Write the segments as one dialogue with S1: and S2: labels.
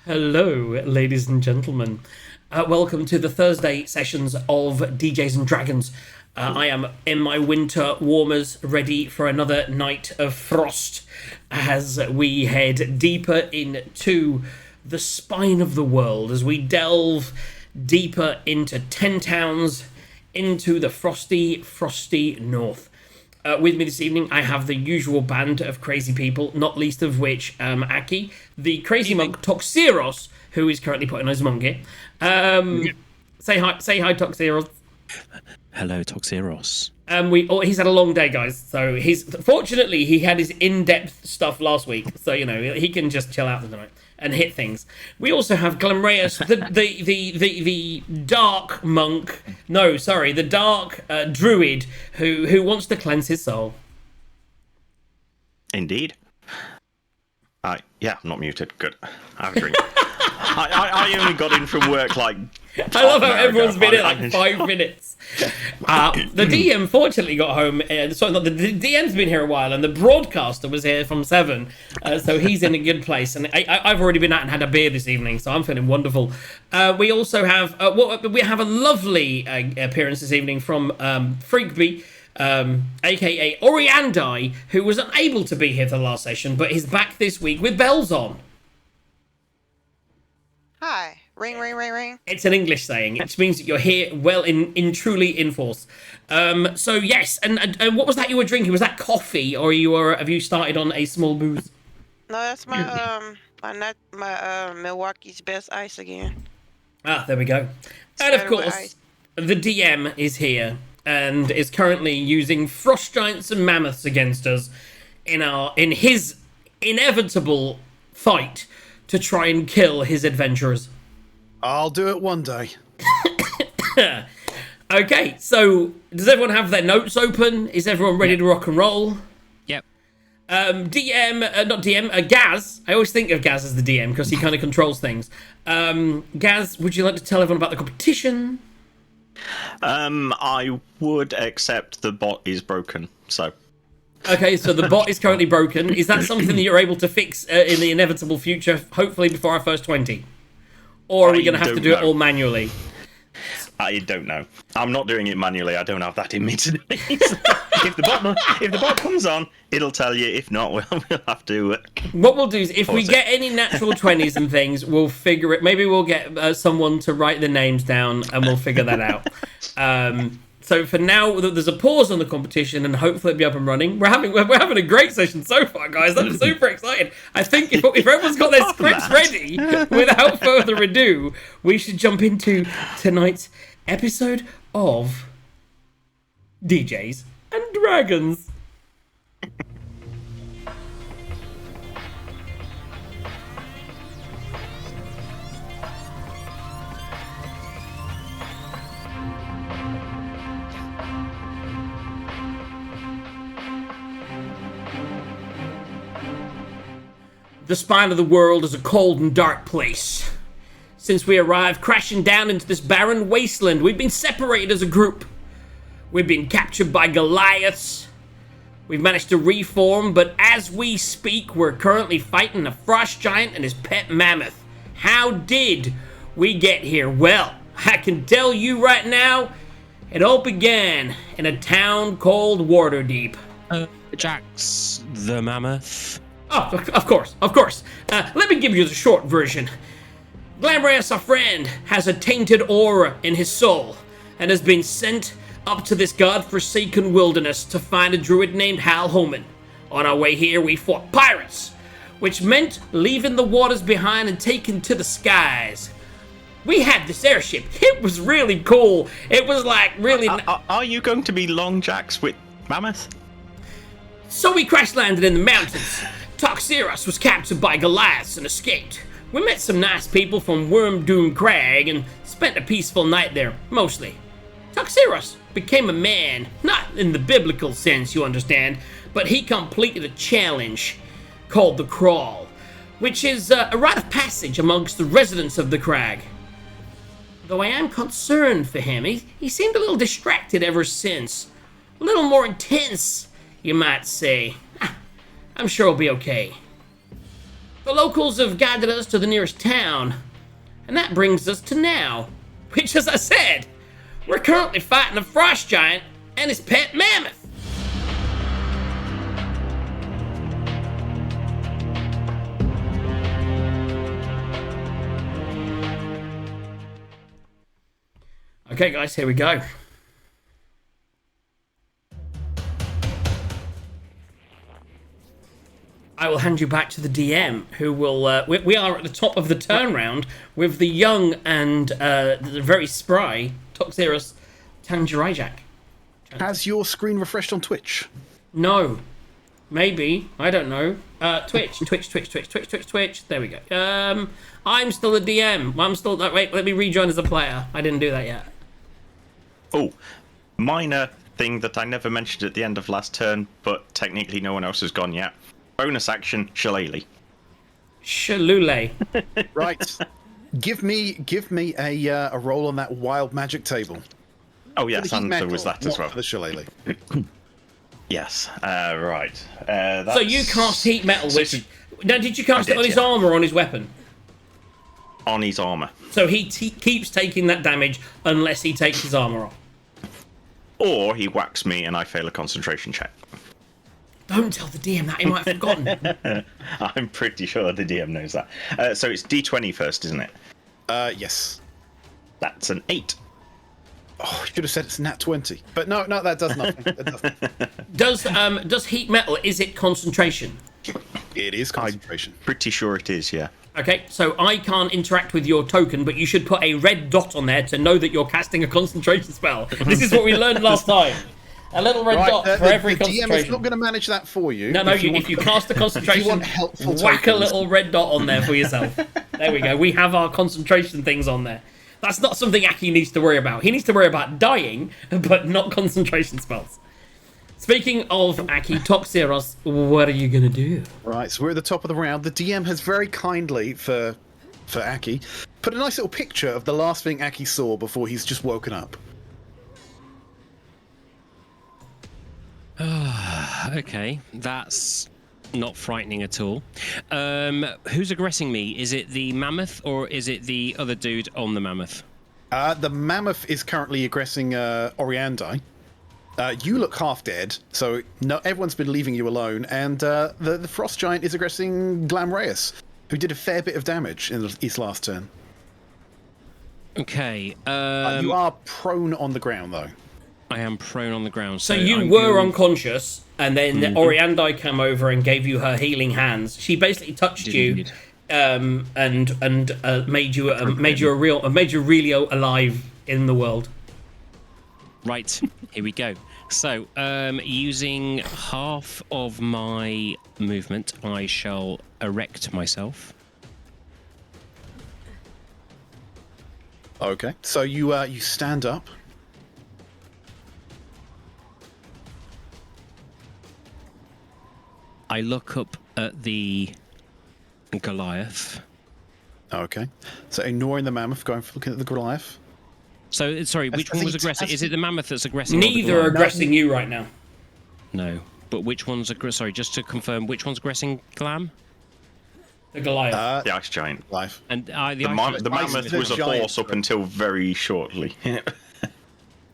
S1: Hello, ladies and gentlemen. Welcome to the Thursday sessions of DJs and Dragons. I am in my winter warmers, ready for another night of frost as we head deeper into the spine of the world, as we delve deeper into 10 towns, into the frosty, frosty north. With me this evening, I have the usual band of crazy people, not least of which Aki, the crazy monk Toxiros, who is currently putting on his monk gear. Say hi, Toxiros.
S2: Hello, Toxiros.
S1: He's had a long day, guys. So fortunately he had his in-depth stuff last week, so he can just chill out tonight and hit things. We also have Glamreus, the dark monk. No, sorry, the dark druid who wants to cleanse his soul.
S3: Indeed. Yeah, I'm not muted. Good. I have a drink. I only got in from work like.
S1: I love how everyone's been in like 5 minutes. The DM fortunately got home. The DM's been here a while, and the broadcaster was here from 7, so he's in a good place. And I've already been out and had a beer this evening, so I'm feeling wonderful. We also have we have a lovely appearance this evening from Freakby, aka Oriandai, who was unable to be here for the last session, but is back this week with bells on.
S4: Hi. Ring, ring, ring, ring.
S1: It's an English saying. It means that you're here well in truly in force. So yes, and what was that you were drinking? Was that coffee, or have you started on a small booze?
S4: No, that's my Milwaukee's best ice again.
S1: Ah, there we go. And of course, the DM is here and is currently using frost giants and mammoths against us in his inevitable fight to try and kill his adventurers.
S5: I'll do it one day.
S1: Okay, so does everyone have their notes open? Is everyone ready to rock and roll?
S2: Yep.
S1: Gaz. I always think of Gaz as the DM because he kind of controls things. Gaz, would you like to tell everyone about the competition?
S3: I would, except the bot is broken, so.
S1: Okay, so the bot is currently broken. Is that something that you're able to fix in the inevitable future, hopefully before our first 20? Or are we going to have to do it all manually?
S3: I don't know. I'm not doing it manually. I don't have that in me today. If the bot comes on, it'll tell you. If not, we'll have to.
S1: What we'll do is, if we get any natural 20s and things, we'll figure it. Maybe we'll get someone to write the names down, and we'll figure that out. So for now, there's a pause on the competition, and hopefully it'll be up and running. We're having a great session so far, guys. I'm super excited. I think if everyone's got their scripts ready, without further ado, we should jump into tonight's episode of DJs and Dragons. The spine of the world is a cold and dark place. Since we arrived crashing down into this barren wasteland, we've been separated as a group. We've been captured by Goliaths. We've managed to reform, but as we speak, we're currently fighting a frost giant and his pet mammoth. How did we get here? Well, I can tell you right now, it all began in a town called Waterdeep.
S2: Jax the mammoth.
S1: Oh, of course. Let me give you the short version. Glamorous, our friend, has a tainted aura in his soul and has been sent up to this god-forsaken wilderness to find a druid named Hal Homan. On our way here, we fought pirates, which meant leaving the waters behind and taking to the skies. We had this airship. It was really cool. It was like really...
S3: Are you going to be long jacks with Mammoth?
S1: So we crash-landed in the mountains. Toxeros was captured by Goliaths and escaped. We met some nice people from Wormdoom Crag and spent a peaceful night there, mostly. Toxeros became a man, not in the biblical sense, you understand, but he completed a challenge called the Crawl, which is a rite of passage amongst the residents of the Crag. Though I am concerned for him, he seemed a little distracted ever since. A little more intense, you might say. I'm sure he'll be okay. The locals have guided us to the nearest town, and that brings us to now, which, as I said, we're currently fighting a frost giant and his pet mammoth. Okay, guys, here we go. I will hand you back to the DM, who will... we are at the top of the turnaround with the young and the very spry Toxeros Tangerijak.
S5: Has your screen refreshed on Twitch?
S1: No. Maybe. I don't know. Twitch. There we go. I'm still a DM. I'm still... Wait, let me rejoin as a player. I didn't do that yet.
S3: Oh, minor thing that I never mentioned at the end of last turn, but technically no one else has gone yet. Bonus action, Shillelagh.
S1: Shillelagh.
S5: Right. Give me a roll on that wild magic table.
S3: Oh yes,
S5: For the heat
S3: and there
S5: metal,
S3: was that as
S5: not
S3: well.
S5: for the shillelagh.
S3: Yes. Right. That's...
S1: So you cast heat metal, which... Now, did you cast
S3: I
S1: it on
S3: did,
S1: his
S3: yeah.
S1: armor or on his weapon?
S3: On his armor.
S1: So he keeps taking that damage unless he takes his armor off.
S3: Or he whacks me and I fail a concentration check.
S1: Don't tell the DM that, he might have forgotten.
S3: I'm pretty sure the DM knows that. So it's D20 first, isn't it?
S5: Yes.
S3: That's an 8.
S5: Oh, I should have said it's nat 20. But no, that does nothing. That does nothing.
S1: Does heat metal, is it concentration?
S5: It is concentration.
S3: Pretty sure it is, yeah.
S1: Okay, so I can't interact with your token, but you should put a red dot on there to know that you're casting a concentration spell. This is what we learned last time. A little red dot for every
S5: the DM
S1: concentration.
S5: is not going to manage that for you.
S1: No, if you cast a concentration,
S5: want helpful
S1: whack a
S5: tokens.
S1: little red dot on there for yourself. There we go. We have our concentration things on there. That's not something Aki needs to worry about. He needs to worry about dying, but not concentration spells. Speaking of Aki, Toxeros, what are you going to do?
S5: Right, so we're at the top of the round. The DM has very kindly, for Aki, put a nice little picture of the last thing Aki saw before he's just woken up.
S2: Okay, that's not frightening at all. Who's aggressing me? Is it the mammoth or is it the other dude on the mammoth?
S5: The mammoth is currently aggressing Oriandi. You look half dead, so no, everyone's been leaving you alone, and the frost giant is aggressing Glamreus, who did a fair bit of damage in his last turn.
S2: Okay.
S5: You are prone on the ground, though.
S2: I am prone on the ground.
S1: So
S2: So
S1: you
S2: I'm
S1: were
S2: going-
S1: unconscious, and then Oriandi came over and gave you her healing hands. She basically touched
S2: Did
S1: you,
S2: indeed.
S1: and made you really alive in the world.
S2: Right, here we go. So, using half of my movement, I shall erect myself.
S5: Okay. So you stand up.
S2: I look up at the Goliath.
S5: Okay. So ignoring the mammoth, going for looking at the Goliath.
S2: So, sorry, which
S5: I
S2: one
S5: think
S2: was
S5: it's-
S2: aggressing?
S5: I
S2: Is it the mammoth that's aggressing? or the
S1: Neither are
S2: Goliath?
S1: aggressing you right now.
S2: No. But which one's aggressing? Sorry, just to confirm, which one's aggressing Glam?
S1: The Goliath.
S3: The ice giant.
S5: Goliath.
S2: And the
S3: The
S2: ice-
S3: mammoth
S5: the
S3: was a
S5: giant.
S3: horse up until very shortly.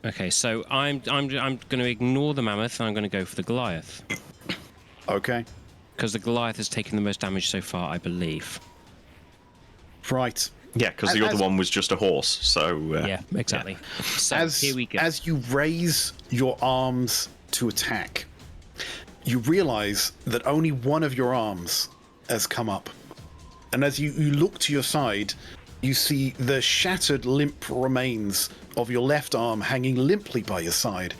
S2: Okay, so I'm going to ignore the mammoth and I'm going to go for the Goliath
S5: Okay.
S2: because the Goliath has taken the most damage so far, I believe.
S5: Right.
S3: Yeah, because the
S5: As-
S3: other one was just a horse. So
S2: Yeah, exactly. So
S5: As
S2: here we go.
S5: as you raise your arms to attack, you realize that only one of your arms has come up. And as you look to your side, you see the shattered, limp remains of your left arm hanging limply by your side,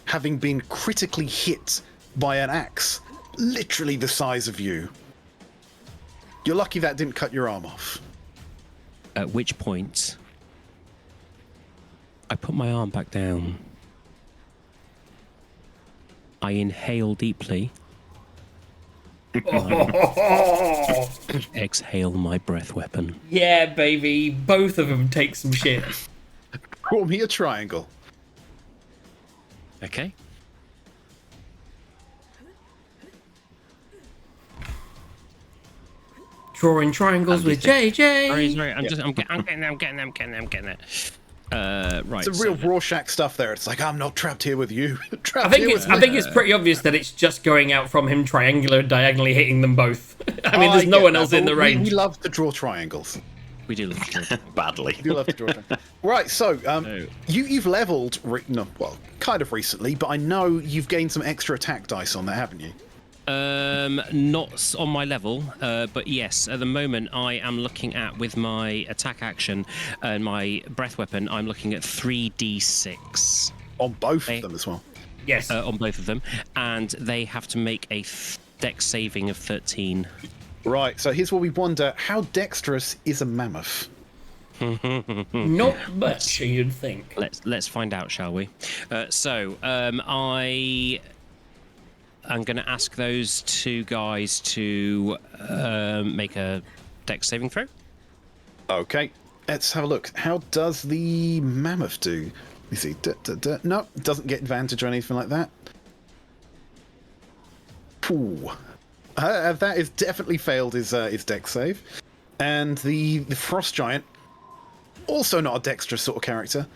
S5: having been critically hit by an axe, literally the size of you. You're lucky that didn't cut your arm off.
S2: At which point, I put my arm back down. I inhale deeply. Exhale my breath weapon.
S1: Yeah, baby. Both of them take some shit.
S5: Draw me a triangle.
S2: Okay.
S1: Drawing triangles with JJ.
S2: Sorry. I'm getting there. Right.
S5: It's a real Rorschach stuff there. It's like, I'm not trapped here with you.
S1: I think it's pretty obvious that it's just going out from him triangular diagonally hitting them both. I mean, there's no one else in the range.
S5: We love to draw triangles.
S2: We do love to.
S3: badly.
S5: We do love to draw triangles. Right, so you've leveled, kind of recently, but I know you've gained some extra attack dice on there, haven't you?
S2: Not on my level, but yes, at the moment I am looking at, with my attack action and my breath weapon, I'm looking at 3d6
S5: On both of them as well.
S1: Yes.
S2: on both of them, and they have to make a dex saving of 13.
S5: Right, so here's what we wonder. How dexterous is a mammoth?
S1: Not much, you'd think.
S2: Let's find out, shall we? I'm going to ask those two guys to make a dex saving throw.
S5: Okay, let's have a look. How does the mammoth do? Let me see. No, it doesn't get advantage or anything like that. Ooh. That is definitely failed his dex save. And the frost giant, also not a dexterous sort of character.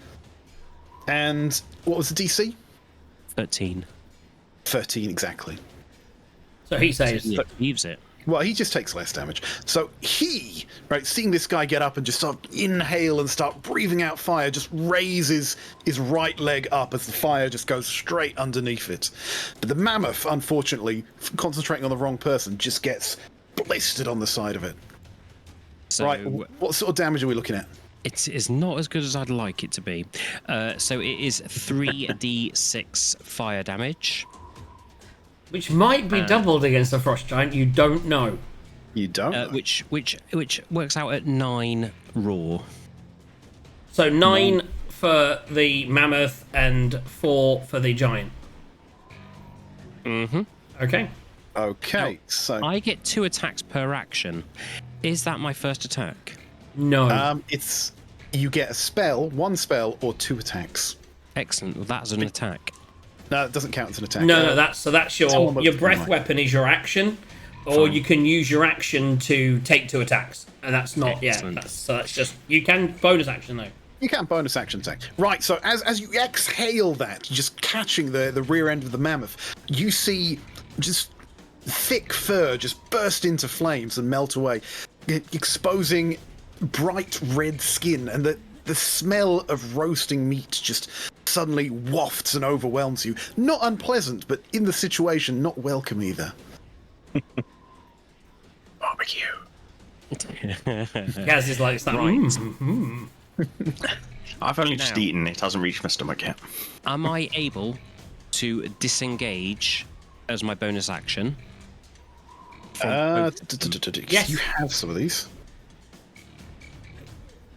S5: And what was the DC?
S2: 13.
S5: 13 exactly.
S1: So he says,
S2: He leaves it.
S5: Well, he just takes less damage. So he, right, seeing this guy get up and just start inhale and start breathing out fire, just raises his right leg up as the fire just goes straight underneath it. But the mammoth, unfortunately, concentrating on the wrong person, just gets blistered on the side of it.
S2: So
S5: Right, what sort of damage are we looking at?
S2: it is not as good as I'd like it to be. So it is 3d6 fire damage.
S1: which might be doubled against a frost giant. You don't know.
S5: You don't?
S2: Which works out at 9 raw.
S1: So 9 for the mammoth and 4 for the giant.
S2: Mm-hmm.
S1: Okay.
S5: Okay, so
S2: I get 2 attacks per action. Is that my first attack?
S1: No.
S5: it's you get a spell, 1 spell, or 2 attacks.
S2: Excellent. Well, that's an attack.
S5: No, it doesn't count as an attack.
S1: no, that's
S5: someone
S1: your
S5: looks
S1: your breath
S5: fine.
S1: weapon is your action, or
S2: Fine.
S1: you can use your action to take 2 attacks, and that's not
S2: Excellent.
S1: that's just you can bonus action though.
S5: You can bonus action attack. Right, so as you exhale that, just catching the rear end of the mammoth, you see just thick fur just burst into flames and melt away, exposing bright red skin, and the smell of roasting meat just suddenly wafts and overwhelms you. Not unpleasant, but in the situation, not welcome either. Barbecue.
S1: Gaz is like, right.
S3: I've only just
S2: Now.
S3: eaten. It hasn't reached my stomach yet.
S2: Am I able to disengage as my bonus action?
S1: Yes.
S5: You have some of these.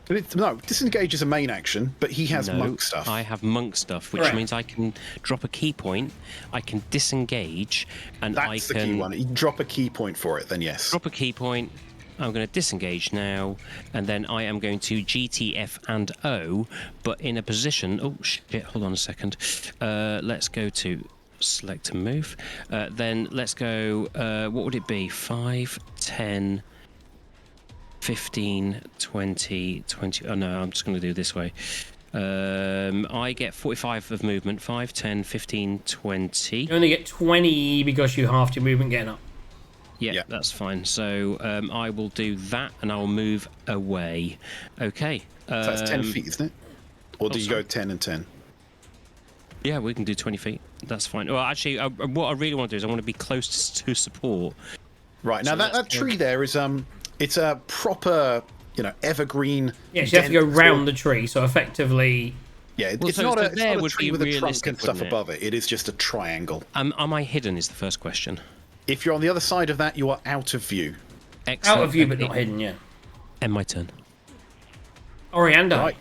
S5: No, disengage is a main action, but he has
S2: No,
S5: monk stuff.
S2: I have monk stuff, which
S1: Correct.
S2: means I can drop a key point, I can disengage, and I
S5: That's the
S2: can
S5: key one. You drop a key point for it, then yes.
S2: drop a key point. I'm going to disengage now, and then I am going to GTF and O, but in a position. Oh shit! Hold on a second. Let's go to select and move. Then let's go. What would it be? 5, 10, 15, 20, 20. Oh no, I'm just going to do it this way. I get 45 of movement. 5, 10, 15, 20.
S1: You only get 20 because you halved your movement getting up.
S2: Yeah,
S5: Yeah.
S2: that's fine. So I will do that, and I'll move away. Okay.
S5: So that's 10 feet, isn't it? Or do you
S2: sorry.
S5: go 10 and 10?
S2: Yeah, we can do 20 feet. That's fine. Well, actually, what I really want to do is I want to be close to support.
S5: Right, now
S2: So
S5: that
S2: let's go-
S5: tree there is it's a proper, evergreen.
S1: Yes, you have to go
S5: dense
S1: round
S5: sort-
S1: the tree, so effectively...
S5: Yeah,
S2: Well,
S5: it's
S2: so-
S5: not
S2: so
S5: a, it's
S2: there
S5: not a
S2: would
S5: tree
S2: be
S5: with a trunk
S2: realistic,
S5: and stuff
S2: wouldn't it?
S5: above it. It is just a triangle.
S2: Am I hidden is the first question.
S5: If you're on the other side of that, you are out of view.
S2: Excellent.
S1: Out of view, but
S2: Okay.
S1: not hidden, yeah.
S2: And my turn.
S1: Oriander.
S5: Right.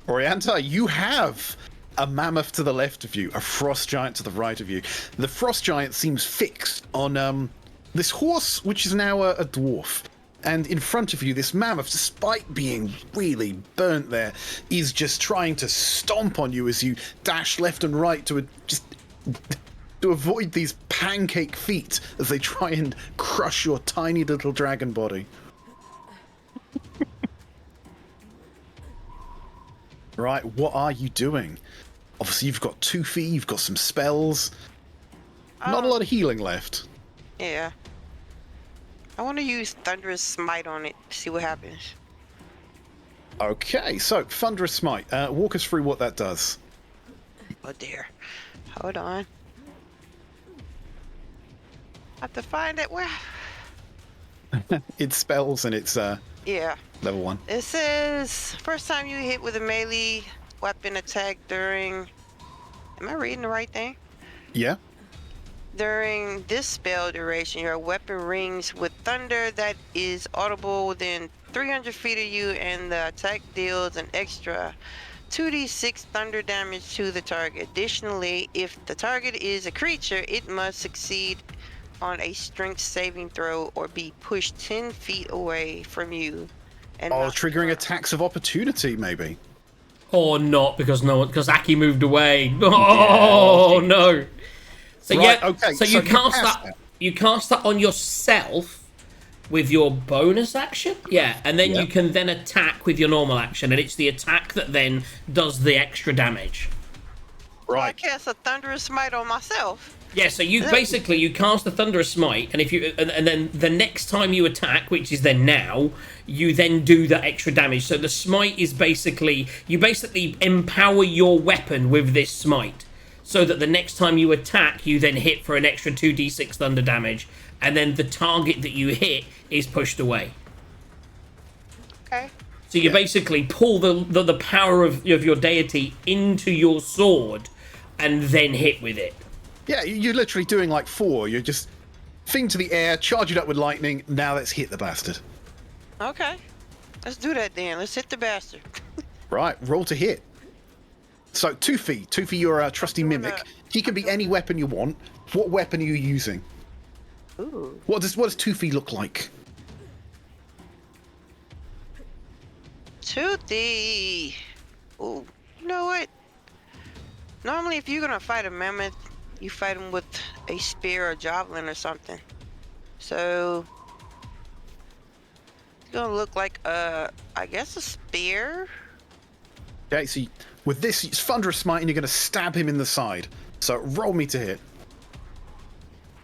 S5: Orianta, you have a mammoth to the left of you, a frost giant to the right of you. The frost giant seems fixed on this horse, which is now a dwarf. And in front of you, this mammoth, despite being really burnt there, is just trying to stomp on you as you dash left and right to avoid these pancake feet as they try and crush your tiny little dragon body. Right, what are you doing? Obviously, you've got 2 feet, you've got some spells. Not a lot of healing left.
S4: Yeah. I want to use Thunderous Smite on it, see what happens.
S5: Okay, so Thunderous Smite. Walk us through what that does.
S4: Oh dear. Hold on. I have to find it. Where?
S5: It's spells and it's
S4: Yeah.
S5: level 1.
S4: It says first time you hit with a melee weapon attack during. Am I reading the right thing?
S5: Yeah?
S4: During this spell duration, your weapon rings with thunder that is audible within 300 feet of you, and the attack deals an extra 2d6 thunder damage to the target. Additionally, if the target is a creature, it must succeed on a strength saving throw or be pushed 10 feet away from you. And
S5: Oh,
S4: not-
S5: triggering attacks of opportunity, maybe.
S1: Or not, because Aki moved away. Oh, no. So
S5: Right,
S1: yeah,
S5: okay,
S1: so
S5: so
S1: you
S5: you
S1: cast
S5: cast
S1: that. You cast that on yourself with your bonus action. Yeah, and then
S5: Yeah.
S1: you can then attack with your normal action, and it's the attack that then does the extra damage.
S4: I
S5: Right.
S4: cast a thunderous smite on myself.
S1: Yeah, so you basically you cast the thunderous smite, and if you and then the next time you attack, which is then now, you then do that extra damage. So the smite is basically you basically empower your weapon with this smite, so that the next time you attack, you then hit for an extra 2d6 thunder damage, and then the target that you hit is pushed away.
S4: Okay.
S1: So you basically pull the power of your deity into your sword, and then hit with it.
S5: Yeah, you're literally doing like 4. You're just thing to the air, charge it up with lightning. Now let's hit the bastard.
S4: Okay. Let's do that then. Let's hit the bastard.
S5: Right, roll to hit. So 2 feet. 2 feet, you're a trusty mimic. He can be any weapon you want. What weapon are you using?
S4: Ooh.
S5: What does 2 feet look like?
S4: 2D. Ooh. You know what? Normally, if you're gonna fight a mammoth, you fight him with a spear or javelin or something. So it's gonna look like I guess a spear.
S5: Okay, so with this, it's Thunderous Smite, and you're going to stab him in the side. So roll me to hit.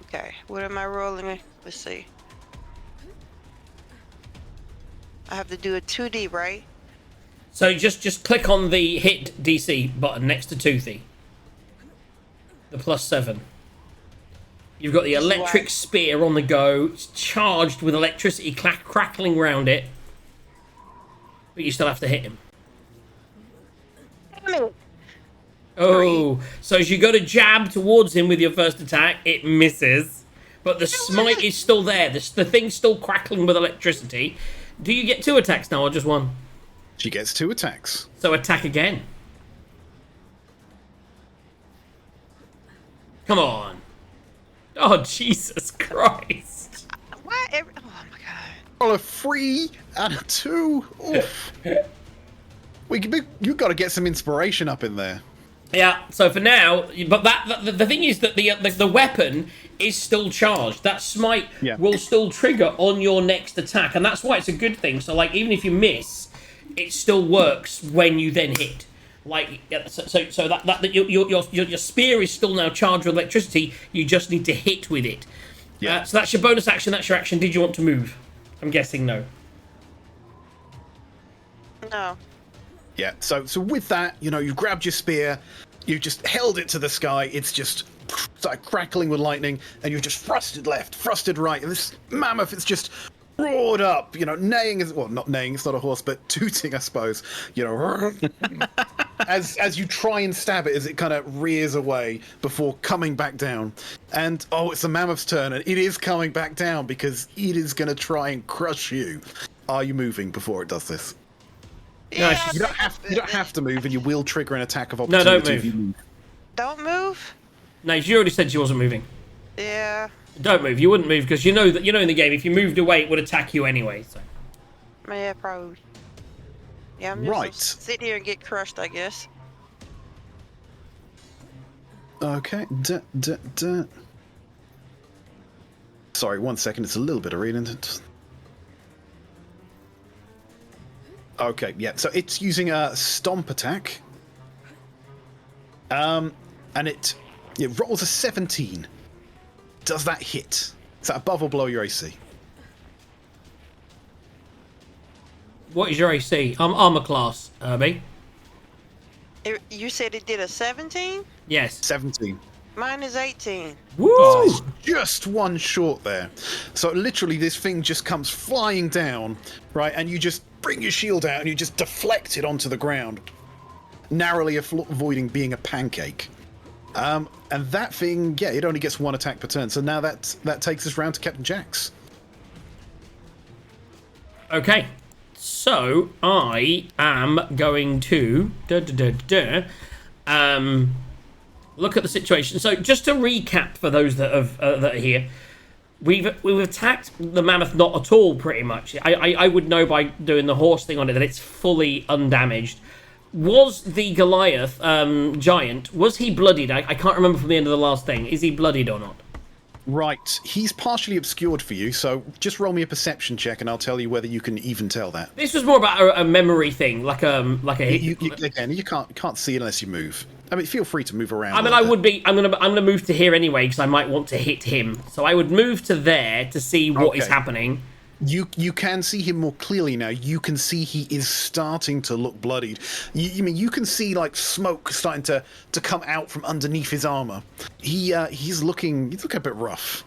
S4: Okay, what am I rolling? Let's see. I have to do a 2D, right?
S1: So just click on the hit DC button next to Toothy. The +7. You've got the
S4: This is
S1: electric
S4: why-
S1: spear on the go. It's charged with electricity crackling around it. But you still have to hit him.
S4: Damn it.
S1: Oh, so as you go to jab towards him with your first attack, it misses. But the smite is still there. The thing's still crackling with electricity. Do you get 2 attacks now or just 1?
S5: She gets 2 attacks.
S1: So attack again. Come on. Oh, Jesus Christ.
S4: Why every... Oh my god.
S5: Roll a 3 and a 2. Oof. You got to get some inspiration up in there.
S1: Yeah, so for now, but the thing is that the weapon is still charged. That smite will still trigger on your next attack, and that's why it's a good thing. So, like, even if you miss, it still works when you then hit. Like, so that your spear is still now charged with electricity. You just need to hit with it. Yeah. So that's your bonus action. That's your action. Did you want to move? I'm guessing no.
S4: No.
S5: Yeah, so with that, you grabbed your spear, you just held it to the sky, it's just started crackling with lightning, and you're just thrusted left, thrusted right, and this mammoth is just roared up, neighing, well, not neighing, it's not a horse, but tooting, I suppose, as you try and stab it as it kind of rears away before coming back down. And, it's the mammoth's turn, and it is coming back down because it is going to try and crush you. Are you moving before it does this?
S1: No,
S4: Yeah,
S5: You don't have to move, and you will trigger an attack of opportunity.
S1: don't move.
S5: If you move.
S4: Don't move?
S1: No, she already said she wasn't moving.
S4: Yeah.
S1: Don't move. You wouldn't move because you know that in the game if you moved away, it would attack you anyway. So.
S4: Yeah, probably. Yeah, I'm just gonna sit here and get crushed, I guess.
S5: Okay. Sorry, 1 second. It's a little bit of reading. Okay, yeah. So it's using a stomp attack. And it rolls a 17. Does that hit? Is that above or below your AC?
S1: What is your AC? I'm armor class, Herbie.
S4: You said it did a 17?
S1: Yes.
S5: 17.
S4: Mine is 18.
S1: Woo!
S5: Just one short there. So literally this thing just comes flying down, right? And you just bring your shield out and you just deflect it onto the ground, narrowly avoiding being a pancake. And that thing, it only gets 1 attack per turn. So now that takes us round to Captain Jax.
S1: Okay. So I am going to look at the situation. So just to recap for those that are here, we've attacked the mammoth not at all, pretty much. I would know by doing the horse thing on it that it's fully undamaged. Was the Goliath giant, was he bloodied? I can't remember from the end of the last thing. Is he bloodied or not?
S5: Right, he's partially obscured for you, so just roll me a perception check and I'll tell you whether you can even tell that.
S1: This was more about a memory thing, like a
S5: Again, you can't see it unless you move. I mean, feel free to move around.
S1: I mean, I'm gonna move to here anyway because I might want to hit him. So I would move to there to see what is happening.
S5: You can see him more clearly now. You can see he is starting to look bloodied. You can see like smoke starting to come out from underneath his armor. He's looking a bit rough.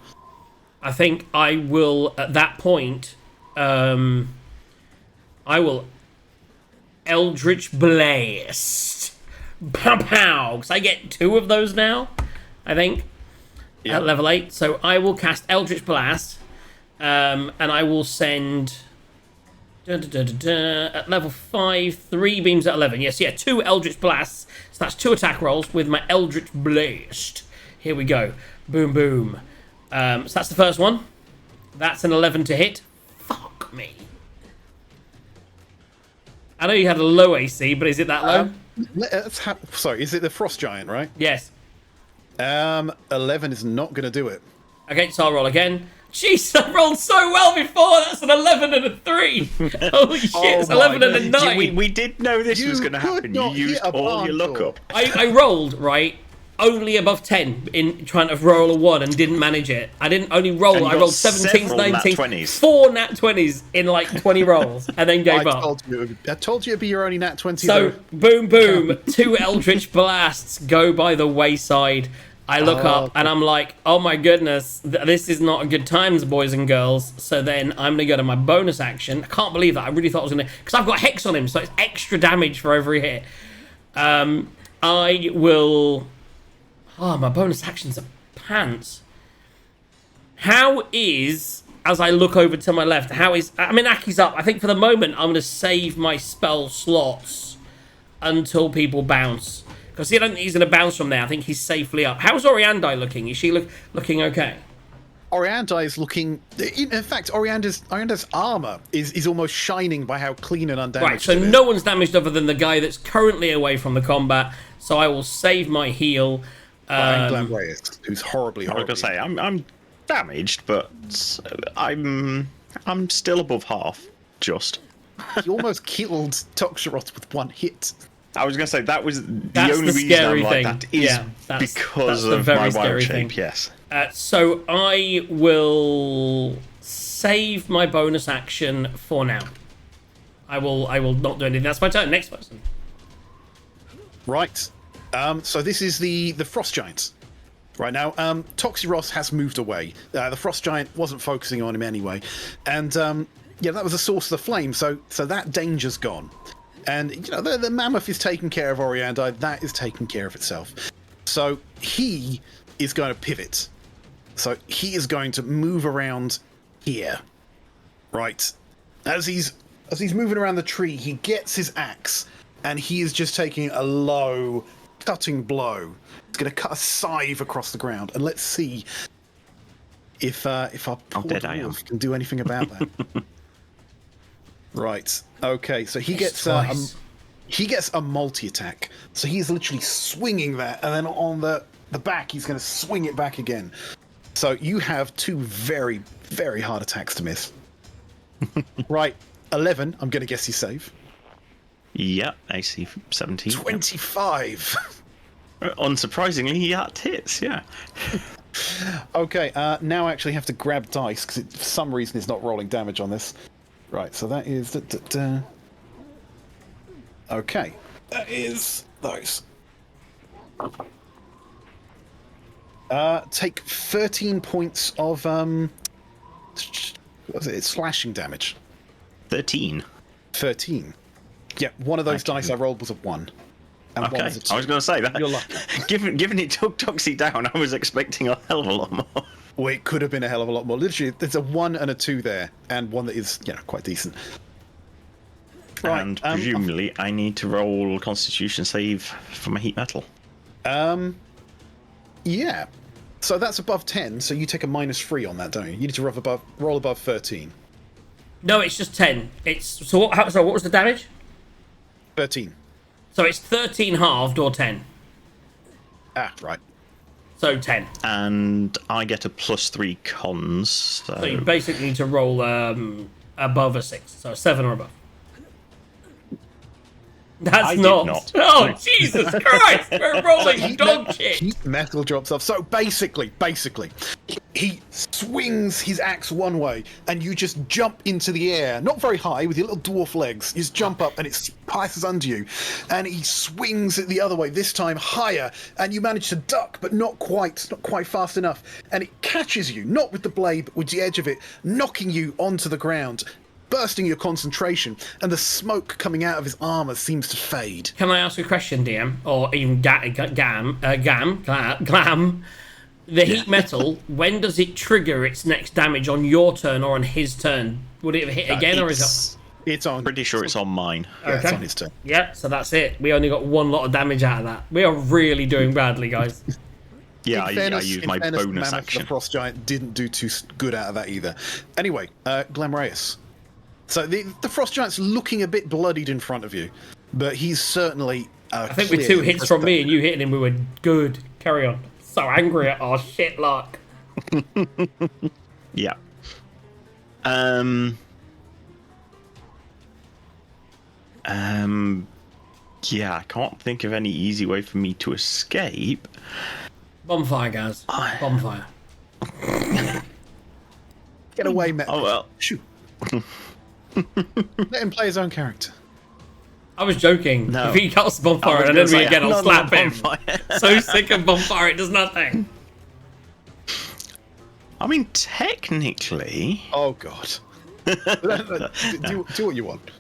S1: I think I will at that point. I will Eldritch Blast. Pow pow! Because I get 2 of those now. I think at level 8. So I will cast Eldritch Blast. And I will send at level 5, 3 beams at 11. Yes, 2 Eldritch Blasts. So that's 2 attack rolls with my Eldritch Blast. Here we go. Boom, boom. So that's the first one. That's an 11 to hit. Fuck me. I know you had a low AC, but is it that low?
S5: Sorry, is it the Frost Giant, right?
S1: Yes.
S5: 11 is not going to do it.
S1: Okay, so I'll roll again. Jeez, I rolled so well before. That's an 11 and a 3. Holy shit, it's 11 and a 9.
S3: We did know this was going to happen. You used all your luck up.
S1: I rolled, right, only above 10 in trying to roll a 1 and didn't manage it. I didn't only roll. I rolled 17s, 19s, 4 nat 20s in like 20 rolls and then gave up.
S5: I told you it'd be your only nat 20.
S1: So, boom, boom, 2 Eldritch Blasts go by the wayside. I look up and I'm like, oh my goodness, this is not a good times, boys and girls. So then I'm going to go to my bonus action. I can't believe that. I really thought I was going to... Because I've got Hex on him, so it's extra damage for every hit. I will... Oh, my bonus actions are pants. How is as I look over to my left, Aki's up. I think for the moment, I'm going to save my spell slots until people bounce. Because I don't think he's going to bounce from there. I think he's safely up. How's Oriandai looking? Is she looking okay?
S5: Oriandai is looking... In fact, Orianda's armor is almost shining by how clean and undamaged
S1: Right, so
S5: it is.
S1: no one's damaged other than the guy that's currently away from the combat. So I will save my heal.
S5: And Glamreyes, who's horribly.
S3: I was gonna say I'm damaged, but I'm still above half. Just.
S5: He almost killed Toxaroth with one hit.
S3: I was gonna say that's the
S1: That's
S3: only
S1: the
S3: reason
S1: scary
S3: I'm
S1: thing.
S3: like that is
S1: Yeah, that's
S3: because
S1: the
S3: of
S1: very
S3: my
S1: scary
S3: wild
S1: thing.
S3: shape. Yes.
S1: So I will save my bonus action for now. I will not do anything. That's my turn. Next person.
S5: Right. So this is the Frost Giant. Right now, Toxaroth has moved away. The Frost Giant wasn't focusing on him anyway, and that was the source of the flame. So that danger's gone, and the mammoth is taking care of Oriandai. That is taking care of itself. So he is going to pivot. So he is going to move around here. Right. As he's moving around the tree, he gets his axe, and he is just taking a low, cutting blow. It's going to cut a scythe across the ground, and let's see if our poor dwarf can do anything about that. Right. Okay. So he gets a multi attack. So he's literally swinging that, and then on the back, he's going to swing it back again. So you have two very, very hard attacks to miss. Right. 11. I'm going to guess you save.
S3: Yeah. AC 17.
S5: 25.
S3: Unsurprisingly, that hits. Yeah.
S5: Okay. Now I actually have to grab dice because for some reason it's not rolling damage on this. Right. So that is. Okay. That is those. Take 13 points of what was it? It's slashing damage.
S3: 13.
S5: 13. Yeah, one of those dice I rolled was a 1. And
S3: Okay,
S5: one was a 2.
S3: I was going to say that.
S5: You're lucky.
S3: Given it took Toxie down, I was expecting a hell of a lot more.
S5: Well, it could have been a hell of a lot more. Literally, there's a 1 and a 2 there, and one that is, quite decent. Right,
S3: And presumably, I need to roll Constitution save for my heat metal.
S5: Yeah. So that's above 10, so you take a -3 on that, don't you? You need to roll above 13.
S1: No, it's just 10. So what was the damage?
S5: 13.
S1: So it's 13 halved or 10.
S5: Ah, right.
S1: So 10.
S3: And I get a +3 cons.
S1: So you basically need to roll above a 6. So 7 or above. That's
S3: did
S1: not. Oh, Jesus Christ! We're rolling dog shit.
S5: Heat metal drops off. So basically, he swings his axe one way, and you just jump into the air, not very high, with your little dwarf legs. You just jump up, and it passes under you, and he swings it the other way. This time higher, and you manage to duck, but not quite fast enough, and it catches you, not with the blade, but with the edge of it, knocking you onto the ground, bursting your concentration, and the smoke coming out of his armor seems to fade.
S1: Can I ask a question, DM? Or even Glam? The heat metal, when does it trigger its next damage on your turn or on his turn? Would it hit again, or is it...
S5: It's on.
S3: Pretty sure it's on mine.
S5: Yeah, it's
S1: Okay.
S5: on his turn.
S1: Yeah, so that's it. We only got one lot of damage out of that. We are really doing badly, guys.
S3: Yeah, I
S5: In
S3: use my bonus
S5: Mammoth,
S3: action.
S5: The Frost Giant didn't do too good out of that either. Anyway, Glamreyes. So the Frost Giant's looking a bit bloodied in front of you, but he's certainly.
S1: I think with 2 hits from me and you hitting him, we were good. Carry on. So angry at our shit luck.
S3: Yeah. Yeah, I can't think of any easy way for me to escape.
S1: Bonfire, guys. Bonfire.
S5: Get away, Matt.
S3: Oh well.
S5: Shoot. Let him play his own character.
S1: I was joking.
S3: No.
S1: If he casts Bonfire and then we again, I'll slap him. So sick of Bonfire, it does nothing.
S3: I mean, technically.
S5: Oh God. do what you want.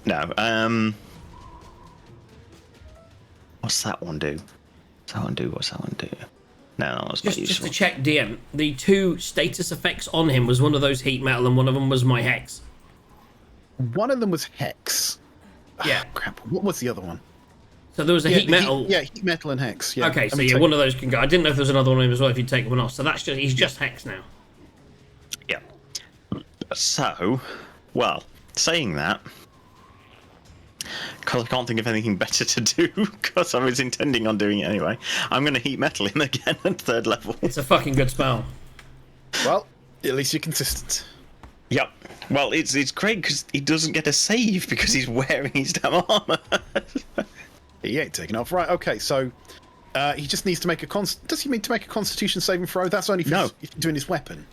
S3: No. What's that one do? What's that one do? No, that's not
S1: Just
S3: useful.
S1: to check, DM, the 2 status effects on him was one of those heat metal and one of them was my hex.
S5: One of them was Hex.
S1: Yeah.
S5: Crap. What was the other one?
S1: So there was a heat metal.
S5: Heat metal and Hex. Yeah.
S1: Okay,
S5: Let
S1: so
S5: me
S1: yeah,
S5: take-
S1: one of those can go. I didn't know if there was another one as well if you'd take one off. So that's just he's just hex now.
S3: Yeah. So, well, saying that, because I can't think of anything better to do, because I was intending on doing it anyway, I'm going to heat metal him again at 3rd level.
S1: It's a fucking good spell.
S5: Well, at least you're consistent.
S3: Yep. Well, it's great because he doesn't get a save because he's wearing his damn armor.
S5: He ain't taking off. Right, okay, so he just needs to make a does he need to make a constitution saving throw? That's only if
S3: No.
S5: he's doing his weapon.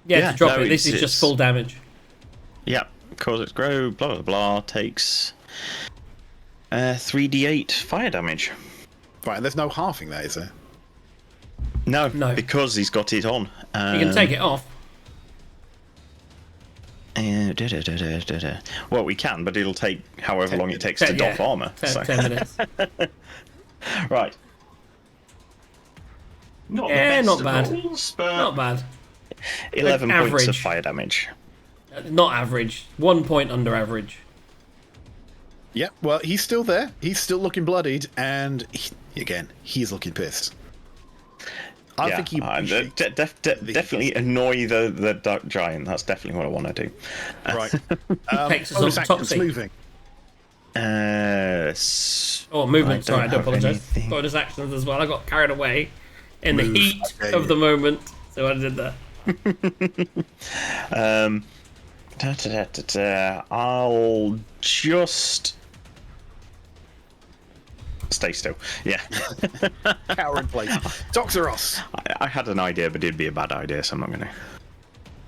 S1: Yeah, to drop
S3: no,
S1: it. This is just full damage.
S3: Yep. Cause it's grow, blah, blah, blah, takes 3d8 fire damage.
S5: Right, and there's no halving there, is there?
S3: No,
S1: No.
S3: because he's got it on.
S1: You can take it off.
S3: Well, we can, but it'll take however long it takes to doff armor.
S1: 10 minutes.
S3: Right. Not the
S1: Yeah,
S3: best
S1: not
S3: of
S1: bad.
S3: rolls, but
S1: Not bad.
S3: 11 points of
S1: Average.
S3: fire damage.
S1: Not average. 1 point under average.
S5: Yeah, well, he's still there. He's still looking bloodied, and he's looking pissed. I think he appreciates
S3: definitely annoy the dark giant. That's definitely what I want to do.
S5: Right.
S1: Takes us
S5: Bonus
S1: on top
S5: actions
S1: seat.
S5: moving.
S1: Oh, movement. Sorry, I do
S3: have
S1: apologise.
S3: anything.
S1: Bonus actions as well. I got carried away in the
S5: Move.
S1: heat
S5: Okay.
S1: of the moment. So I did that.
S3: I'll just stay still. Yeah.
S5: Cower in place. Dr. Ross.
S3: I had an idea, but it'd be a bad idea, so I'm not going to.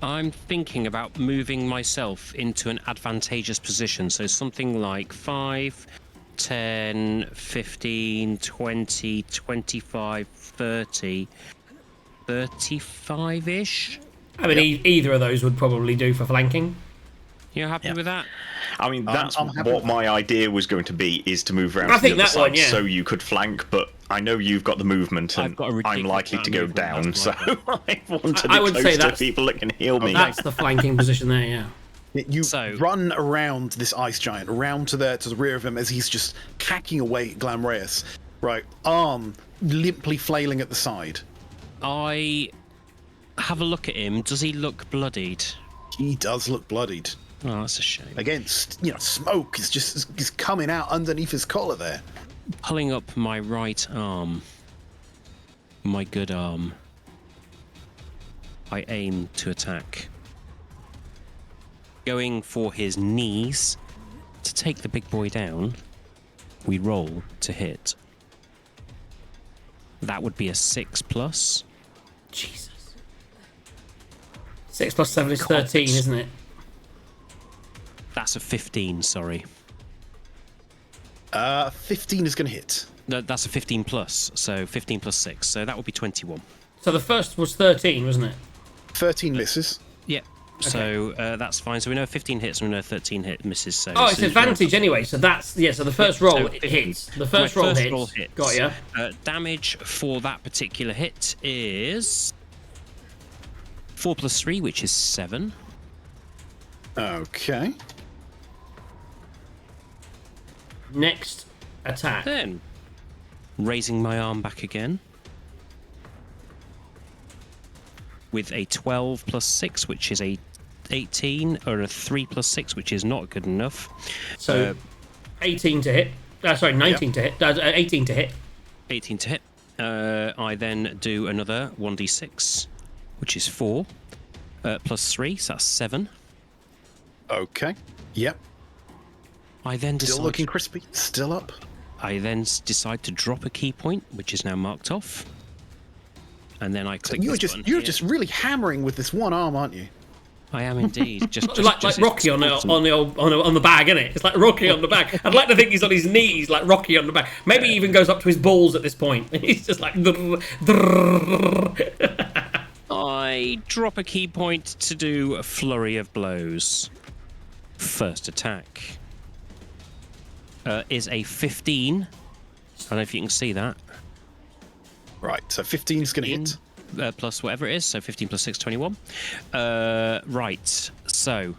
S2: I'm thinking about moving myself into an advantageous position. So something like 5, 10, 15, 20, 25, 30, 35-ish.
S1: I mean, either of those would probably do for flanking.
S2: You happy with that?
S3: I mean, that's
S5: I'm happy
S3: what
S5: with
S3: my idea was going to be, is to move around
S1: I
S3: to
S1: think
S3: the other
S1: that one,
S3: side
S1: yeah.
S3: so you could flank, but I know you've got the movement,
S2: I've
S3: and
S2: got a
S3: I'm
S2: ridiculous
S3: likely to go
S2: amount of
S3: down,
S2: movement,
S3: so
S2: that's
S3: I want to
S1: I
S3: be
S1: would say
S3: close to
S1: that's-
S3: people that can heal me.
S1: That's the flanking position there, yeah.
S5: You
S2: So-
S5: run around this ice giant, around to the rear of him as he's just hacking away at Glamreus. Right, arm limply flailing at the side.
S2: I have a look at him. Does he look bloodied?
S5: He does look bloodied.
S2: Oh, that's a shame.
S5: Again, smoke is coming out underneath his collar there.
S2: Pulling up my right arm, my good arm, I aim to attack. Going for his knees to take the big boy down, we roll to hit. That would be a 6+.
S1: Jesus. 6 plus 7 is 13, isn't it?
S2: That's a 15, sorry.
S5: 15 is going to hit.
S2: No, that's a 15 plus, so 15 plus 6, so that would be 21.
S1: So the first was 13, wasn't it?
S5: 13 misses.
S2: Yep. So that's fine. So we know 15 hits and we know 13 misses. So
S1: Oh, it's
S2: so-
S1: advantage anyway. So that's so the first roll
S2: so
S1: it
S2: 15.
S1: hits. The
S2: My
S1: first roll hits.
S2: hits.
S1: Got ya.
S2: Damage for that particular hit is 4 plus 3, which is 7.
S5: Okay.
S1: Next attack.
S2: Then raising my arm back again with a 12 plus 6, which is a 18, or a 3 plus 6, which is not good enough.
S1: So 18 to hit. Sorry, 19 to hit. 18 to hit.
S2: 18 to hit. I then do another 1d6, which is 4 plus 3, so that's 7.
S5: Okay. Yep.
S2: I then
S5: Still
S2: decide.
S5: looking crispy. Still up.
S2: I then decide to drop a key point, which is now marked off, and then I click.
S5: You're
S2: this
S5: just
S2: button
S5: you're
S2: here.
S5: just really hammering with this one arm, aren't you?
S2: I am indeed. Just
S1: Like Rocky on the bag, isn't it? It's like Rocky on the bag. I'd like to think he's on his knees, like Rocky on the bag. Maybe he even goes up to his balls at this point. He's just like.
S2: I drop a key point to do a flurry of blows. First attack is a 15. I don't know if you can see that.
S5: Right, so 15 is going to hit.
S2: Plus whatever it is, so 15 plus 6, 21. Right, so...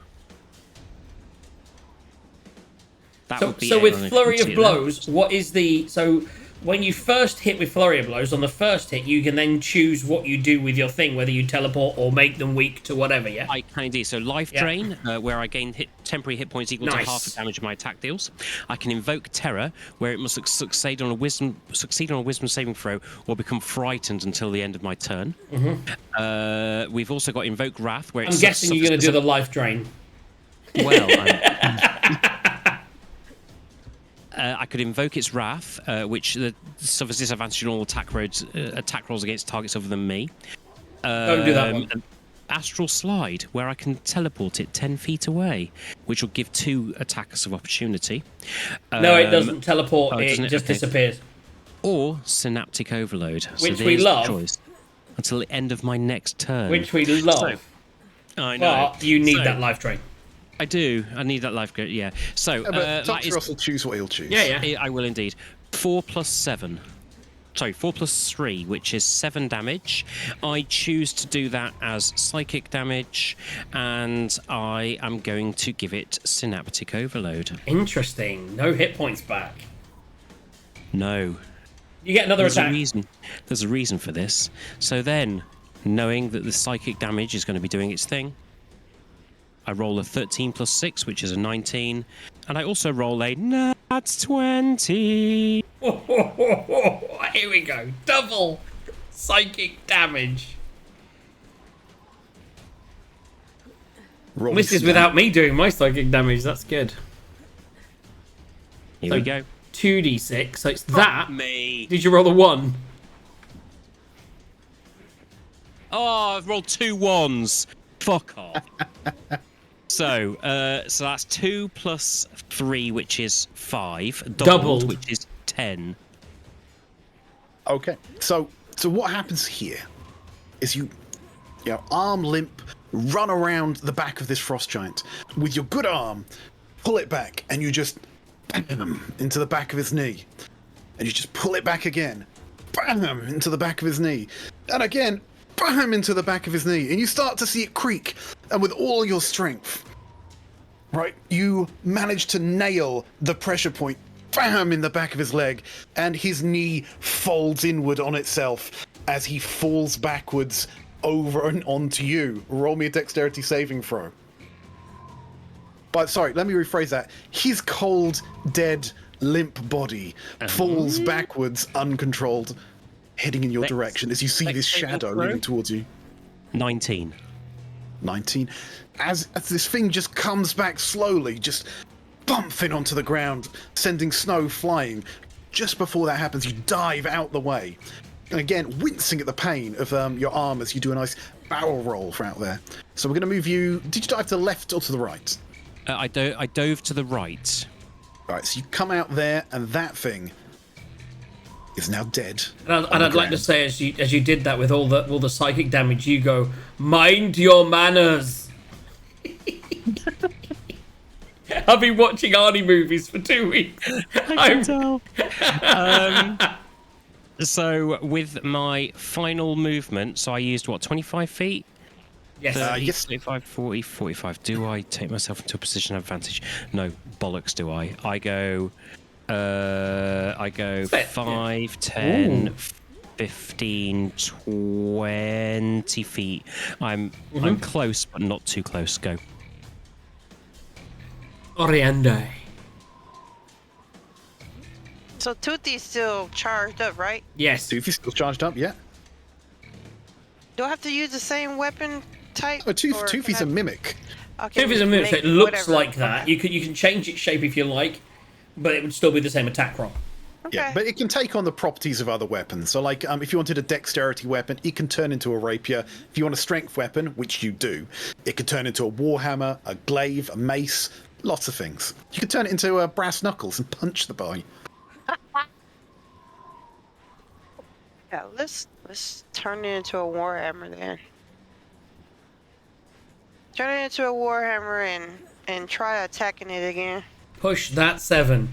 S2: That would be
S1: So
S2: a-
S1: with Flurry of
S2: there.
S1: Blows, what is the... So when you first hit with Flurry of Blows, on the first hit, you can then choose what you do with your thing, whether you teleport or make them weak to whatever, yeah?
S2: I can indeed. So Life
S1: Yeah.
S2: Drain, where I gain temporary hit points equal
S1: Nice.
S2: to half the damage my attack deals. I can Invoke Terror, where it must succeed on a wisdom saving throw or become frightened until the end of my turn. We've also got Invoke Wrath, where
S1: I'm guessing you're going to do the life drain.
S2: Well, I could invoke its wrath, which suffers disadvantage on all attack rolls against targets other than me.
S1: Don't do that one.
S2: An Astral Slide, where I can teleport it 10 feet away, which will give 2 attackers of opportunity.
S1: No, it doesn't teleport.
S2: oh,
S1: It
S2: doesn't it?
S1: just
S2: Okay.
S1: disappears.
S2: Or Synaptic Overload.
S1: Which
S2: so
S1: we
S2: there's the
S1: love.
S2: choice. Until the end of my next turn.
S1: Which we love.
S2: I know.
S1: But you need
S2: So-
S1: that life drain.
S2: I do. I need that life grid, yeah. So,
S5: But
S2: that
S5: Dr.
S2: is-
S5: Ross will choose what he'll choose.
S1: Yeah.
S2: I will indeed. 4 plus 7. Sorry, 4 plus 3, which is 7 damage. I choose to do that as psychic damage, and I am going to give it Synaptic Overload.
S1: Interesting. No hit points back.
S2: No.
S1: You get another
S2: There's a
S1: attack.
S2: reason. There's a reason for this. So then, knowing that the psychic damage is going to be doing its thing, I roll a 13 plus 6, which is a 19, and I also roll a nat 20.
S1: Here we go. Double psychic damage.
S5: Roll
S1: This is
S5: me
S1: without me doing my psychic damage. That's good.
S2: Here we go.
S1: 2d6. So it's that.
S2: Me.
S1: Did you roll a 1?
S2: Oh, I've rolled 2 1s. Fuck off. So that's 2 plus 3, which is 5.
S1: Doubled.
S2: Which is 10.
S5: Okay. So what happens here is you arm limp, run around the back of this frost giant with your good arm, pull it back, and you just bam into the back of his knee, and you just pull it back again, bam into the back of his knee, and again bam into the back of his knee, and you start to see it creak, and with all your strength, right, you manage to nail the pressure point bam in the back of his leg, and his knee folds inward on itself as he falls backwards over and onto you. Roll me a dexterity saving throw. But sorry, let me rephrase that. His cold, dead, limp body falls backwards, uncontrolled, heading in your direction as you see this shadow moving towards you.
S2: 19.
S5: 19. As this thing just comes back slowly, just bumping onto the ground, sending snow flying. Just before that happens, you dive out the way. And again, wincing at the pain of your arm as you do a nice barrel roll for out there. So we're going to move you... Did you dive to the left or to the right?
S2: I dove to the right.
S5: Right, so you come out there, and that thing is now dead.
S1: And I'd like to say, as you did that with all the psychic damage, you go, mind your manners. I've been watching Arnie movies for 2 weeks.
S2: I can tell. So with my final movement, so I used, 25 feet?
S1: Yes.
S2: 30,
S5: yes.
S2: 35, 40, 45. Do I take myself into a position of advantage? No, bollocks do I. I go
S1: Fair,
S2: 5, 10,
S1: Ooh.
S2: 15, 20 feet. I'm close, but not too close. Go.
S1: Oriande.
S4: So Toothy's still charged up, right?
S1: Yes.
S5: Doofy's still charged up, yeah?
S4: Do I have to use the same weapon type?
S5: Oh,
S4: or can
S5: Toofy's
S4: I-
S5: a mimic.
S4: okay,
S1: If it's a mimic, so
S4: make
S1: it looks
S4: whatever.
S1: like that. You can change its shape if you like, but it would still be the same attack roll.
S5: Yeah,
S4: Okay.
S5: but it can take on the properties of other weapons. So, like, if you wanted a dexterity weapon, it can turn into a rapier. If you want a strength weapon, which you do, it could turn into a warhammer, a glaive, a mace, lots of things. You could turn it into brass knuckles and punch the boy.
S4: Yeah, let's turn it into a warhammer then. Turn it into a warhammer and try attacking it again.
S1: Push that 7.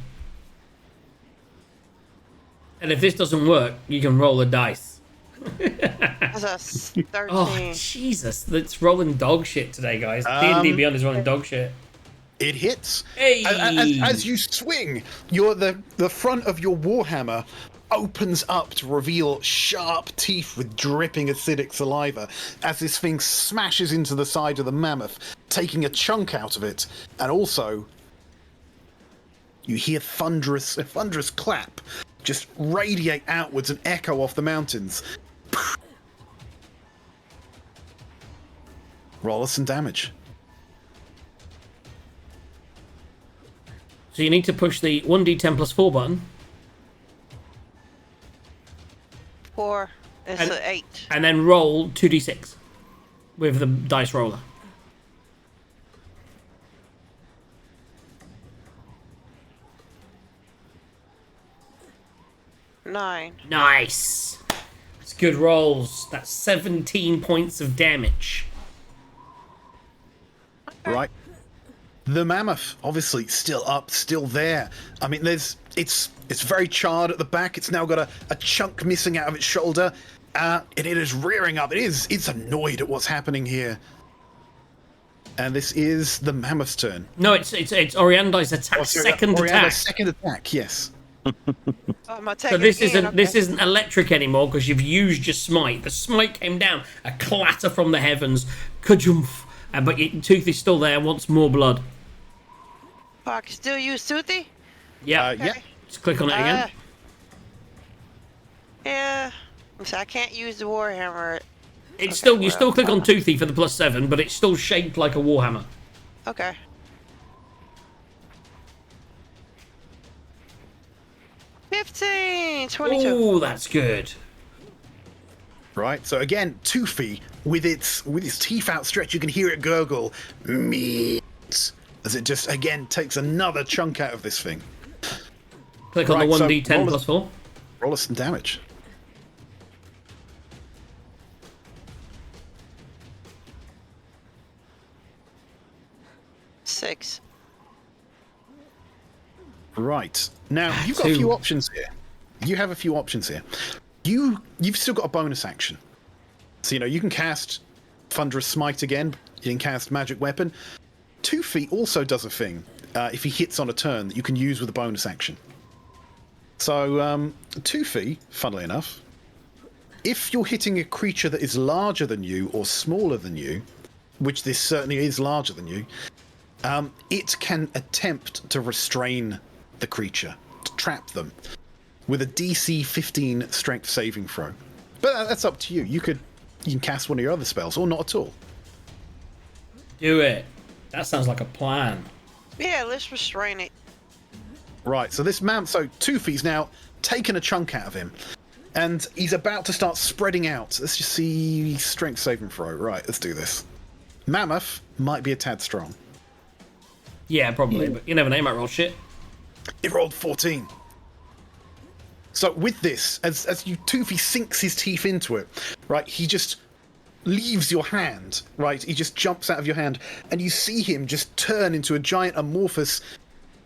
S1: And if this doesn't work, you can roll a dice.
S4: That's a 13.
S1: Oh, Jesus. It's rolling dog shit today, guys. D&D Beyond is rolling dog shit.
S5: It hits.
S1: Hey!
S5: As you swing, the front of your warhammer opens up to reveal sharp teeth with dripping acidic saliva as this thing smashes into the side of the mammoth, taking a chunk out of it. And also, you hear a thunderous clap just radiate outwards and echo off the mountains. Roll us some damage.
S1: So you need to push the 1d10 plus 4 button.
S4: 4. It's
S1: And-
S4: an 8.
S1: And then roll 2d6 with the dice roller.
S4: Nine.
S1: Nice. That's good rolls. That's 17 points of damage.
S5: Right. The mammoth, obviously, still up, still there. I mean, it's very charred at the back. It's now got a chunk missing out of its shoulder, and it is rearing up. It's annoyed at what's happening here. And this is the mammoth's turn.
S1: No, it's Oriandi's attack,
S5: Oh, sorry,
S1: second
S5: Oriana's
S1: attack.
S5: second attack, yes.
S4: Oh, I'm attacking
S1: So this
S4: again.
S1: isn't this
S4: Okay.
S1: isn't electric anymore because you've used your smite. The smite came down, a clatter from the heavens, kajumph, but Tooth is still there, wants more blood.
S4: Oh, I can still use Toothy?
S1: Yeah,
S5: Yeah.
S1: just click on it again.
S4: Yeah. So I can't use the Warhammer.
S1: It's
S4: okay,
S1: still you still click on Toothy for the +7, but it's still shaped like a warhammer.
S4: Okay. $15, 22.
S1: Oh, that's good.
S5: Right, so again, Toothy, with its teeth outstretched, you can hear it gurgle, meat, as it just, again, takes another chunk out of this thing.
S1: Click on the
S5: Right, so
S1: 1d10
S5: roll
S1: plus 4.
S5: Roll us some damage.
S4: Six.
S5: Right. Now, you've got a few
S1: Two.
S5: options here. You have a few options here. You've still got a bonus action. So, you can cast Thunderous Smite again. You can cast Magic Weapon. Toothy also does a thing, if he hits on a turn, that you can use with a bonus action. So, Toothy, funnily enough, if you're hitting a creature that is larger than you or smaller than you, which this certainly is larger than you, it can attempt to restrain the creature, to trap them, with a DC 15 strength saving throw. But that's up to you. You can cast one of your other spells, or not at all.
S1: Do it. That sounds like a plan.
S4: Yeah, let's restrain it.
S5: Right, so so Toothy's now taken a chunk out of him, and he's about to start spreading out. Let's just see strength saving throw. Right, let's do this. Mammoth might be a tad strong.
S1: Yeah, probably, but you never know, you might roll shit.
S5: It rolled 14. So with this, as Toothy sinks his teeth into it, right, he just leaves your hand, right? He just jumps out of your hand, and you see him just turn into a giant amorphous.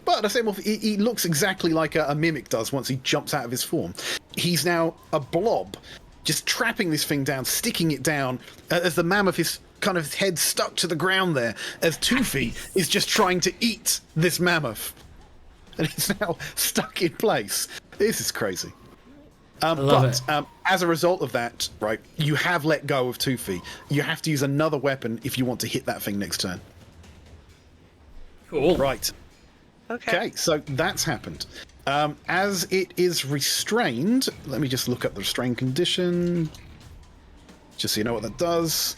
S5: But I say amorphous, he looks exactly like a mimic does once he jumps out of his form. He's now a blob, just trapping this thing down, sticking it down, as the mammoth is kind of his head stuck to the ground there, as Toothy is just trying to eat this mammoth. And it's now stuck in place. This is crazy.
S1: love it.
S5: As a result of that, right, you have let go of Toothy. You have to use another weapon if you want to hit that thing next turn.
S1: Cool.
S5: Right. Okay, so that's happened. As it is restrained, let me just look up the restrained condition, just so you know what that does.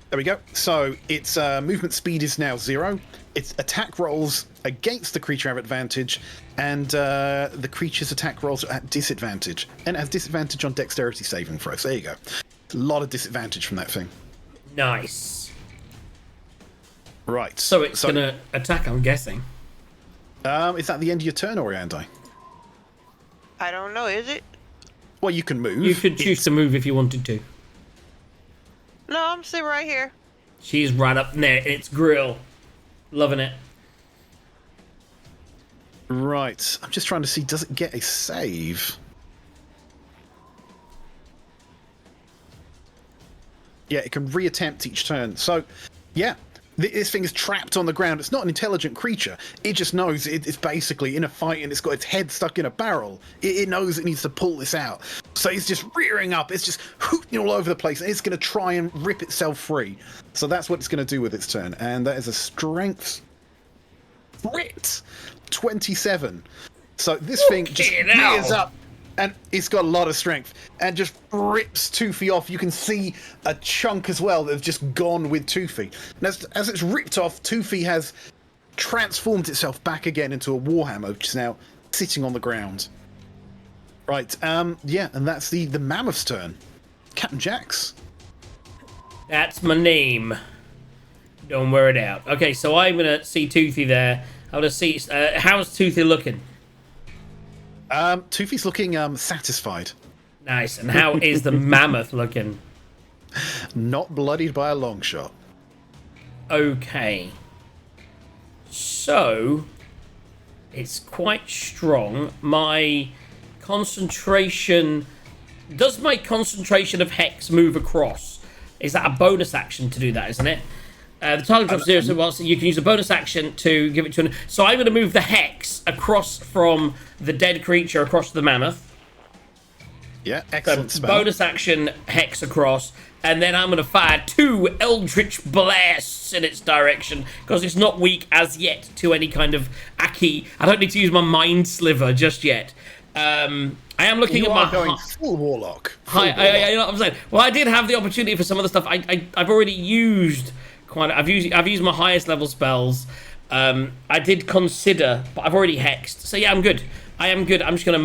S5: There we go. So its movement speed is now 0. Its attack rolls against the creature have advantage, and the creature's attack rolls are at disadvantage, and it has disadvantage on dexterity saving throws. There you go. A lot of disadvantage from that thing.
S1: Nice.
S5: Right.
S1: So it's gonna attack, I'm guessing.
S5: Is that the end of your turn, Oriandi?
S4: I don't know, is it?
S5: Well, you can move.
S1: You could choose to move if you wanted to.
S4: No, I'm sitting right here.
S1: She's right up there in its grill. Loving it.
S5: Right. I'm just trying to see, does it get a save? Yeah, it can reattempt each turn. So, yeah, this thing is trapped on the ground. It's not an intelligent creature. It just knows it's basically in a fight and it's got its head stuck in a barrel. It knows it needs to pull this out. So it's just rearing up. It's just hooting all over the place. And it's going to try and rip itself free. So that's what it's going to do with its turn. And that is a strength crit. 27. So this thing just rears up. And it's got a lot of strength and just rips Toothy off. You can see a chunk as well that's just gone with Toothy. And as it's ripped off, Toothy has transformed itself back again into a Warhammer, which is now sitting on the ground. Right, yeah, and that's the Mammoth's turn. Captain Jax.
S1: That's my name. Don't wear it out. Okay, so I'm going to see Toothy there. I'm going to see... how's Toothy looking?
S5: Toothy's looking satisfied.
S1: Nice. And how is the Mammoth looking?
S5: Not bloodied by a long shot.
S1: Okay. So, it's quite strong. My concentration... Does my concentration of Hex move across? Is that a bonus action to do that, isn't it? The target drops 0, so you can use a bonus action to give it to an... So I'm going to move the Hex across from the dead creature across to the Mammoth.
S5: Yeah, excellent
S1: So
S5: spell.
S1: bonus action Hex across, and then I'm going to fire 2 Eldritch Blasts in its direction, because it's not weak as yet to any kind of Aki. I don't need to use my Mind Sliver just yet. I am looking
S5: You
S1: at
S5: are
S1: my...
S5: going full Warlock.
S1: Hi, you know what I'm saying? Well, I did have the opportunity for some of the stuff. I've already used... I've used my highest level spells. I did consider, but I've already hexed. So yeah, I'm good. I am good. I'm just gonna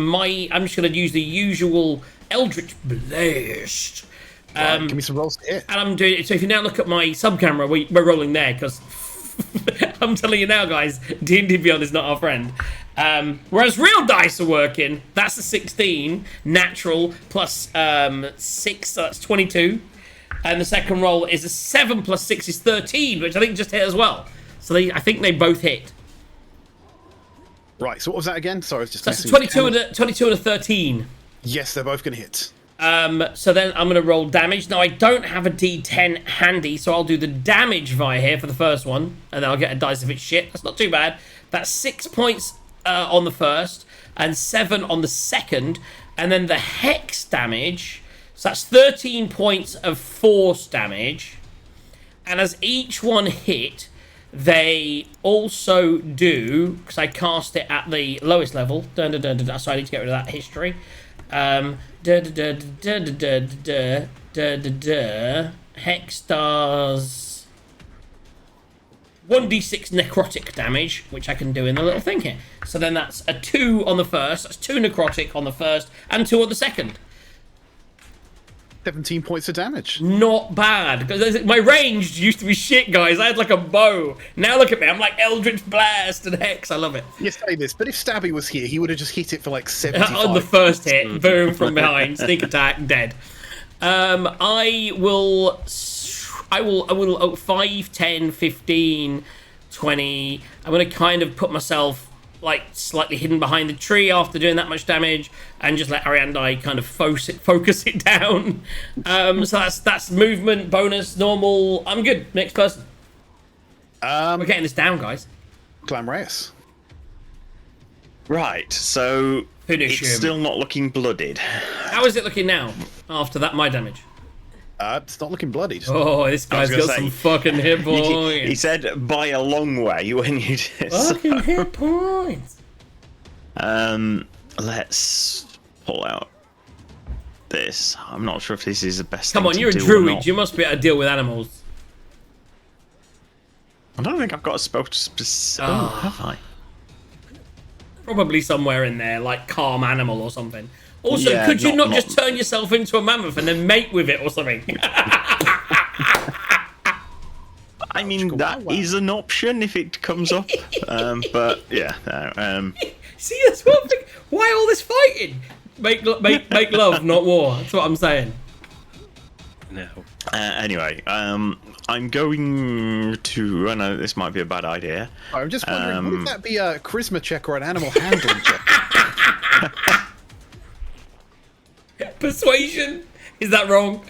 S1: use the usual Eldritch Blast.
S5: Right, give me some rolls to hit.
S1: And I'm doing it. So if you now look at my sub camera, we're rolling there because I'm telling you now, guys, D&D Beyond is not our friend. Whereas real dice are working. That's a 16 natural plus 6, so that's 22. And the second roll is a 7 plus 6 is 13, which I think just hit as well. So I think they both hit.
S5: Right, so what was that again? Sorry, I was just...
S1: So that's a 22 and a 13.
S5: Yes, they're both going to hit.
S1: So then I'm going to roll damage. Now, I don't have a D10 handy, so I'll do the damage via here for the first one. And then I'll get a dice if it's shit. That's not too bad. That's 6 points on the first and 7 on the second. And then the hex damage... So that's 13 points of force damage. And as each one hit, they also do, because I cast it at the lowest level, so I need to get rid of that history. Hex does 1d6 necrotic damage, which I can do in the little thing here. So then that's a 2 on the first, that's 2 necrotic on the first, and 2 on the second.
S5: 17 points of damage.
S1: Not bad. Because my range used to be shit, guys. I had like a bow. Now look at me. I'm like Eldritch Blast and Hex. I love it.
S5: You say this, but if Stabby was here, he would have just hit it for like 75.
S1: On the first hit, boom, from behind, sneak attack, dead. I will 5, 10, 15, 20. I'm going to kind of put myself like slightly hidden behind the tree after doing that much damage, and just let Ariandai kind of focus it down. So that's movement, bonus, normal. I'm good. Next person. We're getting this down, guys.
S5: Glamreus.
S3: Right, so
S1: Finish
S3: it's
S1: him.
S3: still not looking blooded.
S1: How is it looking now after that my damage?
S5: It's not looking bloodied.
S1: Oh, this guy's
S3: gonna
S1: got
S3: say,
S1: some fucking hit points.
S3: He said by a long way when you did.
S1: Fucking hit points.
S3: Let's pull out this. I'm not sure if this is the best
S1: Come
S3: thing
S1: on,
S3: to
S1: you're a
S3: do or
S1: druid.
S3: not.
S1: You must be able to deal with animals.
S3: I don't think I've got a spell to Oh, have I?
S1: Probably somewhere in there, like calm animal or something. Also,
S3: Yeah,
S1: could you
S3: not-
S1: not just turn yourself into a mammoth and then mate with it or something?
S3: I mean, that is an option if it comes up. But yeah.
S1: See, that's one thing. Why all this fighting? Make love, not war. That's what I'm saying.
S2: No.
S3: Anyway, I'm going to. I know this might be a bad idea.
S5: I'm just wondering, would that be a charisma check or an animal handling check?
S1: Persuasion? Is that wrong?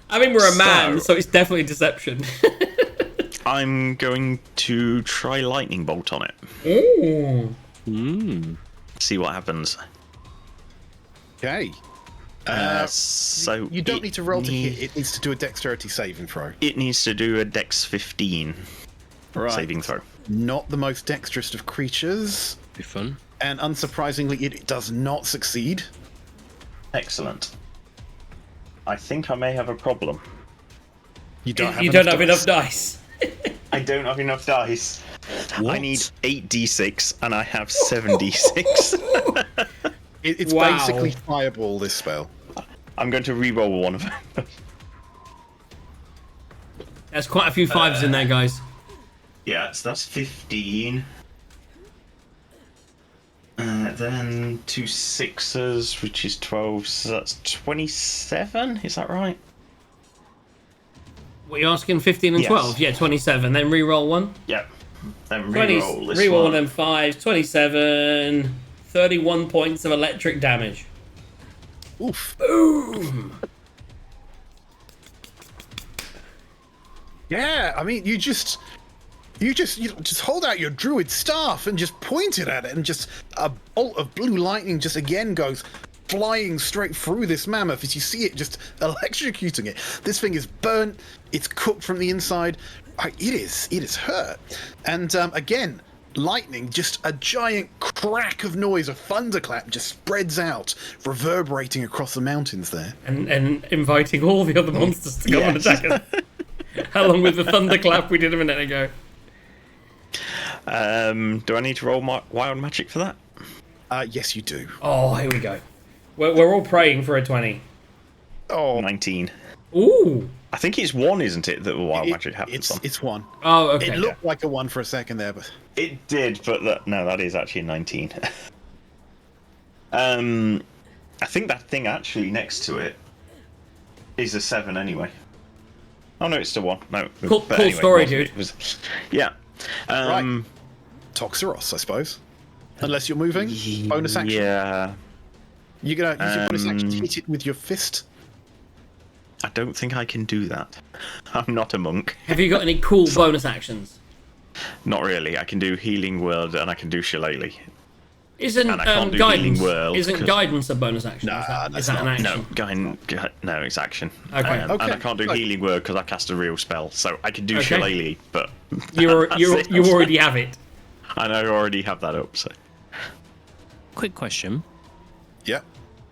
S1: I mean, we're a man, so it's definitely deception.
S3: I'm going to try lightning bolt on it.
S1: Ooh.
S3: See what happens.
S5: Okay.
S3: So
S5: you don't need to roll to hit. It needs to do a dexterity saving throw.
S3: It needs to do a Dex 15
S5: Right.
S3: saving throw.
S5: Not the most dexterous of creatures,
S2: Be fun.
S5: and unsurprisingly, it does not succeed.
S3: Excellent. I think I may have a problem.
S5: You don't have
S1: You
S5: enough
S1: don't have
S5: dice.
S1: enough dice.
S3: I don't have enough dice. I
S2: What?
S3: need 8d6 and I have 7d6.
S5: It's
S1: Wow.
S5: basically fireball, this spell.
S3: I'm going to re-roll one of them.
S1: There's quite a few fives in there, guys.
S3: Yeah, so that's 15. Then 2 6s, which is 12, so that's 27? Is that right?
S1: What are you asking? 15 and
S3: Yes.
S1: 12? Yeah, 27. Then re-roll one.
S3: Yep. Then
S1: 20,
S3: re-roll this
S1: re-roll
S3: one.
S1: one, then 5, 27, 31 points of electric damage.
S5: Oof.
S1: Boom!
S5: Yeah, I mean, you just hold out your druid staff and just point it at it, and just a bolt of blue lightning just again goes flying straight through this mammoth as you see it just electrocuting it. This thing is burnt. It's cooked from the inside. It is hurt. And again, lightning, just a giant crack of noise, a thunderclap just spreads out, reverberating across the mountains there.
S1: And inviting all the other monsters to come and attack us. Along with the thunderclap we did a minute ago.
S3: Do I need to roll my wild magic for that?
S5: Yes, you do.
S1: Oh, here we go. We're all praying for a 20.
S5: Oh,
S3: 19.
S1: Ooh!
S3: I think it's 1, isn't it, that the wild magic happens on?
S5: it's one.
S1: Oh, okay.
S5: It looked like a one for a second there, but
S3: It did, but no, that is actually 19. I think that thing actually next to it is a 7 anyway. Oh no, it's still 1. No,
S1: Cool
S3: but anyway,
S1: story,
S3: it
S1: dude.
S3: Yeah.
S5: Right. Toxeros, I suppose. Unless you're moving, bonus action.
S3: Yeah.
S5: You're gonna use your bonus action to hit it with your fist.
S3: I don't think I can do that. I'm not a monk.
S1: Have you got any cool bonus actions?
S3: Not really. I can do Healing Word and I can do Shillelagh.
S1: Isn't
S3: And I can't do
S1: guidance?
S3: Healing World,
S1: Isn't
S3: 'cause-
S1: guidance a bonus action?
S5: Nah,
S1: is
S5: that's
S1: that an
S5: not.
S1: action?
S3: No, no, it's action.
S1: Okay.
S3: And I
S5: Okay,
S3: can't do
S5: good.
S3: Healing Word because I cast a real spell. So I can do
S1: Okay.
S3: Shillelagh, but
S1: You
S3: that's it.
S1: already have it.
S3: And I already have that up. So
S2: Quick question.
S5: Yeah.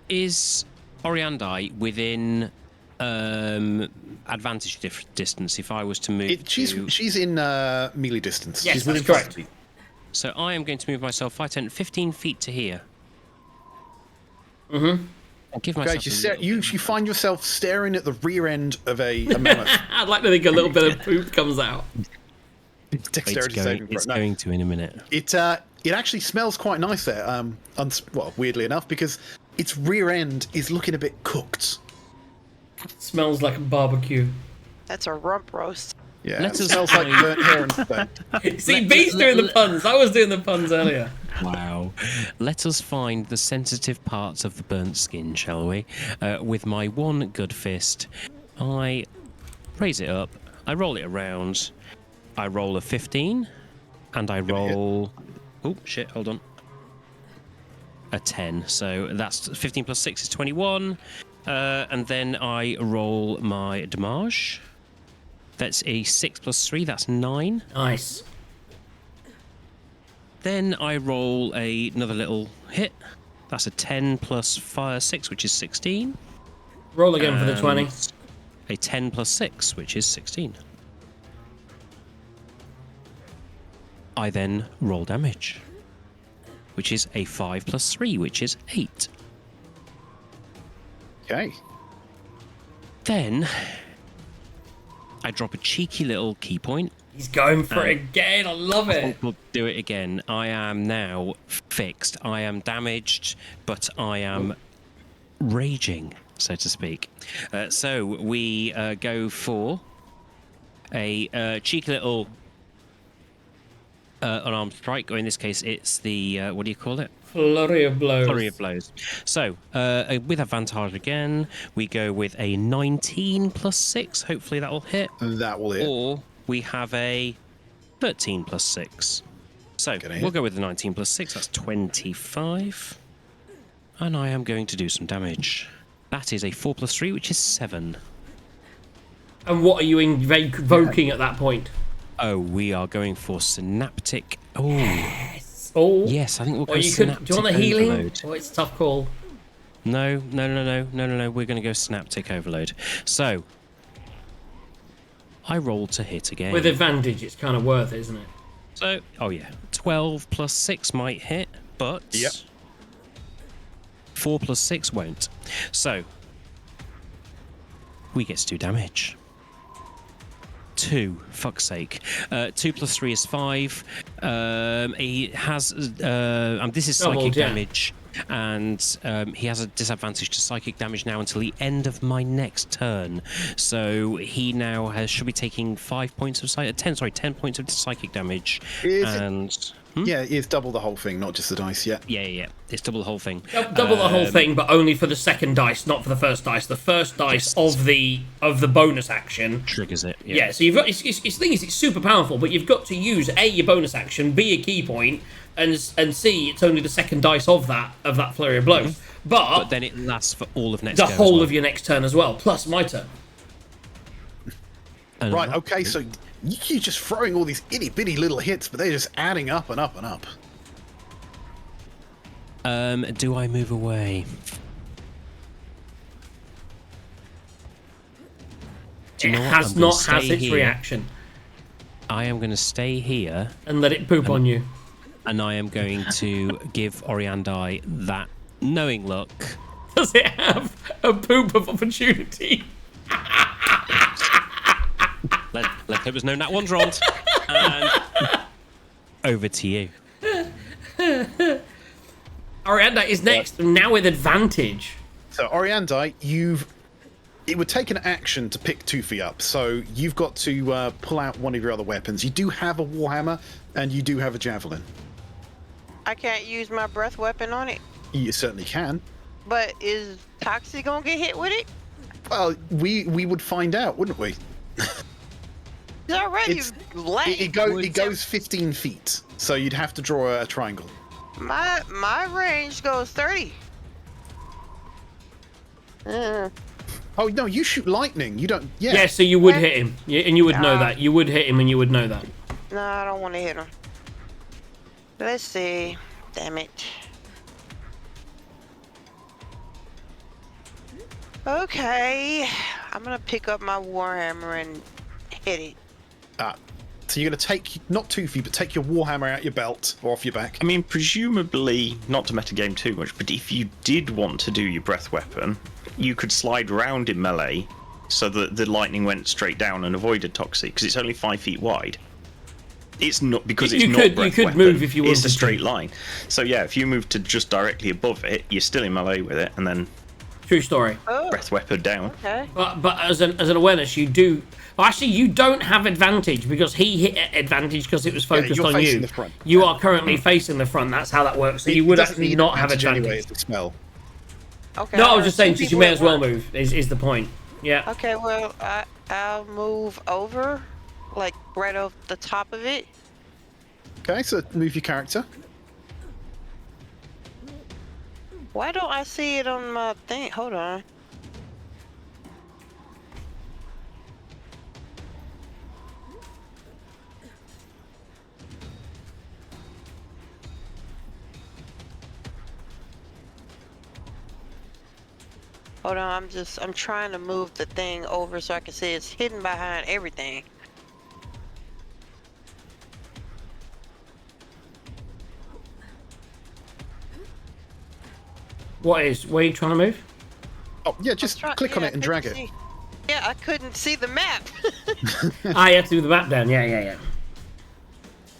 S2: Is Oriandai within advantage distance if I was to move to...
S5: She's in melee distance.
S1: Yes,
S5: she's
S1: that's
S5: within
S1: correct.
S5: 5 feet.
S2: So I am going to move myself 5, 10, 15 feet to here.
S1: Mm-hmm.
S2: I'll give
S5: Okay,
S2: myself
S5: you find yourself staring at the rear end of a mammoth.
S1: I'd like to think a little bit of poop comes out.
S5: Dexterity saving throw.
S2: It's
S5: No.
S2: going to in a minute.
S5: It actually smells quite nice there. Well, weirdly enough, because its rear end is looking a bit cooked.
S1: Smells like a barbecue.
S4: That's a rump roast.
S5: Yeah,
S2: Let
S5: it
S2: us
S5: smells like
S2: find-
S5: burnt hair and stuff.
S1: See, B's doing the puns. I was doing the puns earlier.
S2: Wow. Let us find the sensitive parts of the burnt skin, shall we? With my one good fist, I raise it up, I roll it around, I roll a 15, and I roll... Oh, shit, hold on. A 10. So that's 15 plus 6 is 21. And then I roll my damage. That's a 6 plus 3, that's 9.
S1: Nice.
S2: Then I roll another little hit. That's a 10 plus 6, which is 16.
S1: Roll again for the 20.
S2: A 10 plus 6, which is 16. I then roll damage, which is a 5 plus 3, which is 8.
S5: Okay.
S2: Then I drop a cheeky little key point.
S1: He's going for it again. I love it.
S2: We'll do it again. I am now fixed. I am damaged, but I am raging. so to speak. So we go for a cheeky little unarmed strike, or in this case, it's the what do you call it?
S1: Flurry of blows.
S2: Flurry of blows. So, with advantage again, we go with a 19 plus 6. Hopefully that will hit.
S5: That will hit.
S2: Or we have a 13 plus 6. So,
S5: Gonna hit.
S2: we'll go with the 19 plus 6. That's 25. And I am going to do some damage. That is a 4 plus 3, which is 7.
S1: And what are you invoking at that point?
S2: Oh, we are going for synaptic. Oh,
S1: Oh,
S2: yes, I think we'll go
S1: or you
S2: synaptic
S1: could. Do you want the healing?
S2: overload.
S1: Oh, it's a tough call.
S2: No. We're going to go synaptic overload. So, I roll to hit again.
S1: With advantage, it's kind of worth it, isn't it?
S2: So, oh yeah, 12 plus 6 might hit, but
S5: Yep.
S2: 4 plus 6 won't. So, we get to do damage. 2, fuck's sake. 2 plus 3 is 5. He has, this is
S1: Doubled,
S2: psychic
S1: yeah.
S2: damage, and he has a disadvantage to psychic damage now until the end of my next turn. So he now should be taking 5 points of 10 points of psychic damage.
S5: Is it-
S2: and
S5: Yeah, it's double the whole thing, not just the dice. Yeah.
S2: yeah, it's double the whole thing.
S1: Double the whole thing, but only for the second dice, not for the first dice. The first dice
S2: Yes.
S1: of the bonus action.
S2: Triggers it.
S1: Yeah, so you've got. It's the thing is, it's super powerful, but you've got to use A, your bonus action, B, a key point, and C, it's only the second dice of that flurry of blows.
S2: But then it lasts for all of next
S1: the
S2: go as
S1: whole
S2: well.
S1: of your next turn as well, plus my turn.
S2: And
S5: Right. Okay. So you're just throwing all these itty bitty little hits, but they're just adding up and up and up.
S2: do I move away? Do you
S1: It
S2: know what?
S1: has
S2: I'm gonna
S1: not has
S2: stay
S1: its
S2: here.
S1: reaction,
S2: I am going to stay here,
S1: and let it poop on you.
S2: and I am going to give Oriandai that knowing look.
S1: Does it have a poop of opportunity?
S2: Let's hope there's no nat ones rolled. And over to you.
S1: Arianda is next, now with advantage.
S5: So Oriandai, it would take an action to pick Toothy up, so you've got to pull out one of your other weapons. You do have a warhammer, and you do have a javelin.
S4: I can't use my breath weapon on it.
S5: You certainly can.
S4: But is Toxic gonna get hit with it?
S5: Well, we would find out, wouldn't we?
S4: He's already
S5: It's-
S4: late.
S5: It goes 15 feet, so you'd have to draw a triangle.
S4: My range goes 30.
S5: Oh no, you shoot lightning. You don't. Yeah.
S1: Yeah, so you would hit him, and you would know
S4: Yeah.
S1: that. You would hit him, and you would know that.
S4: No, I don't want to hit him. Let's see. Damn it. Okay. I'm gonna pick up my warhammer and hit it.
S5: So you're gonna take not Toothy, but take your warhammer out your belt or off your back.
S3: I mean, presumably, not to metagame too much, but if you did want to do your breath weapon, you could slide round in melee so that the lightning went straight down and avoided Toxic, because it's only 5 feet wide. It's not because it's
S1: You
S3: not
S1: could-
S3: breath
S1: you could
S3: weapon,
S1: move if you
S3: It's
S1: wanted
S3: a
S1: to.
S3: straight line. So yeah, if you move to just directly above it, you're still in melee with it, and then
S1: True story.
S4: Oh,
S3: breath weapon down.
S4: okay.
S1: But as an awareness, you do. Well, actually, you don't have advantage because he hit at advantage because it was focused
S5: you're
S1: on
S5: facing
S1: you.
S5: the front.
S1: You are currently facing the front. That's how that works. So you would
S5: Doesn't
S1: actually
S5: need
S1: not have
S5: advantage
S1: advantage.
S5: anyway. It's a spell.
S4: Okay.
S1: No, I
S4: I'll
S1: was just saying,
S4: see
S1: since you may
S4: people
S1: as well
S4: at once.
S1: move. Is the point? Yeah.
S4: Okay, well, I'll move over, like right off the top of it.
S5: Okay, so move your character.
S4: Why don't I see it on my thing? Hold on. Hold on, I'm trying to move the thing over so I can see it's hidden behind everything.
S1: Where are you trying to move?
S5: Oh yeah, just click on it and drag it.
S4: Yeah, I couldn't see the map.
S1: You have to do the map down. Yeah.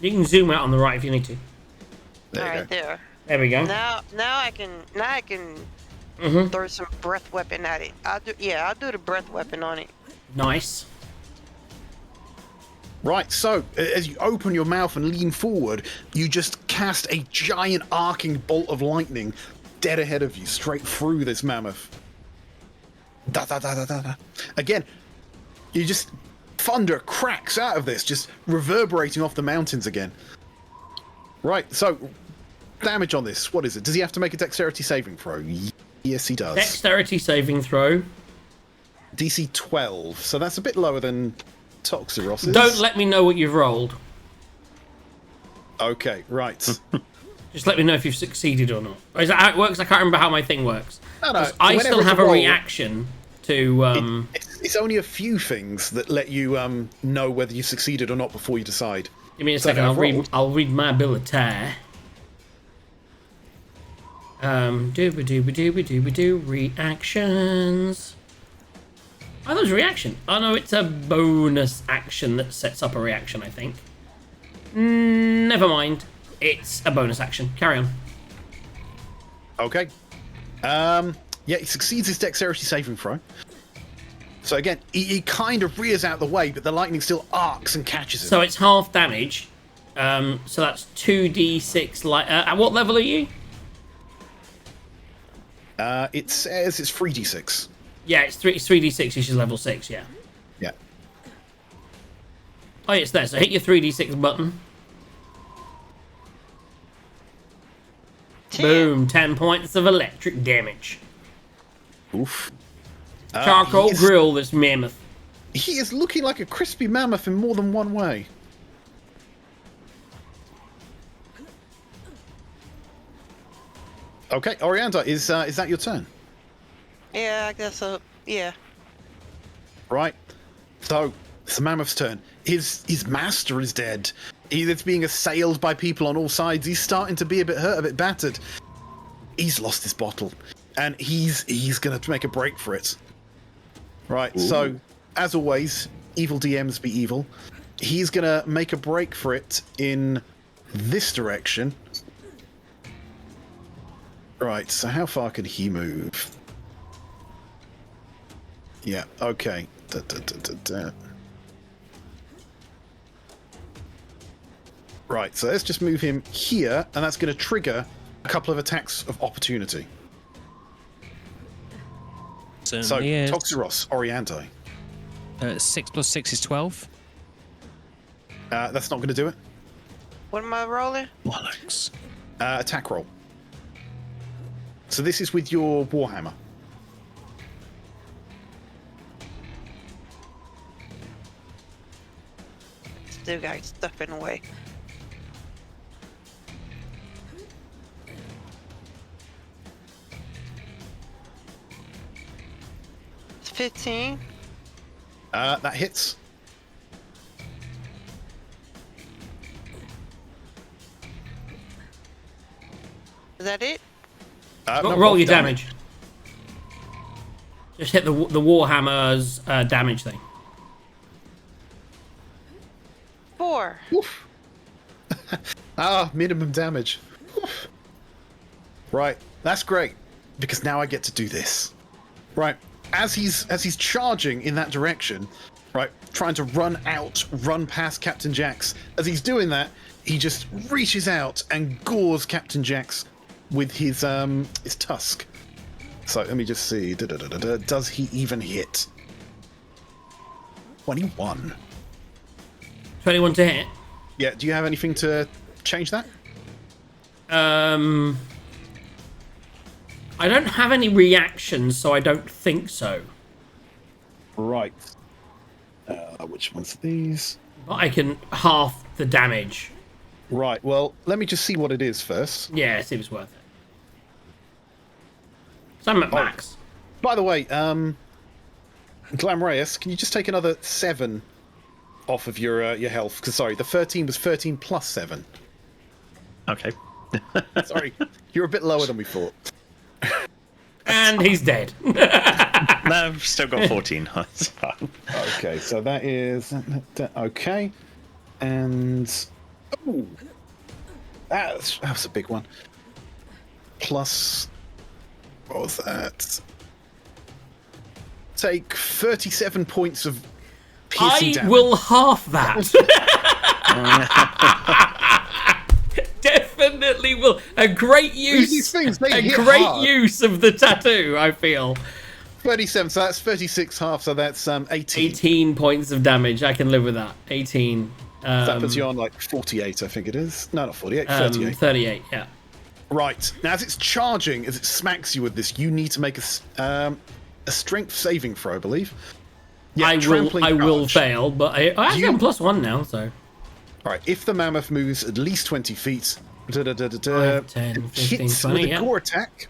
S1: You can zoom out on the right if you need to.
S5: There you
S4: Alright,
S5: go.
S4: there.
S1: There we go.
S4: Now I can throw some breath weapon at it. I'll do the breath weapon on it.
S1: Nice.
S5: Right, so as you open your mouth and lean forward, you just cast a giant arcing bolt of lightning dead ahead of you, straight through this mammoth. Da da da da da da. Again, you just thunder cracks out of this, just reverberating off the mountains again. Right, so damage on this. What is it? Does he have to make a dexterity saving throw? Yes, he does.
S1: Dexterity saving throw.
S5: DC 12. So that's a bit lower than Toxiros's.
S1: Don't let me know what you've rolled.
S5: Okay, right.
S1: Just let me know if you've succeeded or not. Is that how it works? I can't remember how my thing works.
S5: No.
S1: I
S5: Whenever
S1: still
S5: it's
S1: have a
S5: roll,
S1: reaction to.
S5: It's only a few things that let you know whether you succeeded or not before you decide.
S1: Give me a
S5: So
S1: second.
S5: I've rolled.
S1: I'll read my ability. Dooba reactions. Oh, that was a reaction. Oh no, it's a bonus action that sets up a reaction, I think. Never mind. It's a bonus action. Carry on.
S5: Okay. Yeah, he succeeds his dexterity saving throw. So again, he kind of rears out the way, but the lightning still arcs and catches him.
S1: So it's half damage. So that's 2d6 light. At what level are you?
S5: It says it's 3d6.
S1: Yeah, it's 3d6, which is level 6, yeah.
S5: Yeah.
S1: Oh, yeah, it's there. So hit your 3d6 button.
S4: 10.
S1: Boom, 10 points of electric damage.
S5: Oof.
S1: Charcoal
S5: he is-
S1: grill this mammoth.
S5: He is looking like a crispy mammoth in more than one way. Okay, Orianda, is that your turn?
S4: Yeah, I guess so. Yeah.
S5: Right. So it's the mammoth's turn. His master is dead. He's being assailed by people on all sides. He's starting to be a bit hurt, a bit battered. He's lost his bottle, and he's gonna make a break for it. Right.
S3: Ooh.
S5: So as always, evil DMs be evil. He's gonna make a break for it in this direction. Right. So how far can he move? Yeah. Okay. Right, so let's just move him here, and that's going to trigger a couple of attacks of opportunity. So,
S2: Certainly is.
S5: Toxiros, Orianti.
S2: 6 plus 6 is 12.
S5: That's not going to do it.
S4: What am I rolling?
S2: Bollocks.
S5: Attack roll. So this is with your Warhammer.
S4: Still got stuff in the way. It's 15.
S5: That hits.
S4: Is that it?
S5: No,
S1: Roll your damage. Just hit the Warhammer's damage thing.
S4: 4.
S5: Oof. Minimum damage. Oof. Right, that's great, because now I get to do this. Right, as he's charging in that direction, right, trying to run past Captain Jax. As he's doing that, he just reaches out and gores Captain Jax with his tusk. So let me just see. Does he even hit? 21.
S1: 21 to hit.
S5: Yeah, do you have anything to change that?
S1: I don't have any reactions, so I don't think so.
S5: Right. Which ones are these?
S1: But I can half the damage.
S5: Right, well, let me just see what it is first.
S1: Yeah, it seems worth it. So I'm at max.
S5: By the way, Glamreus, can you just take another 7 off of your health? Because, sorry, the 13 was 13 plus 7.
S3: Okay.
S5: Sorry, you're a bit lower than we thought.
S1: And he's dead.
S3: No, I've still got 14. That's fine.
S5: Okay, so that is... Okay. And... Oh! That was a big one. Plus... What was that? Take 37 points of piercing
S1: I
S5: damage.
S1: will half that. Definitely will. A great use.
S5: These things, they
S1: a
S5: hit
S1: great
S5: hard.
S1: use of the tattoo, I feel.
S5: 37, so that's 36 half, so that's 18.
S1: 18 points of damage. I can live with that. 18.
S5: That puts you on like 48, I think it is. No, not 48, 38.
S1: 38, yeah.
S5: Right. Now, as it's charging, as it smacks you with this, you need to make a strength saving throw, I believe. Yeah,
S1: I
S5: trampling
S1: will
S5: charge.
S1: fail, but I actually am +1 now, so.
S5: Right, if the mammoth moves at least 20 feet,
S1: 5, 10, 15,
S5: hits
S1: 20,
S5: with a
S1: yeah.
S5: gore attack,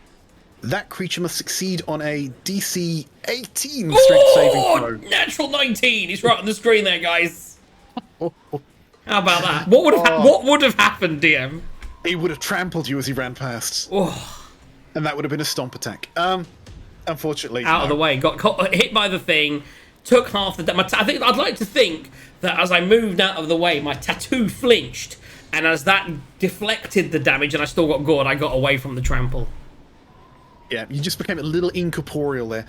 S5: that creature must succeed on a DC 18 strength saving
S1: Oh,
S5: throw.
S1: natural 19. It's right on the screen there, guys. How about that? What would have happened, DM?
S5: He would have trampled you as he ran past.
S1: Oh,
S5: And that would have been a stomp attack. Unfortunately,
S1: out of
S5: no.
S1: the way. Got hit by the thing. Took half the damage. I think I'd like to think that as I moved out of the way, my tattoo flinched, and as that deflected the damage, and I still got gored, I got away from the trample.
S5: Yeah, you just became a little incorporeal there.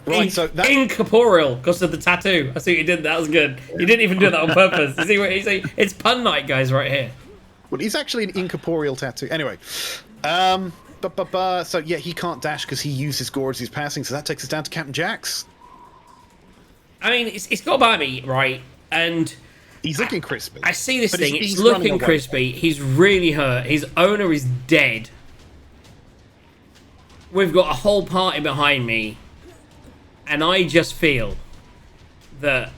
S5: Right, so that
S1: Incorporeal because of the tattoo. I see what you did. That was good. You didn't even do that on purpose. You see what you see? It's pun night, guys, right here.
S5: well, he's actually an incorporeal tattoo. Anyway, so yeah, he can't dash because he used his gore as he's passing. So that takes us down to Captain Jax.
S1: I mean, it's got by me, right? And
S5: He's looking crispy.
S1: I see this
S5: But
S1: thing.
S5: he's
S1: It's
S5: running
S1: looking
S5: away.
S1: crispy. He's really hurt. His owner is dead. We've got a whole party behind me, and I just feel that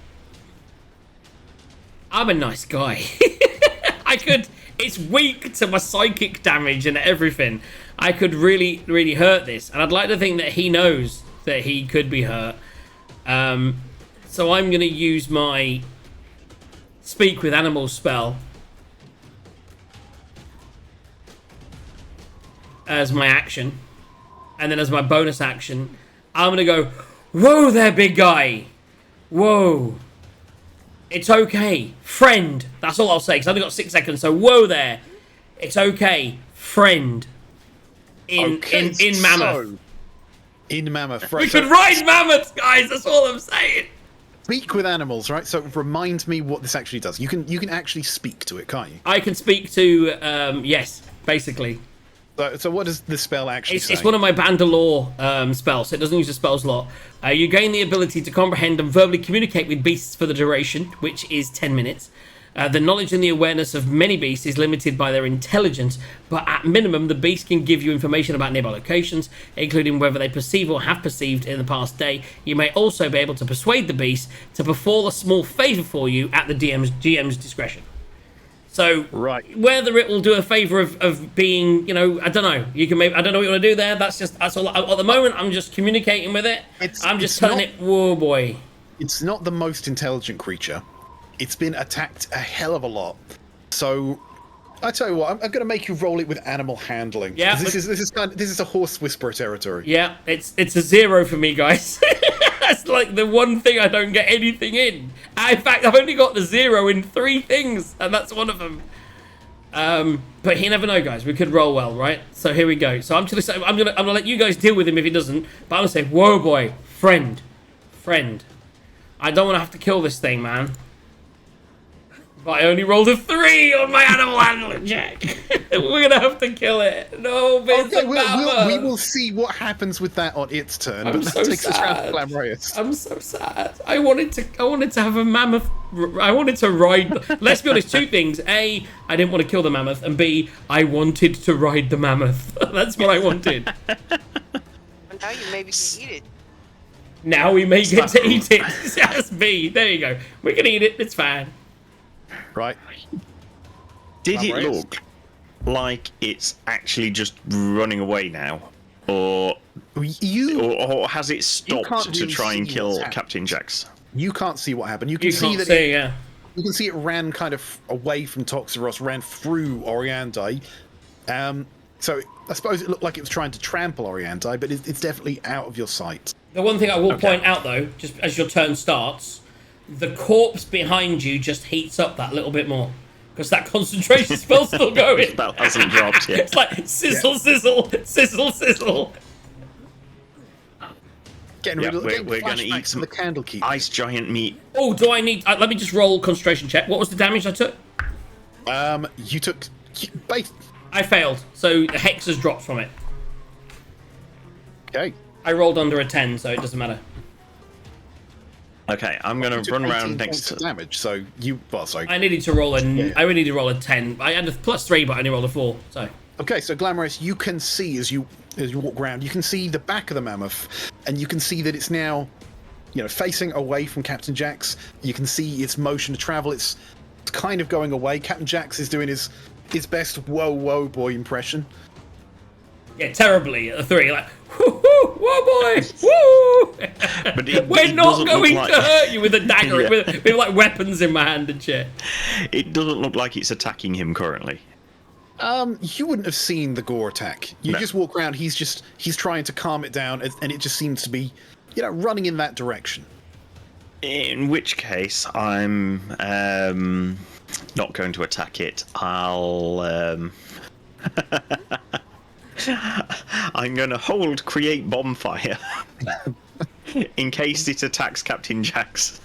S1: I'm a nice guy. I could. It's weak to my psychic damage and everything. I could really, really hurt this, and I'd like to think that he knows that he could be hurt. So I'm going to use my Speak with Animals spell as my action. And then as my bonus action, I'm going to go, whoa there, big guy. Whoa. It's okay. Friend. That's all I'll say, because I've only got 6 seconds. So, whoa there. It's okay. Friend. In Mammoth.
S5: So, in Mammoth.
S1: We
S5: Right,
S1: could ride mammoths, guys. That's all I'm saying.
S5: speak with animals, right? So remind me what this actually does. You can actually speak to it, can't you?
S1: I can speak to, yes, basically.
S5: So what does the spell actually say?
S1: It's one of my Bandalore spells, so it doesn't use the spell slot. You gain the ability to comprehend and verbally communicate with beasts for the duration, which is 10 minutes. The knowledge and the awareness of many beasts is limited by their intelligence, but at minimum, the beast can give you information about nearby locations, including whether they perceive or have perceived in the past day. You may also be able to persuade the beast to perform a small favour for you at the GM's discretion. So,
S5: Right.
S1: whether it will do a favour of being, I don't know. You can maybe, I don't know what you want to do there. That's all. At the moment, I'm just communicating with it. I'm just telling it, whoa, boy.
S5: It's not the most intelligent creature. It's been attacked a hell of a lot. So, I tell you what, I'm going to make you roll it with animal handling.
S1: Yeah,
S5: 'Cause this is a horse whisperer territory.
S1: Yeah, it's a 0 for me, guys. That's like the one thing I don't get anything in. In fact, I've only got the 0 in 3 things, and that's one of them. But you never know, guys. We could roll well, right? So here we go. So I'm gonna let you guys deal with him if he doesn't. But I'm gonna say, whoa, boy, friend. I don't want to have to kill this thing, man. But I only rolled a 3 on my animal handling check. We're gonna have to kill it. No, but it's
S5: Okay,
S1: a
S5: we
S1: mammoth.
S5: will see what happens with that on its turn.
S1: I'm
S5: But
S1: so
S5: that takes us round to
S1: sad.
S5: Glamorous.
S1: I'm so sad. I wanted to have a mammoth. I wanted to ride. Let's be honest. 2 things: A, I didn't want to kill the mammoth, and B, I wanted to ride the mammoth. That's what I wanted.
S4: Now you maybe can eat it.
S1: Now we may get to eat it. That's B. There you go. We can eat it. It's fine.
S5: Right.
S3: Did it
S5: Glamorous.
S3: look like it's actually just running away now? Or has it stopped
S5: can't
S3: to
S5: really
S3: try and
S5: see
S3: kill
S5: what's happening.
S3: Captain Jax?
S5: You can't see what happened. You can
S1: You
S5: see
S1: can't
S5: that
S1: see, yeah.
S5: you can see it ran kind of away from Toxeros, ran through Oriandi. So I suppose it looked like it was trying to trample Oriandi, but it's definitely out of your sight.
S1: The one thing I will point out, though, just as your turn starts, the corpse behind you just heats up that little bit more. Because that concentration spell's still going.
S3: Spell hasn't dropped yet.
S1: It's like sizzle, sizzle, sizzle, sizzle.
S5: Getting
S3: Yeah,
S5: rid of
S3: we're going to eat
S5: flashbacks
S3: some
S5: to the Candlekeep.
S3: ice giant meat.
S1: Oh, do I need... let me just roll concentration check. What was the damage I took?
S5: You took.
S1: I failed, so the hex has dropped from it.
S5: Okay.
S1: I rolled under a 10, so it doesn't matter.
S3: Okay, I'm going
S5: You
S3: to
S5: took
S3: run
S5: 18
S3: around next
S5: points
S3: to
S5: of damage. So you. Well, sorry.
S1: I needed to roll a...
S5: Yeah.
S1: I really need to roll a 10. I had a +3, but I only rolled a 4, so...
S5: Okay, so Glamorous, you can see as you walk around, you can see the back of the mammoth, and you can see that it's now, facing away from Captain Jax. You can see its motion to travel. It's kind of going away. Captain Jax is doing his best whoa boy impression.
S1: Yeah, terribly at a 3, like, whoo, whoa, boy, woo!
S3: But
S1: We're not going to hurt you with a dagger,
S3: Yeah.
S1: with like weapons in my hand and shit.
S3: It doesn't look like it's attacking him currently.
S5: You wouldn't have seen the gore attack. You
S3: No.
S5: just walk around. He's trying to calm it down, and it just seems to be, running in that direction.
S3: In which case, I'm not going to attack it. I'm going to create bonfire in case it attacks Captain Jax.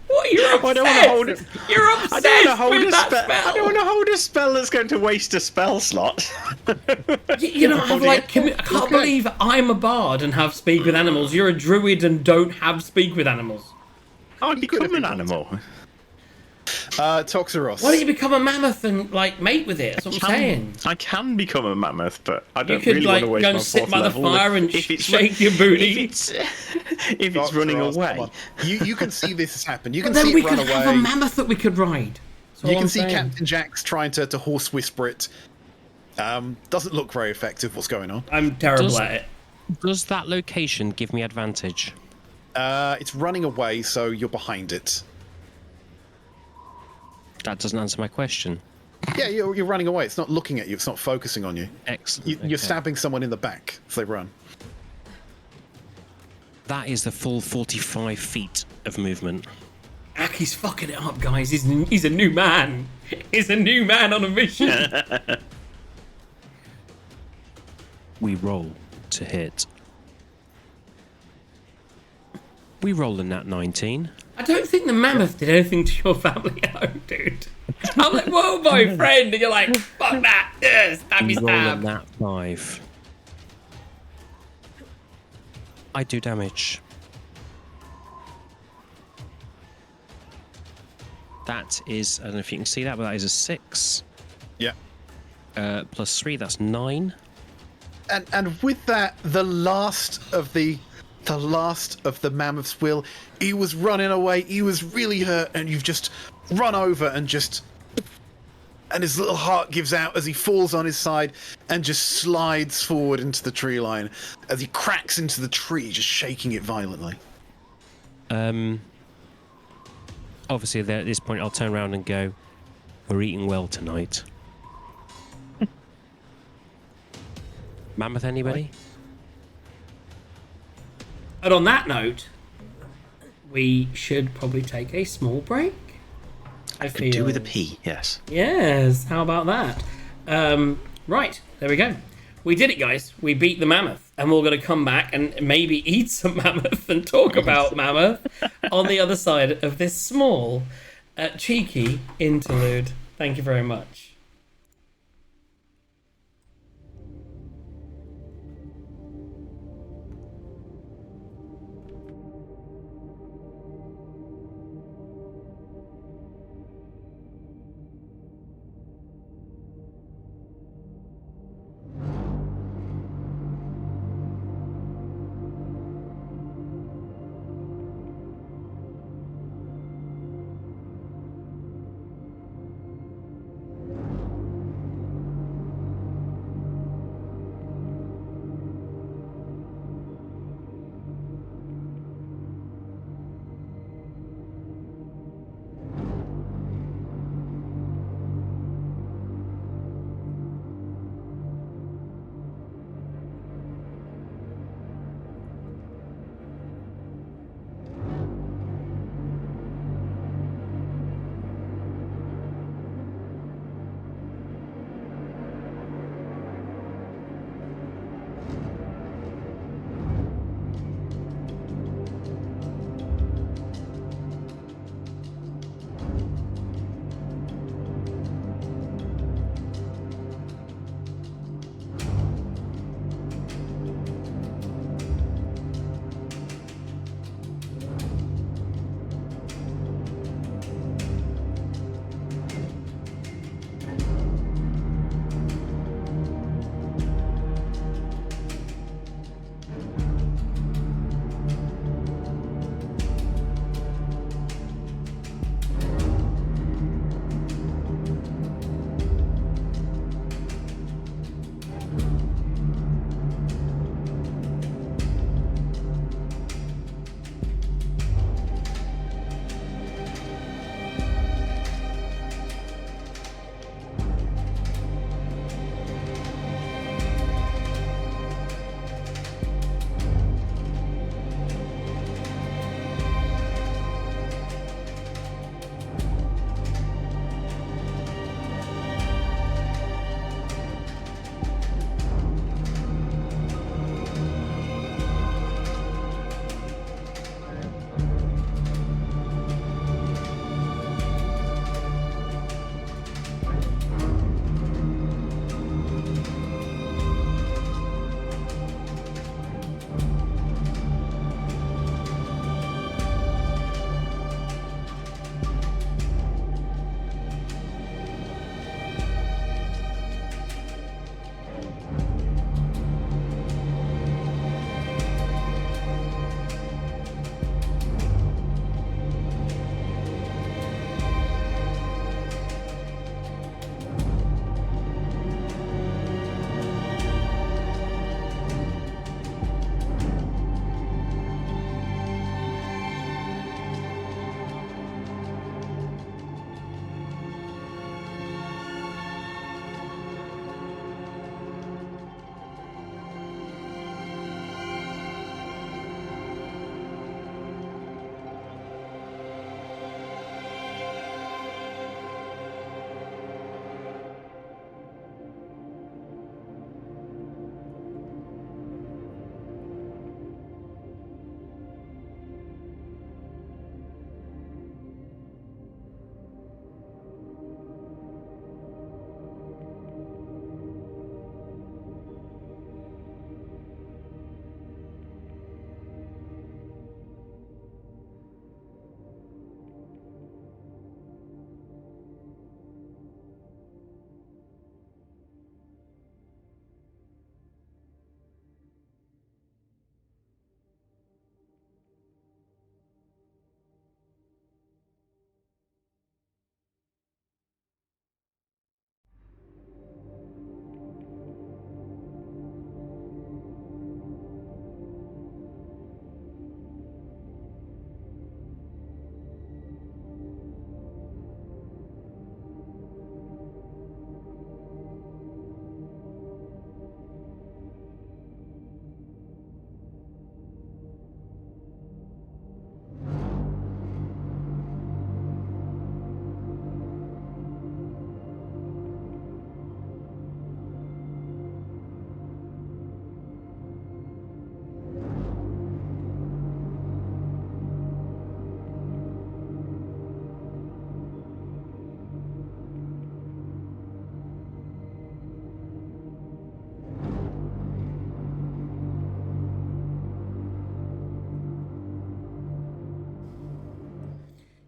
S1: What, you're obsessed?
S3: I don't want to hold it.
S1: You're obsessed
S3: I don't want to hold
S1: with
S3: a
S1: that
S3: spell.
S1: spell.
S3: I don't want to hold a spell that's going to waste a spell slot.
S1: I've like, I can't believe I'm a bard and have speak with animals. You're a druid and don't have speak with animals.
S3: I
S5: could have
S3: become an
S5: been
S3: animal.
S5: Toxeros.
S1: Why don't you become a mammoth and like mate with it? That's what I'm saying.
S3: I can become a mammoth, but I
S1: You
S3: don't
S1: could
S3: really
S1: like
S3: want to waste
S1: go
S3: my
S1: and sit
S3: fourth
S1: by the
S3: level
S1: fire and
S3: if it's
S1: shake your booty.
S3: If it's running
S5: Toxeros,
S3: away.
S5: come on. You can see this has happened. You can
S1: Then
S5: see
S1: we
S5: it run
S1: could
S5: away.
S1: have a mammoth that we could ride. That's all
S5: You can
S1: I'm
S5: see
S1: saying.
S5: Captain Jax trying to horse whisper it. Doesn't look very effective. What's going on?
S1: I'm terrible at it.
S2: Does that location give me advantage?
S5: It's running away, so you're behind it.
S2: That doesn't answer my question.
S5: Yeah, you're running away. It's not looking at you. It's not focusing on you.
S2: Excellent.
S5: You're
S2: okay.
S5: stabbing someone in the back as they run.
S2: That is the full 45 feet of movement.
S1: Aki's fucking it up, guys. He's a new man. He's a new man on a mission.
S2: We roll to hit. We roll a nat 19.
S1: I don't think the mammoth did anything to your family at home, dude. I'm like, whoa, my friend, and you're like, fuck that. Stab me,
S2: We roll a
S1: stab.
S2: nat 5. I do damage. That is, I don't know if you can see that, but that is a 6.
S5: Yeah.
S2: Plus 3, that's 9.
S5: And with that, the last of the mammoth's will, he was running away. He was really hurt, and you've just run over and his little heart gives out as he falls on his side and just slides forward into the tree line as he cracks into the tree, just shaking it violently.
S2: Obviously, at this point, I'll turn around and go, we're eating well tonight. Mammoth, anybody?
S1: And on that note, we should probably take a small break. I
S3: Could do with a P, yes.
S1: Yes, how about that? Right, there we go. We did it, guys. We beat the mammoth, and we're going to come back and maybe eat some mammoth and talk about mammoth on the other side of this small, cheeky interlude. Thank you very much.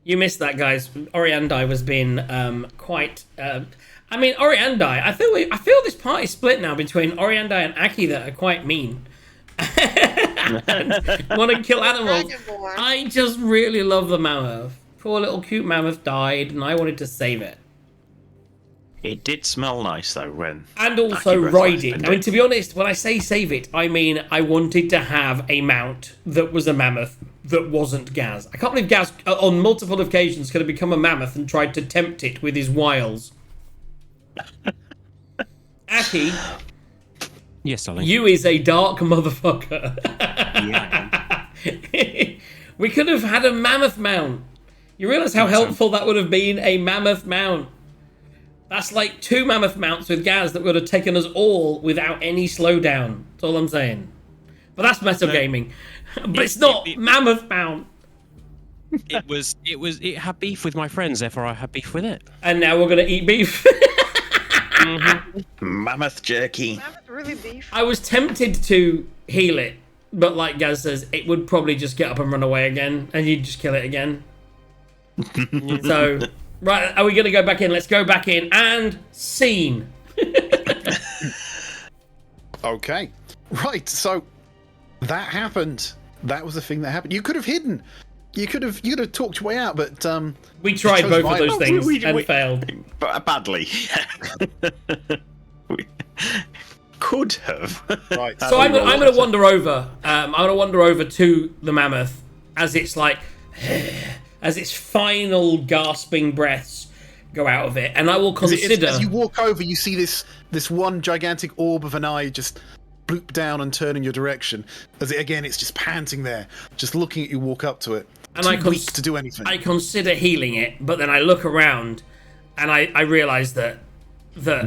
S1: You missed that, guys. Oriandi was being quite. I mean, Oriandi. I feel this party's split now between Oriandi and Aki that are quite mean. And want to kill animals. I just really love the mammoth. Poor little cute mammoth died, and I wanted to save it.
S3: It did smell nice though when.
S1: And also ride it. I mean, to be honest, when I say save it, I mean I wanted to have a mount that was a mammoth that wasn't Gaz. I can't believe Gaz, on multiple occasions, could have become a mammoth and tried to tempt it with his wiles. Aki,
S2: Yes, darling.
S1: you is a dark motherfucker.
S3: Yeah.
S1: We could have had a mammoth mount. You realise how helpful that would have been, a mammoth mount? That's like 2 mammoth mounts with Gaz that would have taken us all without any slowdown. That's all I'm saying. But that's metagaming. But it's not mammoth mount.
S2: It had beef with my friends, therefore I had beef with it.
S1: And now we're going to eat beef.
S3: Mammoth jerky.
S4: Mammoth really beef.
S1: I was tempted to heal it, but like Gaz says, it would probably just get up and run away again, and you'd just kill it again. So, right, are we going to go back in? Let's go back in, and scene.
S5: Okay. Right, so that happened. That was the thing that happened. You could have hidden. You could have talked your way out, but
S1: We tried
S5: chose
S1: both of
S5: violence.
S1: those things
S3: We-
S1: and
S3: we-
S1: failed.
S3: But badly. We could have.
S5: Right.
S1: So I'm going to wander over. I'm going to wander over to the mammoth as it's like, as its final gasping breaths go out of it, and I will consider.
S5: As you walk over, you see this one gigantic orb of an eye just bloop down and turn in your direction. As it's just panting there, just looking at you walk up to it.
S1: And
S5: Too weak to do anything.
S1: I consider healing it, but then I look around, and I realise that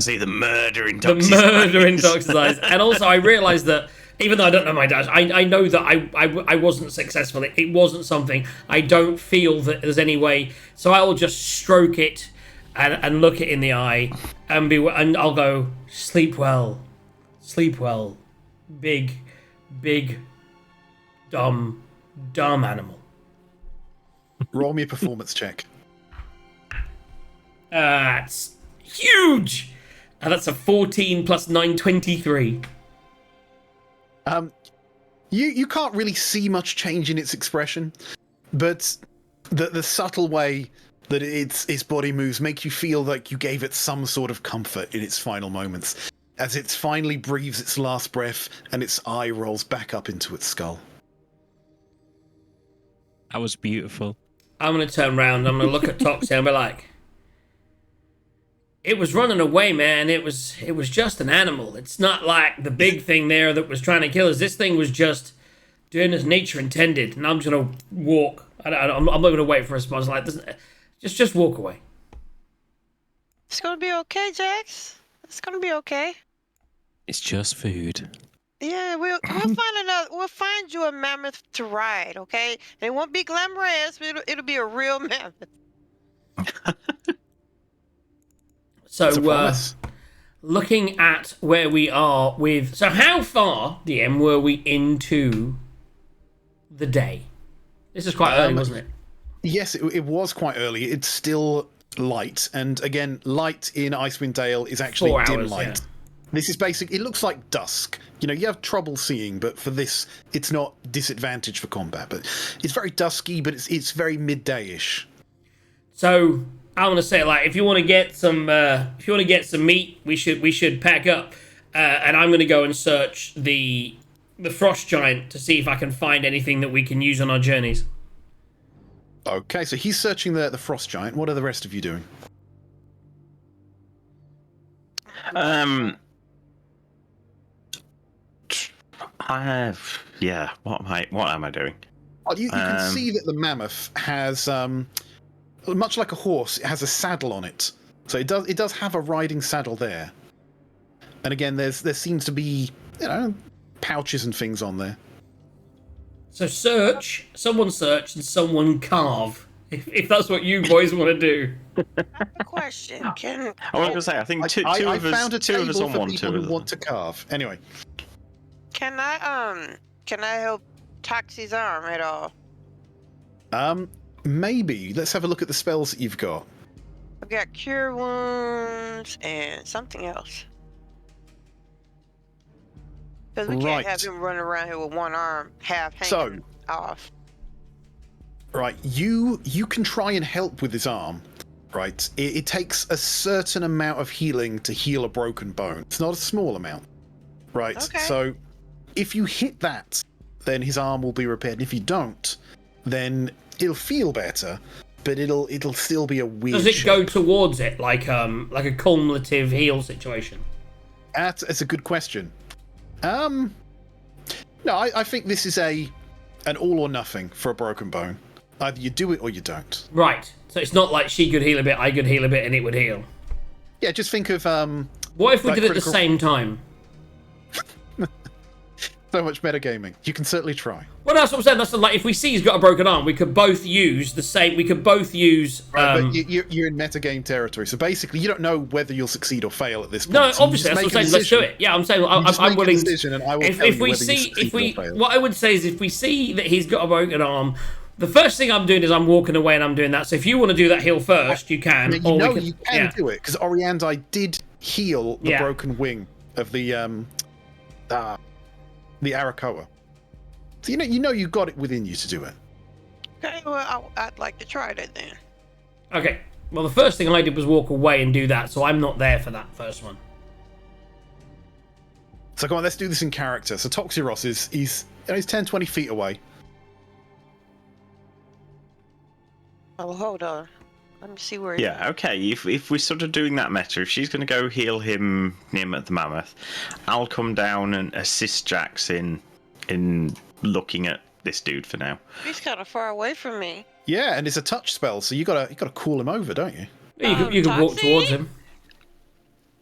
S3: See the murder in
S1: the
S3: Dox's
S1: murder in
S3: eyes.
S1: Dox's eyes, and also I realise that even though I don't know my dash, I know that I wasn't successful. It wasn't something. I don't feel that there's any way, so I will just stroke it and look it in the eye and I'll go, sleep well, big, dumb animal.
S5: Roll me a performance check.
S1: It's huge. That's a 14 plus 9, 23.
S5: You can't really see much change in its expression, but the subtle way that its body moves make you feel like you gave it some sort of comfort in its final moments, as it finally breathes its last breath and its eye rolls back up into its skull.
S2: That was beautiful.
S1: I'm going to turn around, I'm going to look at Toxie and be like, it was running away, man. It was just an animal. It's not like the big thing there that was trying to kill us. This thing was just doing as nature intended. And I'm just going to walk. I'm not going to wait for a response. Like, just walk away.
S4: It's gonna be okay, Jax. It's gonna be okay.
S2: It's just food.
S4: Yeah, we'll find another. We'll find you a mammoth to ride, okay? And it won't be glamorous, but it'll be a real mammoth.
S5: It's a
S1: So,
S5: promise.
S1: looking at where we are with... So how far, DM, were we into the day? This is quite early, wasn't it?
S5: Yes, it was quite early. It's still light, and again, light in Icewind Dale is actually
S1: 4
S5: dim
S1: hours,
S5: light.
S1: yeah.
S5: This is basic. It looks like dusk. You know, you have trouble seeing, but for this, it's not disadvantage for combat. But it's very dusky, but it's very midday-ish.
S1: So I want to say, like, if you want to get some meat, we should pack up, and I'm going to go and search the frost giant to see if I can find anything that we can use on our journeys.
S5: Okay, so he's searching the frost giant. What are the rest of you doing?
S3: What am I doing?
S5: Well, you can see that the mammoth has, much like a horse, it has a saddle on it. So it does have a riding saddle there. And again, there seems to be, pouches and things on there.
S1: So someone search, and someone carve. If that's what you boys want to do.
S4: Question: Can
S3: I was going to say, I think two
S5: I
S3: of us,
S5: found a
S3: two of us
S5: table
S3: on
S5: for
S3: one,
S5: people
S3: two of
S5: who
S3: us.
S5: want to carve. Anyway,
S4: I help Toxie's arm at all?
S5: maybe let's have a look at the spells that you've got.
S4: I've got Cure Wounds and something else. Because we can't have him running around here with one arm half hanging off.
S5: Right, you can try and help with his arm. Right, it takes a certain amount of healing to heal a broken bone. It's not a small amount. Right,
S4: Okay.
S5: so if you hit that, then his arm will be repaired. And if you don't, then it'll feel better, but it'll still be a weird.
S1: Does it
S5: shape.
S1: go towards it like a cumulative heal situation?
S5: That's a good question. No, I think this is an all or nothing for a broken bone. Either you do it or you don't.
S1: Right. So it's not like she could heal a bit, I could heal a bit, and it would heal.
S5: Yeah, just think of
S1: What if we
S5: like
S1: did it at the
S5: critical-
S1: same time?
S5: so much metagaming. You can certainly try.
S1: Well, that's what I'm saying. That's like if we see he's got a broken arm, we could both use the same. We could both use.
S5: But you're in metagame territory, so basically you don't know whether you'll succeed or fail at this point.
S1: No,
S5: So you
S1: obviously
S5: just
S1: that's what I'm
S5: make a
S1: saying. Let's do
S5: decision.
S1: it. Yeah, I'm saying I'm
S5: make a
S1: willing.
S5: decision and I will
S1: If
S5: tell you
S1: we
S5: whether you
S1: see,
S5: succeed
S1: if we,
S5: or fail.
S1: what I would say is, if we see that he's got a broken arm, the first thing I'm doing is I'm walking away and I'm doing that. So if you want to do that heal first, you can.
S5: I mean,
S1: or we
S5: you can do it because Oriandai did heal the broken wing of the Arakoa. So you know you got it within you to do it.
S4: Okay, well, I'd like to try that then.
S1: Okay. Well, the first thing I did was walk away and do that, so I'm not there for that first one.
S5: So come on, let's do this in character. So Toxiros he's 10, 20 feet away.
S4: Oh, hold on. Let me see where.
S3: Yeah, okay. If we're sort of doing that meta, if she's going to go heal him at the mammoth, I'll come down and assist Jax in looking at this dude for now.
S4: He's kind of far away from me.
S5: Yeah, and it's a touch spell, so you gotta call him over, don't you?
S1: You could walk
S4: Toxie?
S1: towards him.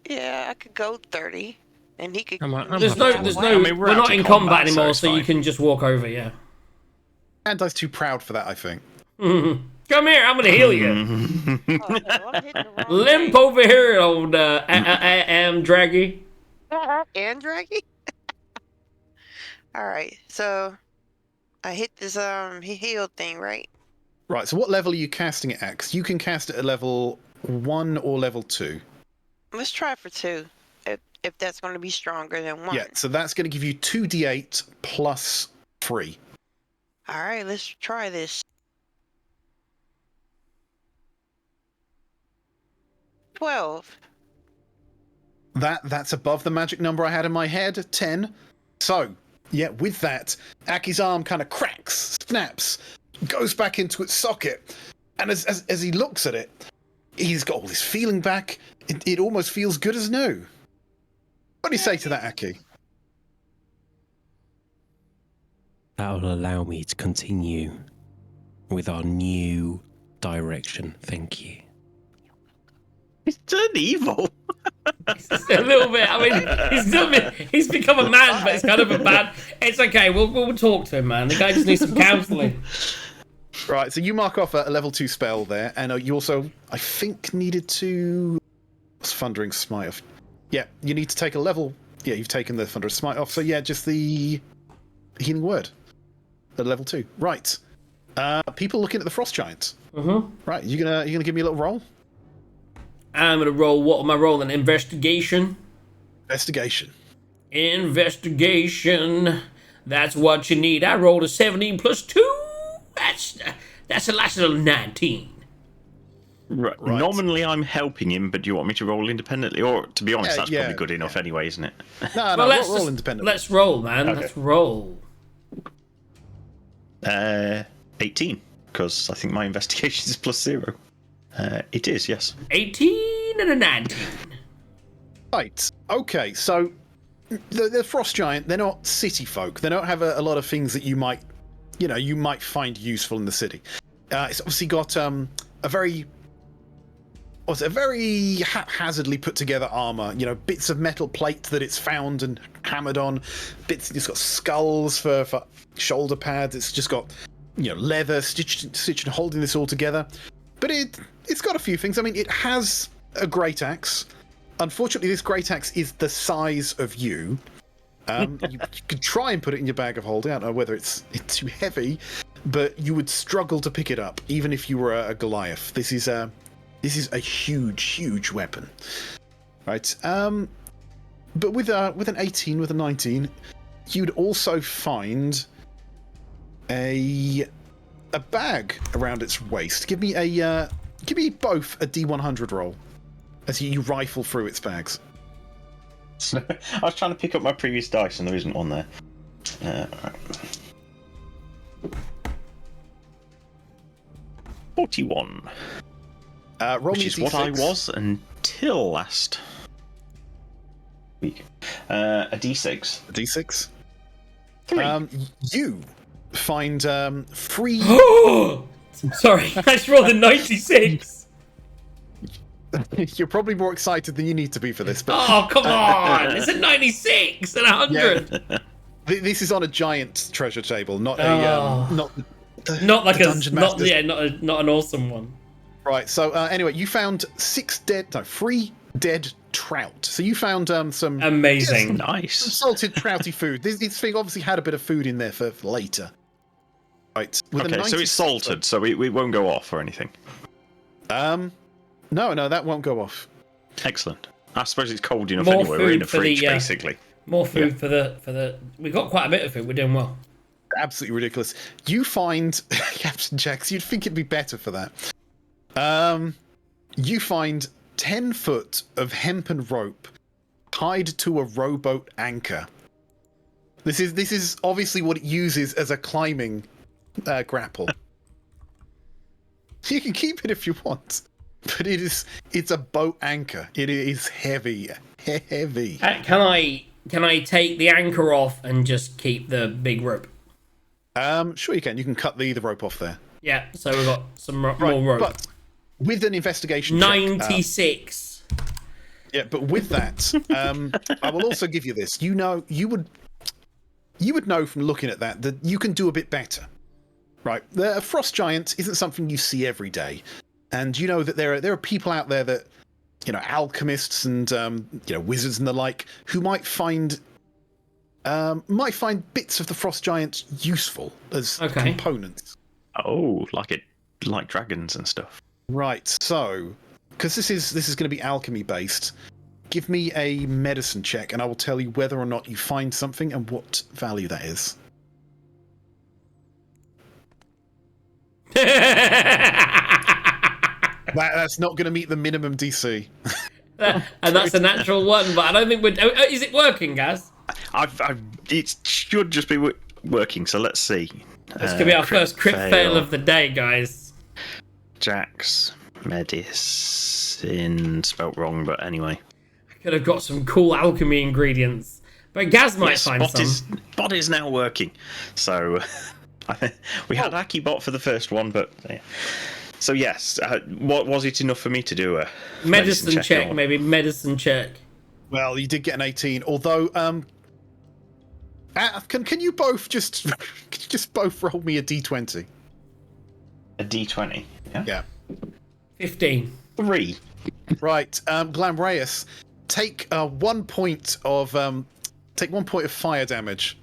S4: Yeah, I could go 30, and he could.
S1: There's no.
S3: I mean,
S1: We're
S3: we're out
S1: not
S3: of
S1: in
S3: combat,
S1: combat
S3: so
S1: anymore,
S3: it's
S1: so you
S3: fine.
S1: can just walk over. Yeah.
S5: Andai's too proud for that, I think.
S1: Come here, I'm gonna heal you.
S4: Oh, no, I'm hitting the wrong
S1: Limp over here, old Draggy.
S4: and draggy. All right, so I hit this heal thing, right?
S5: Right, so what level are you casting it at? 'Cause you can cast it at level 1 or level 2.
S4: Let's try for 2, if that's going to be stronger than 1.
S5: Yeah, so that's going to give you 2d8 plus 3.
S4: All right, let's try this. 12.
S5: That's above the magic number I had in my head, 10. So, yeah, with that, Aki's arm kind of cracks, snaps, goes back into its socket, and as he looks at it, he's got all this feeling back. It almost feels good as new. What do you say to that, Aki?
S2: That will allow me to continue with our new direction. Thank you.
S3: He's turned evil.
S1: A little bit. I mean, he's become a man, but it's kind of a bad. It's okay. We'll talk to him, man. The guy just needs some counselling.
S5: Right, so you mark off a level 2 spell there, and you also, I think, needed to... What's Thundering Smite off? Yeah, you need to take a level... Yeah, you've taken the Thundering Smite off, so yeah, just the Healing Word at level 2. Right. People looking at the Frost Giant. Right, you gonna give me a little roll?
S1: I'm gonna roll. What am I rolling? Investigation.
S5: Investigation.
S1: Investigation. That's what you need. I rolled a 17 plus 2. That's a last little 19.
S3: Right. Normally I'm helping him, but do you want me to roll independently? Or, to be honest, that's probably good enough anyway, isn't it?
S5: No,
S1: Well, let's
S5: roll independently.
S1: Let's roll, man.
S3: Okay.
S1: Let's roll.
S3: 18, because I think my investigation is plus 0. It is, yes.
S1: 18 and a 19.
S5: Right. Okay. So the Frost Giant, they're not city folk. They don't have a lot of things that you might find useful in the city. It's obviously got a very haphazardly put together armor. You know, bits of metal plate that it's found and hammered on. It's got skulls for shoulder pads. It's just got leather stitched and holding this all together. But it's got a few things. I mean, it has a great axe. Unfortunately, this great axe is the size of you. You could try and put it in your bag of holding. I don't know whether it's too heavy. but you would struggle to pick it up, even if you were a Goliath. This is a huge weapon, right? But with an 18, with a 19, you'd also find a bag around its waist. Give me both a D100 roll as you rifle through its bags.
S3: I was trying to pick up my previous dice and there isn't one there. Right. 41.
S5: Roll
S3: Which
S5: me
S3: is
S5: a
S3: what I
S5: D6.
S3: was until last week. A D6.
S5: A D6.
S3: 3.
S5: You find 3.
S1: Sorry, I just rolled a 96.
S5: You're probably more excited than you need to be for this, but
S1: Oh, come on! It's a 96 and 100.
S5: this is on a giant treasure table, not
S1: Oh. Not like
S5: the
S1: a
S5: dungeon
S1: not
S5: masters.
S1: not an awesome one.
S5: Right. So anyway, you found 3 dead trout. So you found some
S1: Amazing.
S3: Nice.
S5: salted trouty food. This thing obviously had a bit of food in there for later. Right. With a
S3: Okay, so
S5: 96
S3: it's salted, so it won't go off or anything.
S5: No, that won't go off.
S3: Excellent. I suppose it's cold enough
S1: More
S3: anyway. We're in
S1: food
S3: a
S1: for the,
S3: fridge, basically.
S1: More food for the. We got quite a bit of food. We're doing well.
S5: Absolutely ridiculous. You find Captain Jax. You'd think it'd be better for that. You find 10 foot of hempen rope tied to a rowboat anchor. This is obviously what it uses as a climbing grapple. You can keep it if you want, but it's a boat anchor. It is heavy.
S1: Can I take the anchor off and just keep the big rope?
S5: Sure you can. You can cut the rope off there.
S1: Yeah. So we've got some more
S5: Right,
S1: rope.
S5: but with an investigation check,
S1: 96.
S5: yeah, but with that, I will also give you this. You would know from looking at that you can do a bit better, right? The frost giant isn't something you see every day, and you know that there are people out there that, alchemists and wizards and the like, who might find bits of the frost giant useful as components.
S3: Oh, like dragons and stuff.
S5: Right. So, because this is going to be alchemy based, give me a medicine check, and I will tell you whether or not you find something and what value that is. That's not going to meet the minimum DC.
S1: And that's a natural one, but I don't think we're. Is it working, guys?
S3: It should just be working. So let's see.
S1: This could be our first crit fail of the day, guys.
S3: Jax medicine spelt wrong, but anyway.
S1: Could have got some cool alchemy ingredients, but Gaz might find some.
S3: Bot is now working. So we had Akibot for the first one, but yeah. So yes, what was it enough for me to do a
S1: Medicine check,
S3: or...
S1: maybe medicine check.
S5: Well, you did get an 18, although can you both just both roll me a d20?
S3: A D20.
S5: Yeah.
S1: 15.
S3: 3.
S5: Right, Glamreus, take 1 point of fire damage.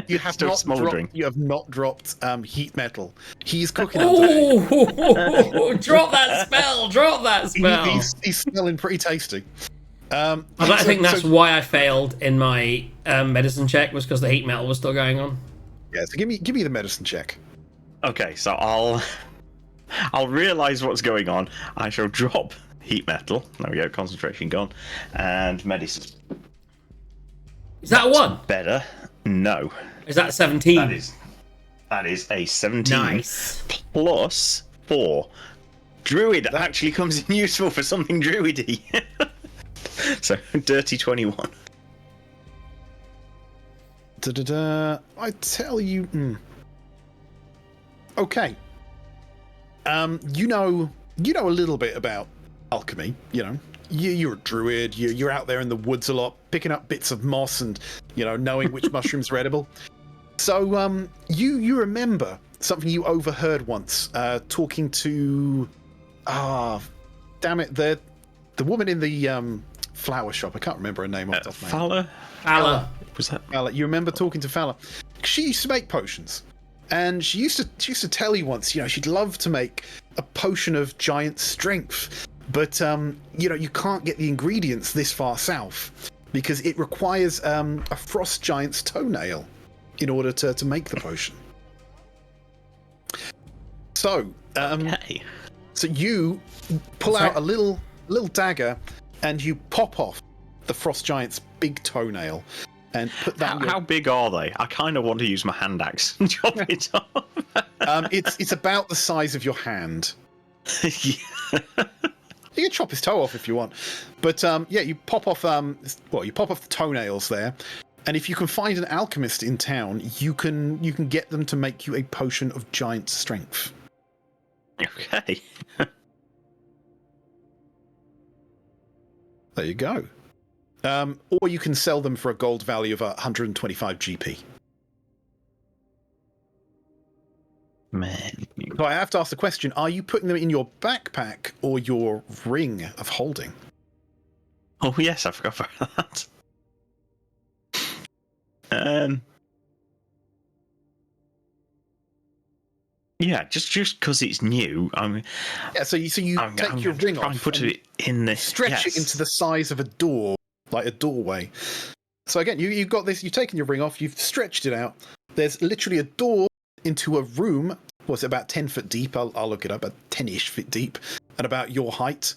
S5: You have
S3: Still smouldering.
S5: You have not dropped heat metal. He's cooking up today.
S1: Oh, drop that spell! Drop that spell!
S5: He's smelling pretty tasty.
S1: I think that's why I failed in my medicine check, was because the heat metal was still going on.
S5: Yeah, so give me the medicine check.
S3: Okay, so I'll realise what's going on. I shall drop heat metal. There we go, concentration gone. And medicine.
S1: Is that a 1?
S3: Better. No.
S1: Is that a 17?
S3: That is a 17.
S1: Nice.
S3: Plus 4. Druid that actually comes in useful for something druidy. So, dirty 21.
S5: I tell you. Okay. You know a little bit about alchemy. You're a druid. You're out there in the woods a lot, picking up bits of moss and knowing which mushrooms are edible. So you remember something you overheard once, talking to damn it, the woman in the flower shop. I can't remember her name off the top of my head.
S3: Fala?
S1: Fala.
S3: Was that?
S5: Fala. You remember talking to Fala? She used to make potions. And she used to tell you once, she'd love to make a potion of giant strength, but you can't get the ingredients this far south because it requires a frost giant's toenail in order to make the potion. So, so you pull out a little little dagger, and you pop off the frost giant's big toenail and put that.
S3: How big are they? I kind of want to use my hand axe and chop it off.
S5: It's about the size of your hand.
S3: Yeah.
S5: You can chop his toe off if you want, but yeah, you pop off you pop off the toenails there, and if you can find an alchemist in town, you can get them to make you a potion of giant strength.
S3: Okay.
S5: There you go. Or you can sell them for a gold value of 125 GP.
S3: Man.
S5: So I have to ask the question, are you putting them in your backpack or your ring of holding?
S3: Oh yes, I forgot about that. Yeah, just because it's new.
S5: Yeah, so you take your ring off
S3: and put it in this.
S5: Stretch it into the size of a door, like a doorway. So again, you've got this. You've taken your ring off. You've stretched it out. There's literally a door into a room. What's it, about 10 foot deep? I'll look it up. About 10-ish feet deep, and about your height.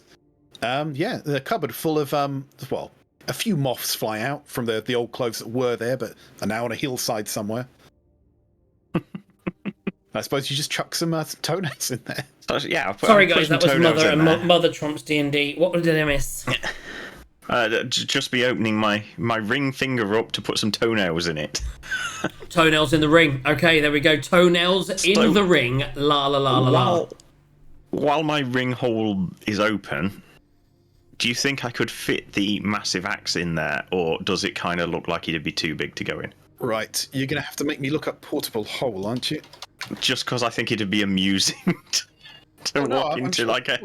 S5: Yeah, the cupboard full of a few moths fly out from the old clothes that were there, but are now on a hillside somewhere. I suppose you just chuck some toenails in there.
S3: Yeah.
S1: Sorry guys, that was Mother Trump's D&D. What did I miss?
S3: Just be opening my ring finger up to put some toenails in it.
S1: Toenails in the ring. Okay, there we go. Toenails in the ring. La la la la la.
S3: While my ring hole is open, do you think I could fit the massive axe in there, or does it kind of look like it'd be too big to go in?
S5: Right, you're going to have to make me look up portable hole, aren't you?
S3: Just because I think it'd be amusing to walk into like a.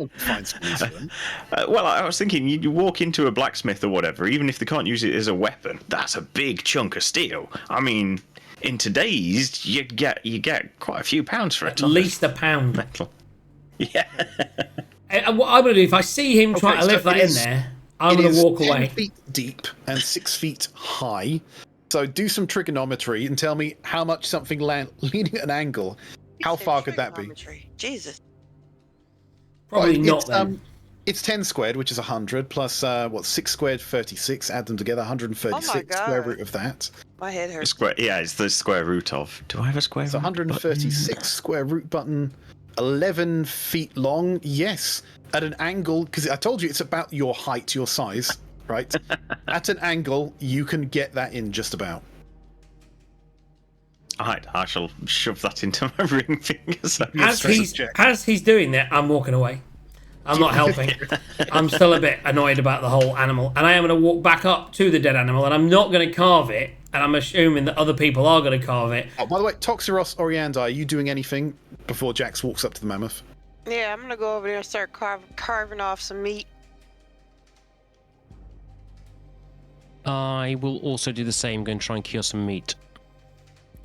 S3: Well, I was thinking you walk into a blacksmith or whatever, even if they can't use it as a weapon, that's a big chunk of steel. I mean, in today's, you get quite a few pounds for it.
S1: At least a pound.
S3: Metal. Yeah.
S1: And what I'm going to do, if I see him trying to lift that in there, I'm going to walk away.
S5: 10 feet deep and 6 feet high. So do some trigonometry and tell me how much something leaning at an angle. How far could that be?
S4: Jesus.
S1: Probably not then.
S5: It's 10 squared, which is 100, plus 6 squared, 36. Add them together, 136. Square root of that.
S4: My head hurts.
S3: It's the square root of. Do I have a square root?
S5: So 136 square root button, 11 feet long. Yes, at an angle, because I told you it's about your height, your size. Right? At an angle, you can get that in just about.
S3: Alright, I shall shove that into my ring fingers.
S1: As he's doing that, I'm walking away. I'm not helping. I'm still a bit annoyed about the whole animal. And I am going to walk back up to the dead animal, and I'm not going to carve it. And I'm assuming that other people are going to carve it.
S5: Oh, by the way, Toxeros Oriandi, are you doing anything before Jax walks up to the mammoth?
S4: Yeah, I'm going to go over there and start carving off some meat.
S2: I will also do the same, go and try and cure some meat.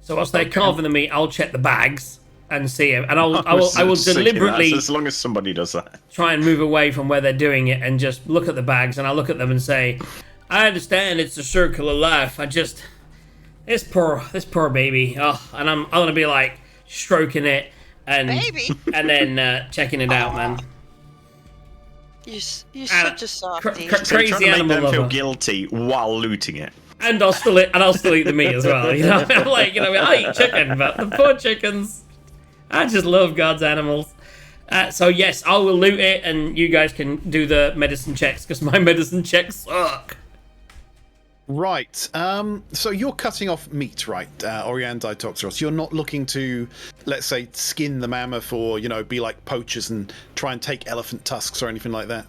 S1: So whilst they're carving the meat, I'll check the bags and see it. And I will deliberately,
S3: as long as somebody does that,
S1: try and move away from where they're doing it and just look at the bags, and I'll look at them and say, I understand it's a circle of life. This poor baby. Oh, and I'm gonna be like stroking it and
S4: baby,
S1: and then checking it out, man.
S4: You're such a softie.
S1: Crazy
S3: to
S1: animal
S3: make them
S1: lover.
S3: feel guilty while looting it.
S1: And I'll still eat the meat as well. You know, I'm like, I eat chicken, but the poor chickens. I just love God's animals. So yes, I will loot it, and you guys can do the medicine checks because my medicine checks suck.
S5: Right. So you're cutting off meat, right? Oriandi Toxeros. You're not looking to, let's say, skin the mammoth or, be like poachers and try and take elephant tusks or anything like that.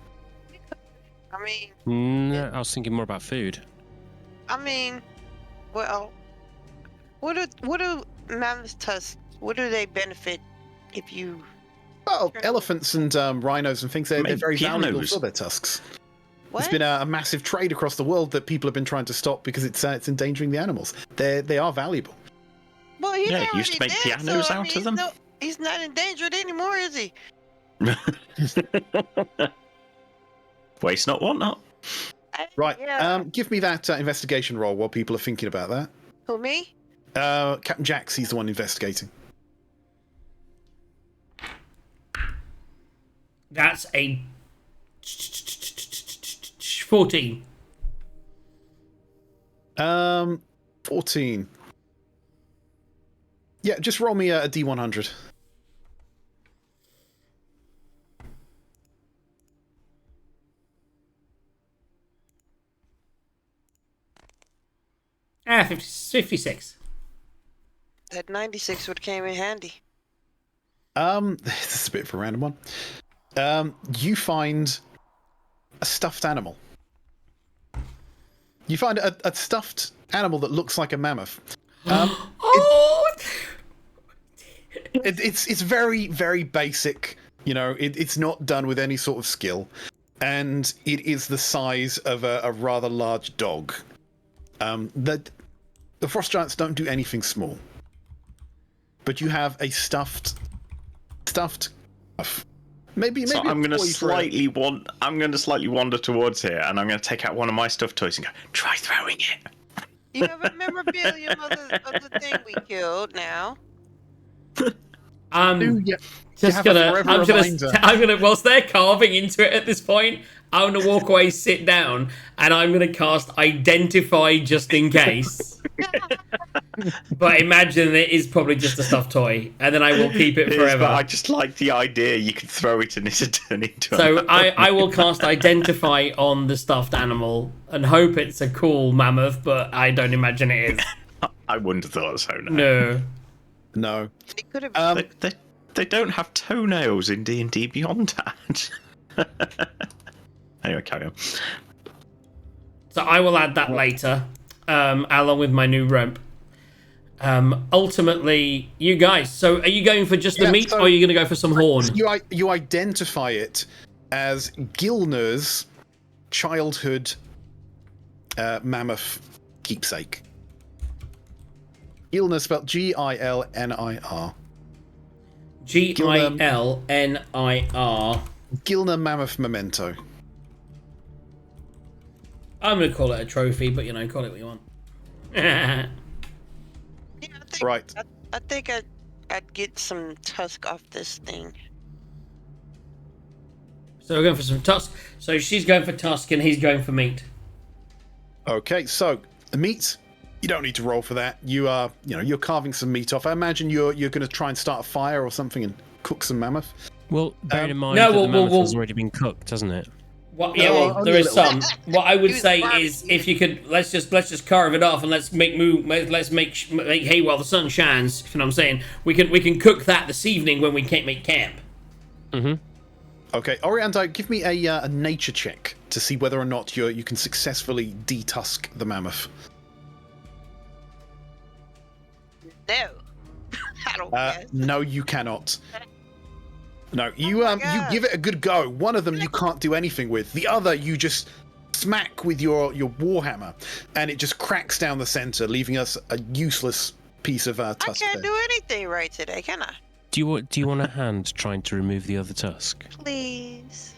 S4: I mean...
S2: No, I was thinking more about food.
S4: I mean, well, what do mammoth tusks, what do they benefit if you...
S5: Well, elephants and rhinos and things, they're very valuable for their tusks.
S4: What?
S5: There's been a massive trade across the world that people have been trying to stop because it's endangering the animals. They are valuable.
S4: Well, he's
S3: Yeah,
S4: already
S3: used to make
S4: dead,
S3: pianos
S4: so, I
S3: out
S4: mean,
S3: of them.
S4: he's not endangered anymore, is he?
S3: Waste not, want not.
S5: Right.
S4: Yeah.
S5: Give me that investigation roll while people are thinking about that.
S4: Who, me?
S5: Captain Jax, he's the one investigating.
S1: That's a 14.
S5: 14. Yeah, just roll me a D100.
S1: Ah, 56.
S4: That 96 would came in handy.
S5: This is a bit of a random one. You find a stuffed animal. You find a stuffed animal that looks like a mammoth.
S1: Oh!
S5: It's very, very basic. You know, it's not done with any sort of skill, and it is the size of a rather large dog. The frost giants don't do anything small, but you have a stuffed. Maybe.
S3: So I'm going to
S5: slightly.
S3: I'm going to slightly wander towards here, and I'm going to take out one of my stuffed toys and go, try throwing it.
S4: You have a memorabilia of the thing we killed now.
S1: Just I'm gonna whilst they're carving into it at this point, I'm gonna walk away, sit down, and I'm gonna cast Identify just in case. But imagine it is probably just a stuffed toy, and then I will keep it forever.
S3: But I just like the idea you could throw it and it'd turn into.
S1: So I will cast Identify on the stuffed animal and hope it's a cool mammoth, but I don't imagine it is.
S3: I wouldn't have thought so. No.
S5: No.
S4: It could have.
S3: They don't have toenails in D&D Beyond that. Anyway, carry on.
S1: So I will add that later, along with my new rope. Ultimately, you guys. So, are you going for just the meat, or are you going to go for some horn?
S5: You identify it as Gilner's childhood mammoth keepsake. Gilner spelled Gilnir.
S1: Gilnir.
S5: Gilner mammoth memento.
S1: I'm going to call it a trophy, but call it what you want.
S4: Yeah,
S5: Right.
S4: I think I'd get some tusk off this thing.
S1: So we're going for some tusk. So she's going for tusk, and he's going for meat.
S5: Okay, so the meat. You don't need to roll for that. You are, you're carving some meat off. I imagine you're going to try and start a fire or something and cook some mammoth.
S2: Well, bearing in mind that the mammoth has already been cooked, hasn't it?
S1: There is some. What I would say is, if you could, let's just carve it off and let's make hay while the sun shines. You know what I'm saying? We can cook that this evening when we can't make camp.
S2: Mm-hmm.
S5: Okay, Orianda, give me a nature check to see whether or not you can successfully detusk the mammoth.
S4: No. I don't guess.
S5: No, you cannot. No, you give it a good go. One of them you can't do anything with. The other you just smack with your warhammer, and it just cracks down the center, leaving us a useless piece of tusk.
S4: I can't do anything right today, can I?
S2: Do you want a hand trying to remove the other tusk?
S4: Please.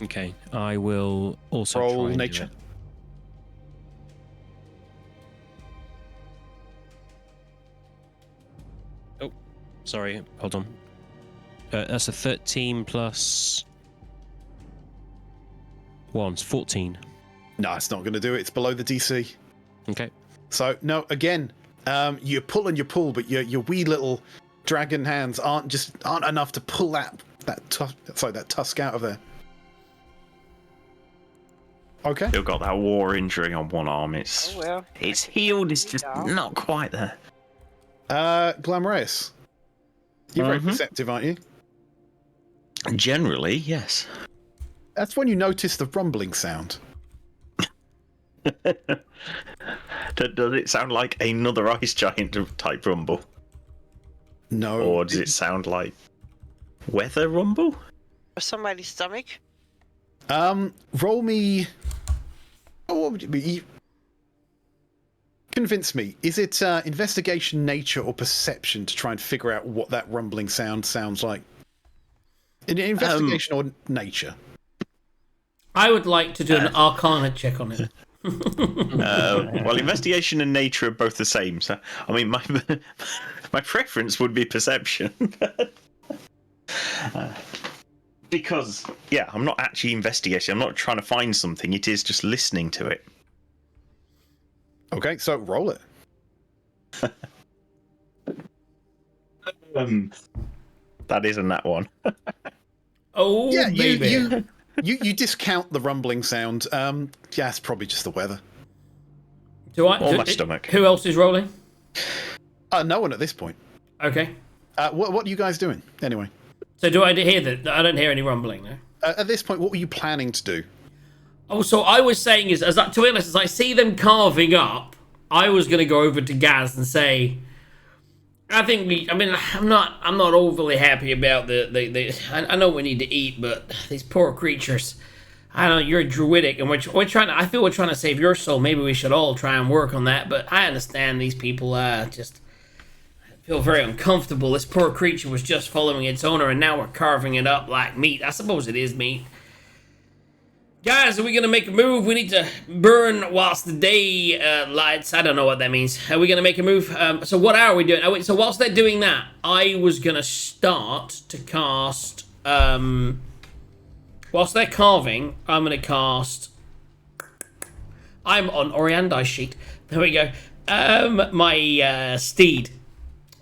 S2: Okay, I will also
S5: Roll
S2: try and
S5: nature.
S2: do it. Oh, sorry, hold on. That's a 13 plus 1, it's 14.
S5: No, it's not going to do it. It's below the DC.
S2: Okay.
S5: So no, again, you pull and you pull, but your wee little dragon hands aren't enough to pull that tusk out of there. Okay.
S3: Still got that war injury on one arm. It's healed. It's just not quite there.
S5: Glamorous. You're very perceptive, aren't you?
S3: Generally, yes.
S5: That's when you notice the rumbling sound.
S3: Does it sound like another ice giant type rumble?
S5: No.
S3: Or does it sound like weather rumble?
S4: Or somebody's stomach?
S5: Roll me. Oh, what would it be? Convince me. Is it investigation, nature, or perception to try and figure out what that rumbling sounds like? Investigation or nature?
S1: I would like to do an Arcana check on it.
S3: Well, investigation and nature are both the same. So, I mean, my preference would be perception. Because, yeah, I'm not actually investigating. I'm not trying to find something. It is just listening to it.
S5: Okay, so roll it.
S3: That isn't that one.
S1: Oh,
S5: Yeah,
S1: baby.
S5: you discount the rumbling sound. Yeah, it's probably just the weather.
S3: Or my stomach.
S1: Who else is rolling?
S5: No one at this point.
S1: Okay.
S5: What are you guys doing anyway?
S1: So do I hear that? I don't hear any rumbling, no?
S5: At this point, what were you planning to do?
S1: Oh, so I was saying is, to be honest, as I see them carving up, I was going to go over to Gaz and say, I'm not overly happy about I know we need to eat, but these poor creatures, I know you're druidic, and we're trying to, I feel we're trying to save your soul. Maybe we should all try and work on that, but I understand these people, just feel very uncomfortable. This poor creature was just following its owner, and now we're carving it up like meat. I suppose it is meat. Guys, are we going to make a move? We need to burn whilst the day lights. I don't know what that means. Are we going to make a move? So what are we doing? So whilst they're doing that, I was going to start to cast... whilst they're carving, I'm going to cast... I'm on Oriandi's sheet. There we go. My steed,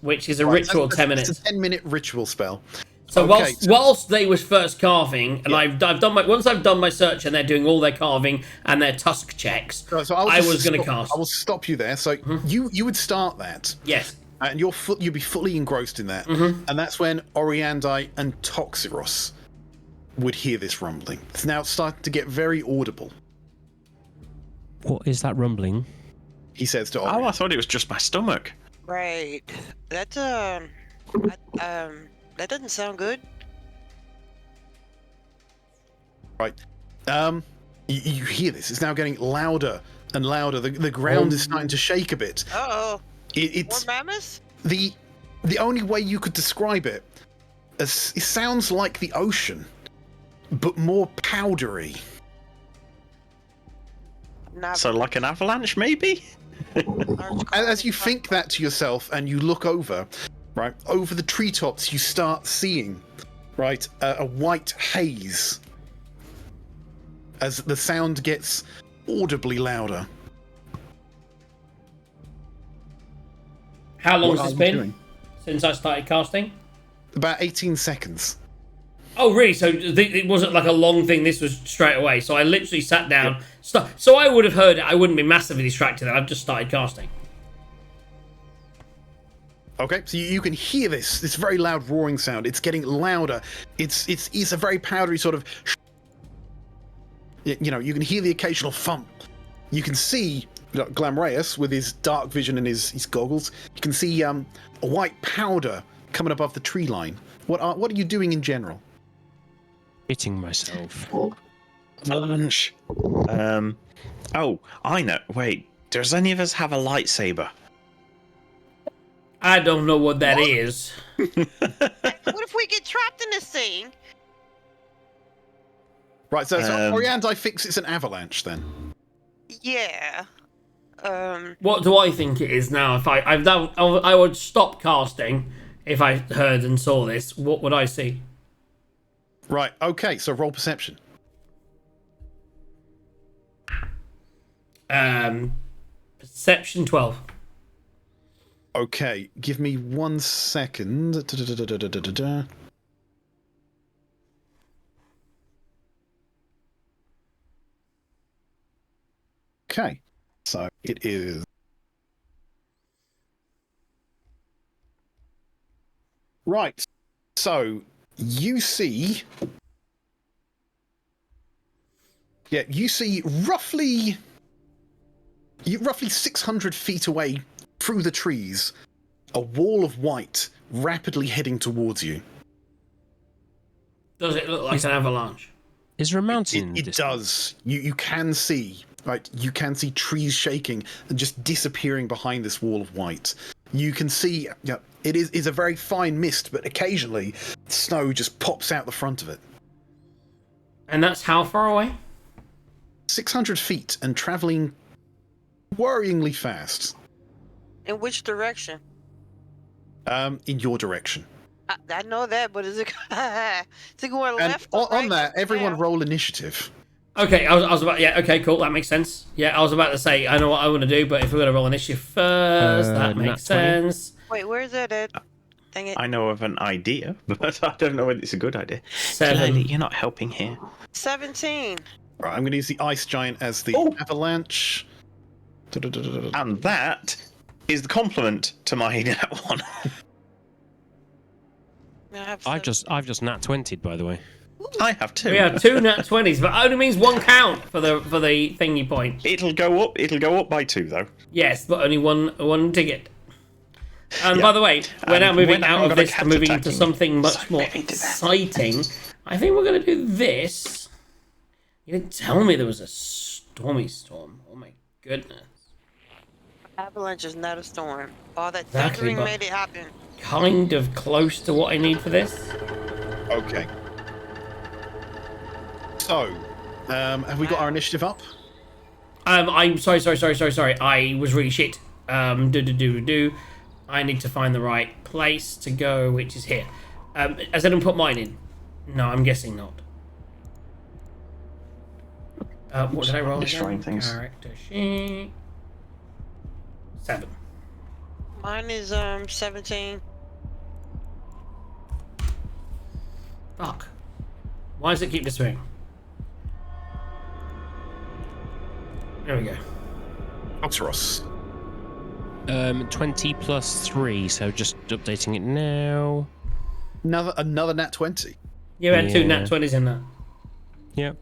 S1: which is a ritual 10 minutes.
S5: It's a 10-minute ritual spell.
S1: So whilst they was first carving, and I've done once I've done my search and they're doing all their carving and their tusk checks,
S5: so
S1: I was going to cast.
S5: I will stop you there. So you would start that.
S1: Yes.
S5: And you'd be fully engrossed in that. And that's when Oriandi and Toxiros would hear this rumbling. It's now starting to get very audible.
S2: What is that rumbling?
S5: He says to
S3: Oh,
S5: Oriandi.
S3: I thought it was just my stomach.
S4: Right. That's that doesn't sound good.
S5: Right. You hear this. It's now getting louder and louder. The ground is starting to shake a bit.
S4: Uh-oh.
S5: It's
S4: More mammoths?
S5: the only way you could describe it, it sounds like the ocean, but more powdery.
S3: So like an avalanche, maybe?
S5: As you think that to yourself and you look over, right, over the treetops, you start seeing, right, a white haze as the sound gets audibly louder.
S1: How long
S5: What
S1: has
S5: are
S1: this
S5: you
S1: been
S5: doing?
S1: since I started casting?
S5: About 18 seconds.
S1: Oh, really? So it wasn't like a long thing. This was straight away. So I literally sat down. So I would have heard it. I wouldn't be massively distracted. I've just started casting.
S5: Okay, so you can hear this very loud roaring sound. It's getting louder. It's a very powdery sort of. You know, you can hear the occasional thump. You can see Glamreus with his dark vision and his goggles. You can see a white powder coming above the tree line. What are you doing in general?
S2: Hitting myself.
S3: Avalanche. Oh, I know. Wait, does any of us have a lightsaber?
S1: I don't know what that is.
S4: What if we get trapped in this thing?
S5: Right, so Oriandi thinks it's an avalanche then.
S4: Yeah.
S1: What do I think it is now? If I would stop casting if I heard and saw this. What would I see?
S5: Right, okay, so roll perception.
S1: Perception 12.
S5: Okay, give me 1 second. Okay, so it is. Right, so you see. Yeah, you see roughly 600 feet away through the trees, a wall of white rapidly heading towards you.
S1: Does it look like an avalanche?
S2: Is there a mountain?
S5: It does. You can see right, you can see trees shaking and just disappearing behind this wall of white. You can see it is a very fine mist, but occasionally snow just pops out the front of it.
S1: And that's how far away?
S5: 600 feet and traveling worryingly fast.
S4: In which direction?
S5: In your direction.
S4: I know that, but is it, is it going
S5: And
S4: left or right
S5: on that,
S4: or
S5: everyone
S4: down?
S5: roll initiative.
S1: Okay, I was about... Yeah, okay, cool. That makes sense. Yeah, I was about to say, I know what I want to do, but if we're going to roll initiative first, that makes
S2: nat 20.
S1: sense.
S4: Wait, where is that at? Dang it.
S3: I know of an idea, but I don't know whether it's a good idea.
S1: 7.
S3: Clearly, you're not helping here.
S4: 17.
S5: Right, I'm going to use the ice giant as the avalanche.
S3: And that is the compliment to my nat one.
S2: I've just nat 20'd, by the way.
S3: I have two.
S1: We have 2 nat 20s, but only means 1 count for the thingy point.
S3: It'll go up by 2 though.
S1: Yes, but only one ticket. And by the way, we're now
S3: And
S1: moving
S3: when
S1: out
S3: I'm
S1: of
S3: gonna
S1: this
S3: cat
S1: and moving
S3: attacking
S1: into something much
S3: so
S1: more
S3: maybe do that.
S1: exciting. I think we're going to do this. You didn't tell me there was a stormy storm. Oh my goodness.
S4: Avalanche is not a storm. All that
S1: Exactly,
S4: thundering
S1: but-
S4: made it happen.
S1: Kind of close to what I need for this.
S5: Okay. So, have we got our initiative up?
S1: I'm sorry. I was really shit. I need to find the right place to go, which is here. Has anyone put mine in? No, I'm guessing not. What did I roll
S3: Destroying
S1: again?
S3: things.
S1: Character sheet. 7.
S4: Mine is 17.
S1: Fuck. Why does it keep disappearing? There we go.
S5: Oxeros.
S2: 20 plus 3, so just updating it now.
S5: Another nat 20.
S1: You had 2
S2: Yeah.
S1: nat 20s in that.
S2: Yep.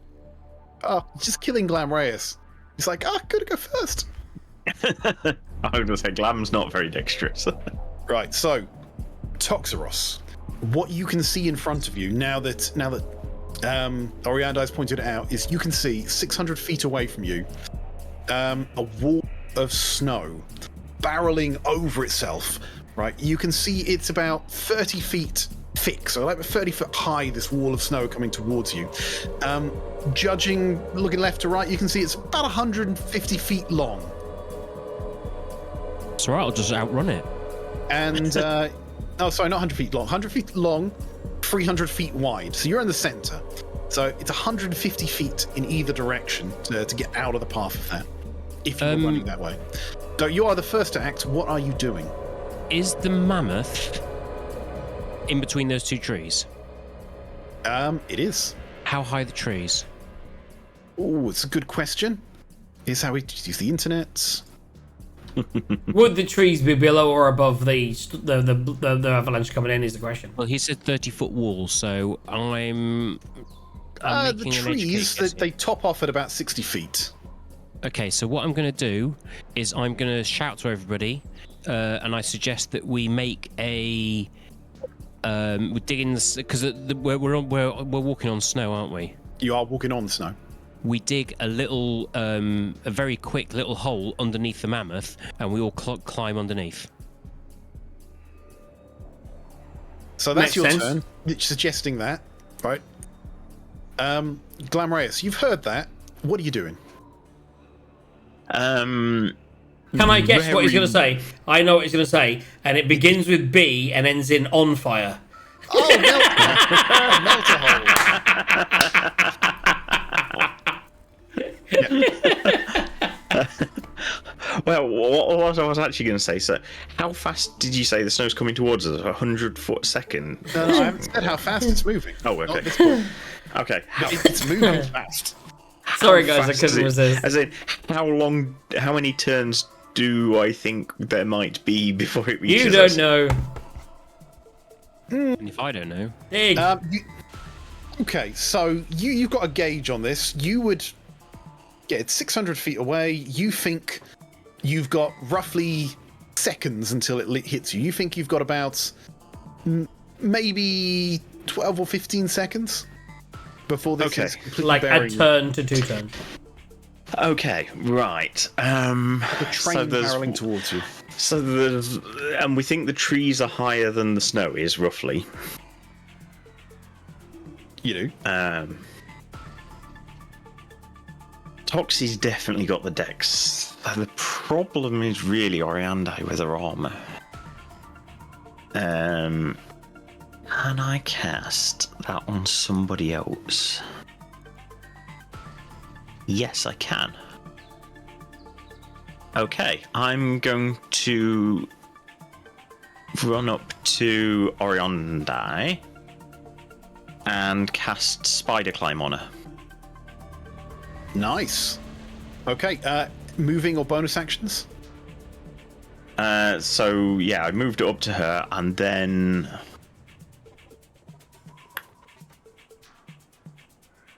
S5: Oh, just killing Glamreus. He's like, gotta go first.
S3: I was going to say, Glam's not very dexterous.
S5: Right, so Toxeros, what you can see in front of you now that Orianda has pointed it out is you can see 600 feet away from you a wall of snow barreling over itself. Right, you can see it's about 30 feet thick, so like 30 foot high. This wall of snow coming towards you. Looking left to right, you can see it's about 150 feet long.
S2: It's alright, I'll just outrun it.
S5: And oh, sorry, not 100 feet long. 100 feet long, 300 feet wide. So you're in the center. So it's 150 feet in either direction to get out of the path of that, if you were running that way. So you are the first to act. What are you doing?
S2: Is the mammoth in between those 2 trees?
S5: It is.
S2: How high are the trees?
S5: Oh, it's a good question. Is how we use the internet.
S1: Would the trees be below or above the avalanche coming in? Is the question.
S2: Well, he said 30-foot wall, so I'm
S5: The
S2: making an
S5: trees,
S2: educated
S5: they top off at about 60 feet.
S2: Okay, so what I'm going to do is I'm going to shout to everybody, and I suggest that we make a we dig in this because we're walking on snow, aren't we?
S5: You are walking on snow.
S2: We dig a little, a very quick little hole underneath the mammoth, and we all climb underneath.
S5: So that's
S1: Makes
S5: your
S1: sense.
S5: turn. Suggesting that, right? Glamreus, you've heard that. What are you doing?
S1: Can I guess what he's going to say? I know what he's going to say, and it begins with B and ends in on fire.
S5: Oh, melt a hole.
S3: Well, what I was actually going to say, so how fast did you say the snow's coming towards us? 100 foot a second?
S5: No, I haven't said how fast it's moving.
S3: Oh,
S5: Not
S3: okay.
S5: at this point.
S3: Okay.
S5: It's moving fast.
S1: Sorry,
S3: How
S1: guys, I
S3: fast
S1: couldn't
S3: is it?
S1: resist.
S3: As in, how many turns do I think there might be before it reaches
S1: You don't
S3: us?
S1: know.
S2: And if I don't know,
S1: Dig.
S5: Okay, so you've got a gauge on this. You would get 600 feet away. You think you've got roughly seconds until it hits you. You think you've got about maybe 12 or 15 seconds before this
S3: Okay.
S5: is completely
S1: Like a
S5: burying you.
S1: turn to 2 turns.
S3: Okay, right.
S5: The train
S3: there's-
S5: barreling towards you.
S3: So there's, and we think the trees are higher than the snow is, roughly.
S5: You do.
S3: Toxie's definitely got the dex. The problem is really Oriande with her armor. Can I cast that on somebody else? Yes, I can. Okay, I'm going to run up to Oriande and cast Spider Climb on her.
S5: Nice. Okay, moving or bonus actions?
S3: So yeah, I moved it up to her, and then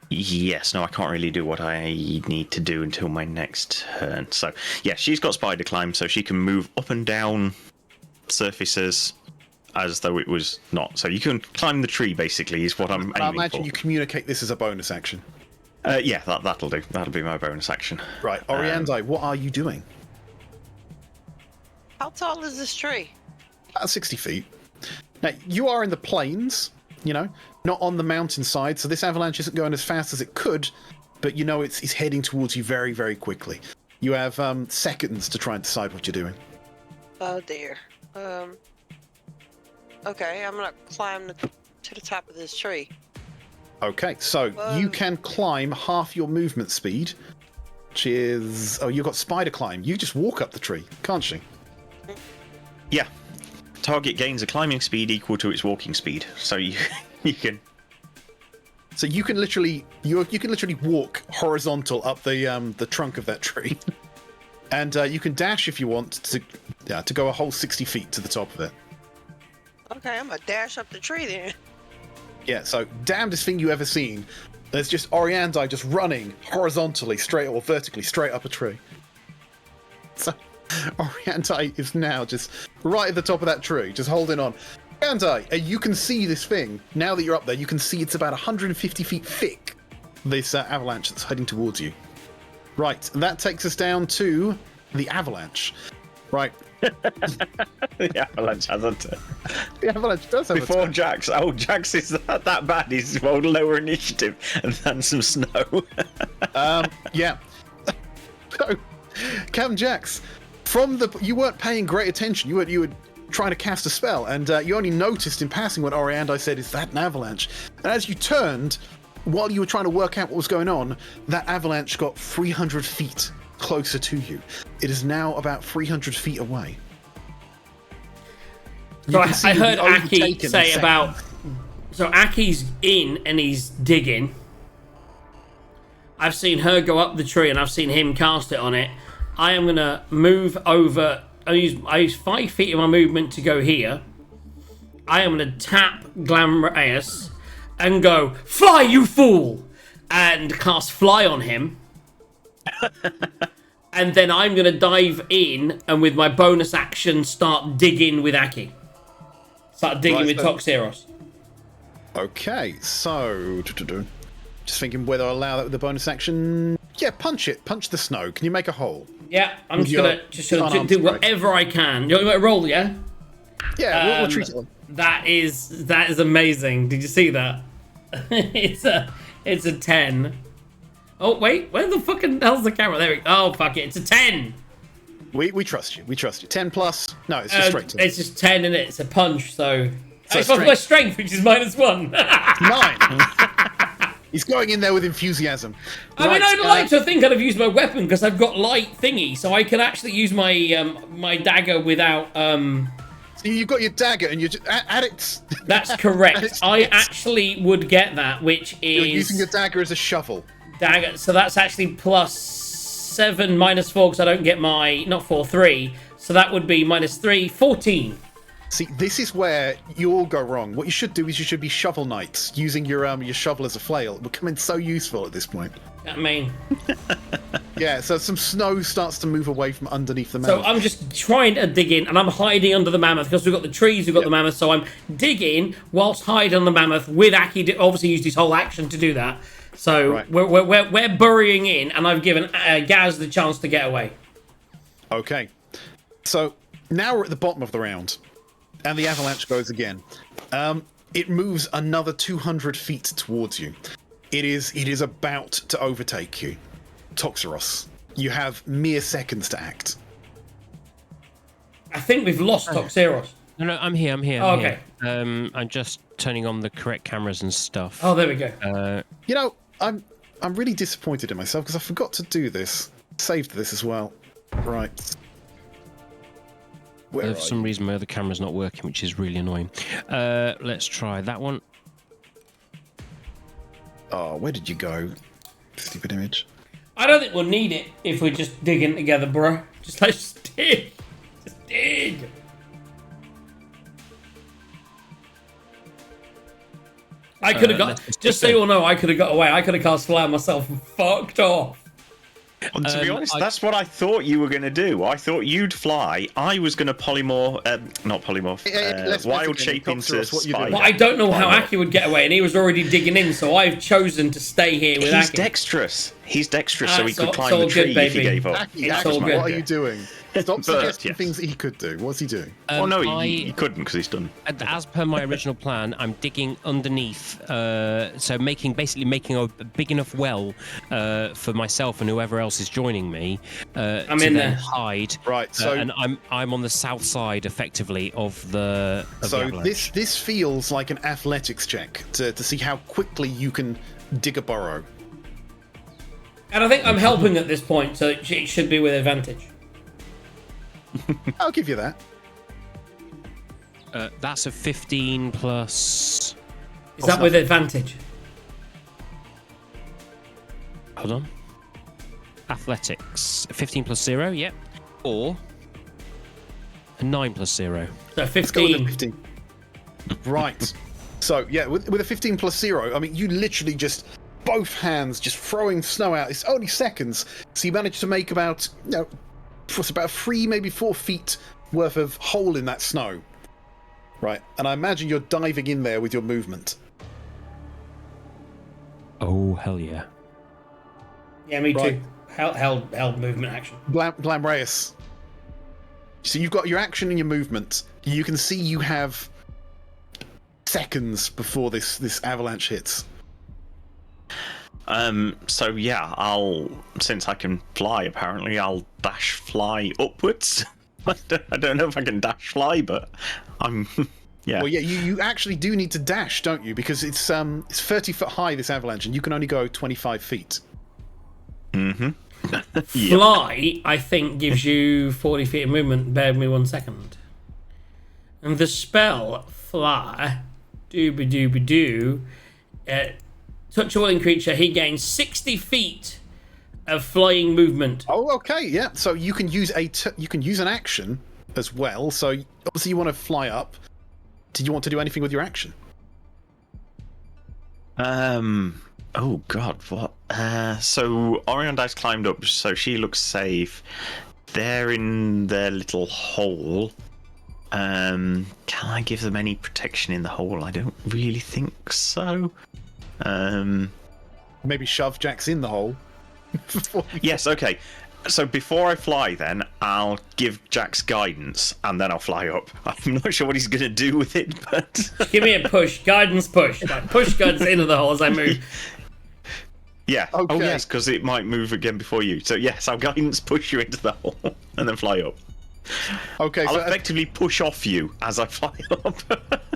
S3: yes, no, I can't really do what I need to do until my next turn. So yeah, she's got Spider Climb, so she can move up and down surfaces as though it was not. So you can climb the tree, basically, is what I'm aiming
S5: I imagine
S3: for.
S5: you communicate this as a bonus action.
S3: Yeah, that'll do. That'll be my bonus action.
S5: Right, Oriande, what are you doing?
S4: How tall is this tree?
S5: About 60 feet. Now, you are in the plains, you know, not on the mountainside, so this avalanche isn't going as fast as it could, but you know it's heading towards you very, very quickly. You have seconds to try and decide what you're doing.
S4: Oh dear. Okay, I'm gonna climb to the top of this tree.
S5: Okay, so you can climb half your movement speed, which is... Oh, you've got Spider Climb. You just walk up the tree, can't you?
S3: Yeah. Target gains a climbing speed equal to its walking speed, so you can.
S5: So you can literally you can literally walk horizontal up the trunk of that tree, and you can dash if you want to go a whole 60 feet to the top of it.
S4: Okay, I'm gonna dash up the tree then.
S5: Yeah. So damnedest thing you ever seen. There's just Oriande just running horizontally, straight or vertically, straight up a tree. So Oriande is now just right at the top of that tree, just holding on. Oriande, you can see this thing. Now that you're up there, you can see it's about 150 feet thick, this avalanche that's heading towards you. Right, and that takes us down to the avalanche. Right.
S3: The avalanche hasn't it?
S5: The avalanche does have
S3: Before
S5: a turn.
S3: Jax. Oh, Jax is that bad. He's rolled lower initiative and then some snow.
S5: Yeah. So, Captain Jax, you weren't paying great attention. You were trying to cast a spell, and you only noticed in passing what Oriande said, "Is that an avalanche?" And as you turned, while you were trying to work out what was going on, that avalanche got 300 feet closer to you. It is now about 300 feet away.
S1: So
S5: You can see
S1: I
S5: it
S1: heard
S5: was
S1: Aki
S5: overtaken
S1: say
S5: in
S1: about...
S5: seconds.
S1: So Aki's in and he's digging. I've seen her go up the tree and I've seen him cast it on it. I am going to move over. I use 5 feet of my movement to go here. I am going to tap Glamreus and go, "Fly, you fool!" and cast Fly on him. And then I'm going to dive in and with my bonus action start digging with Aki. Start digging
S5: Right,
S1: with
S5: so-
S1: Toxeros.
S5: Okay, so just thinking whether I allow that with the bonus action. Yeah, punch it. Punch the snow. Can you make a hole?
S1: Yeah, I'm just
S5: Your
S1: gonna
S5: unarmed
S1: do
S5: strike.
S1: whatever I can. You want me to roll, yeah?
S5: Yeah, we'll treat it like.
S1: That is amazing. Did you see that? it's a 10. Oh wait, where the fucking hell's the camera? There we go. Oh fuck it, it's a 10.
S5: We trust you. We trust you. 10 plus. No, it's just straight to
S1: It's just 10 and it's a punch. So
S5: So
S1: it's my strength, which is -1.
S5: 9. He's going in there with enthusiasm.
S1: I mean,
S5: Right,
S1: I'd like to think I'd have used my weapon because I've got light thingy, so I can actually use my my dagger without.
S5: So you've got your dagger and you're just at it.
S1: That's correct.
S5: It's-
S1: I actually would get that, which
S5: You're
S1: is
S5: using your dagger as a shovel.
S1: dagger. So that's actually +7 -4 because I don't get my not 4 3. So that would be -3 14.
S5: See, this is where you all go wrong. What you should do is you should be shovel knights, using your shovel as a flail. It will come in so useful at this point.
S1: I mean,
S5: Yeah, so some snow starts to move away from underneath the
S1: so
S5: mammoth.
S1: I'm just trying to dig in, and I'm hiding under the mammoth because we've got the trees, we've got the mammoth. So I'm digging whilst hiding on the mammoth with Aki. Obviously, used his whole action to do that. So
S5: Right.
S1: we're burying in, and I've given Gaz the chance to get away.
S5: Okay. So now we're at the bottom of the round, and the avalanche goes again. It moves another 200 feet towards you. It is about to overtake you. Toxeros, you have mere seconds to act.
S1: I think we've lost Toxeros.
S2: No, I'm here.
S1: Oh, okay.
S2: I'm just turning on the correct cameras and stuff.
S1: Oh, there we go.
S5: You know, I'm really disappointed in myself because I forgot to do this. Saved this as well. Right. Where
S2: For some reason, my other camera's not working, which is really annoying. Let's try that one.
S5: Oh, where did you go? Stupid image.
S1: I don't think we'll need it if we're just digging together, bro. Let's dig. Just dig. I could have got. Just so you all know, I could have got away. I could have cast fly myself and fucked off.
S3: And to be honest, that's what I thought you were going to do. I thought you'd fly. I was going to wild shape into spider.
S1: Well, I don't know how Aki would get away, and he was already digging in, so I've chosen to stay here with
S3: He's
S1: Aki.
S3: dexterous. He's dexterous, so he could
S1: it's
S3: climb
S1: all
S3: the tree
S1: good,
S3: if he
S1: baby.
S3: gave up.
S5: Aki,
S1: It's
S5: Aki,
S1: all
S5: what
S1: good.
S5: are you doing? Stop suggesting
S3: yes.
S5: things that he could do. What's he doing?
S3: Oh no,
S2: I-
S3: he couldn't because he's done.
S2: As per my original plan, I'm digging underneath, so basically making a big enough well for myself and whoever else is joining me to
S1: in
S2: then
S1: there.
S2: hide.
S5: Right, so-
S2: and I'm on the south side, effectively, of the. Of the
S5: So
S2: avalanche.
S5: this feels like an athletics check to see how quickly you can dig a burrow.
S1: And I think I'm helping at this point, so it should be with advantage.
S5: I'll give you that.
S2: That's a 15 plus.
S1: Is that with advantage?
S2: Hold on. Athletics. 15 plus 0, yep. Or a 9 plus 0.
S1: So
S5: Let's go with a
S1: 15.
S5: 15. Right. So yeah, with a 15 plus 0, I mean you literally just both hands just throwing snow out. It's only seconds, so you manage to make about what's about 3, maybe 4 feet worth of hole in that snow. Right, and I imagine you're diving in there with your movement.
S2: Oh, hell yeah.
S1: Yeah, me
S5: Right.
S1: too. Held movement action.
S5: Glamreus. So you've got your action and your movement. You can see you have seconds before this avalanche hits.
S3: So yeah, since I can fly, apparently I'll dash fly upwards. I don't know if I can dash fly, but I'm yeah.
S5: Well, yeah, you actually do need to dash, don't you? Because it's 30 foot high, this avalanche, and you can only go 25 feet.
S1: Fly, I think, gives you 40 feet of movement. Bear with me 1 second. And the spell, fly, dooby-dooby-doo, touch a willing creature, he gains 60 feet of flying movement.
S5: Oh, okay, yeah. So you can use an action as well. So obviously you want to fly up. Did you want to do anything with your action?
S3: Oh God, what? So Orion Dice climbed up, so she looks safe. They're in their little hole. Can I give them any protection in the hole? I don't really think so.
S5: Maybe shove Jax in the hole.
S3: Yes, okay. So before I fly, then I'll give Jax guidance, and then I'll fly up. I'm not sure what he's gonna do with it, but
S1: Give me a push, guidance push. Like push guns into the hole as I move.
S3: yeah.
S5: Okay.
S3: Oh yes, because it might move again before you. So yes, I'll guidance push you into the hole, and then fly up.
S5: Okay,
S3: I'll
S5: so
S3: effectively push off you as I fly up.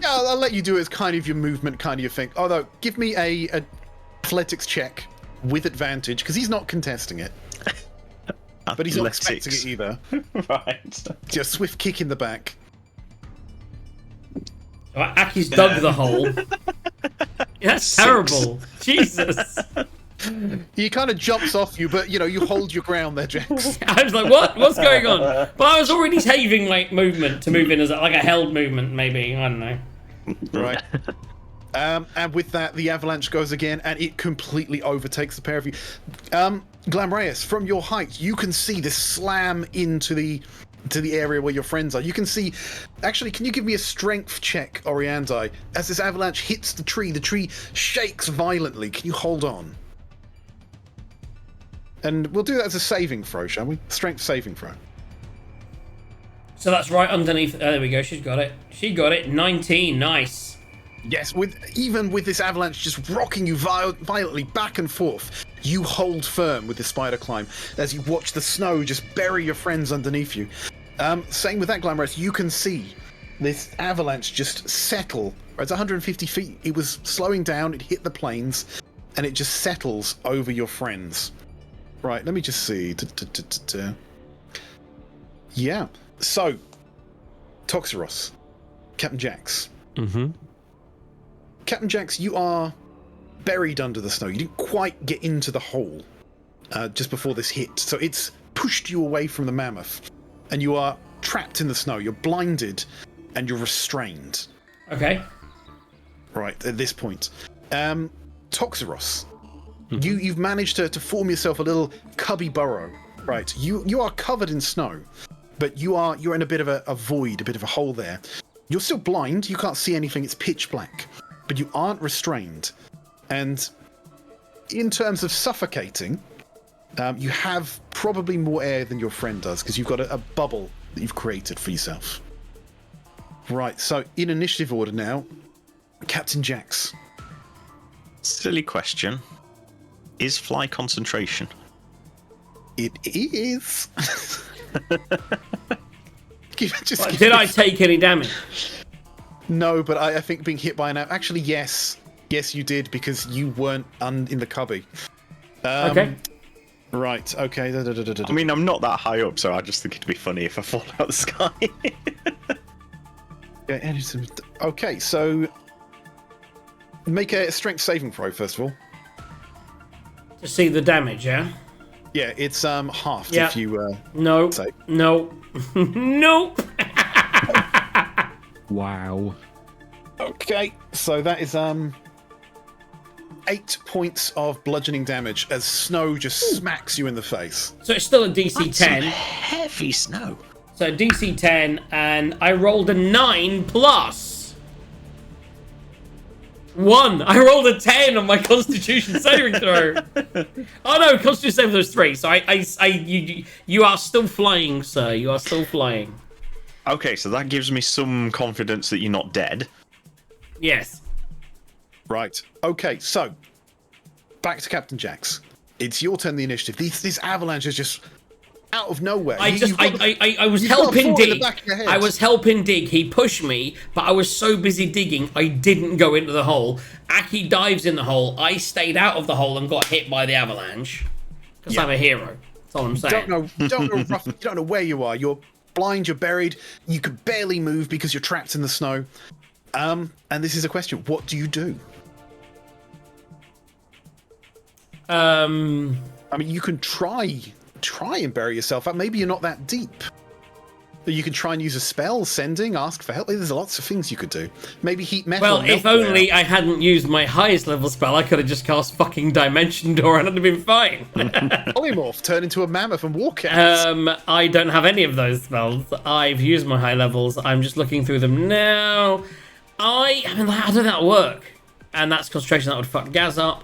S5: yeah, I'll let you do it as kind of your movement, kind of your thing. Although, give me a athletics check with advantage, because he's not contesting it. But he's not expecting it either.
S3: Right.
S5: Just a swift kick in the back.
S1: Aki's dug the hole. That's terrible. Jesus.
S5: He kind of jumps off you, but you hold your ground there, Jax.
S1: I was like, what? What's going on? But I was already saving like movement to move in as like a held movement, maybe. I don't know.
S5: Right. And with that, the avalanche goes again, and it completely overtakes the pair of you. Glamreus, from your height, you can see this slam into the area where your friends are. You can see. Actually, can you give me a strength check, Oriandai? As this avalanche hits the tree shakes violently. Can you hold on? And we'll do that as a saving throw, shall we? Strength saving throw.
S1: So that's right underneath. There we go. She's got it. She got it. 19. Nice.
S5: Yes, even with this avalanche just rocking you violently back and forth, you hold firm with the spider climb as you watch the snow just bury your friends underneath you. Same with that, Glamorous. You can see this avalanche just settle. It's 150 feet. It was slowing down. It hit the plains, and it just settles over your friends. Right, let me just see. Yeah. So, Toxeros, Captain Jax.
S2: Mm-hmm.
S5: Captain Jax, you are buried under the snow. You didn't quite get into the hole just before this hit. So it's pushed you away from the mammoth. And you are trapped in the snow. You're blinded and you're restrained.
S1: Okay.
S5: Right, at this point. Toxeros, you've managed to form yourself a little cubby burrow. Right, you are covered in snow. But you're in a bit of a void, a bit of a hole there. You're still blind, you can't see anything, it's pitch black. But you aren't restrained. And in terms of suffocating, you have probably more air than your friend does, because you've got a bubble that you've created for yourself. Right, so in initiative order now, Captain Jax.
S3: Silly question. Is fly concentration?
S5: It is.
S1: Did I take any damage?
S5: No, but I think being hit by an... Actually, yes. Yes, you did, because you weren't in the cubby.
S1: Okay.
S5: Right, okay.
S3: I mean, I'm not that high up, so I just think it'd be funny if I fall out of the sky.
S5: Okay, so... Make a strength saving throw, first of all.
S1: To see the damage, yeah?
S5: Yeah, it's halved
S1: Yeah.
S5: if you...
S1: No.
S5: Save.
S1: No. Nope.
S2: Wow.
S5: Okay, so that is 8 points of bludgeoning damage as snow just smacks you in the face.
S1: So it's still a DC
S3: That's some
S1: 10.
S3: heavy snow.
S1: So DC 10, and I rolled a 9 plus 1. I rolled a 10 on my Constitution saving throw. Oh no, Constitution saving throw is 3. So you are still flying, sir. You are still flying.
S3: Okay, so that gives me some confidence that you're not dead.
S1: Yes.
S5: Right, okay, so back to Captain Jax. It's your turn, the initiative. This avalanche is just out of nowhere.
S1: I was helping dig. I was helping dig. He pushed me, but I was so busy digging, I didn't go into the hole. Aki dives in the hole. I stayed out of the hole and got hit by the avalanche. Because I'm a hero. That's all I'm saying.
S5: You don't know where you are. You're blind, you're buried, you could barely move because you're trapped in the snow. And this is a question. What do you do? I mean, you can try and bury yourself up. Maybe you're not that deep. But you can try and use a spell, sending, ask for help. There's lots of things you could do. Maybe heat metal.
S1: Well, if only I hadn't used my highest level spell, I could have just cast fucking Dimension Door and I'd have been fine.
S5: Polymorph, turn into a mammoth and walk out.
S1: I don't have any of those spells. I've used my high levels. I'm just looking through them now. I don't know how that would work. And that's concentration. That would fuck Gaz up.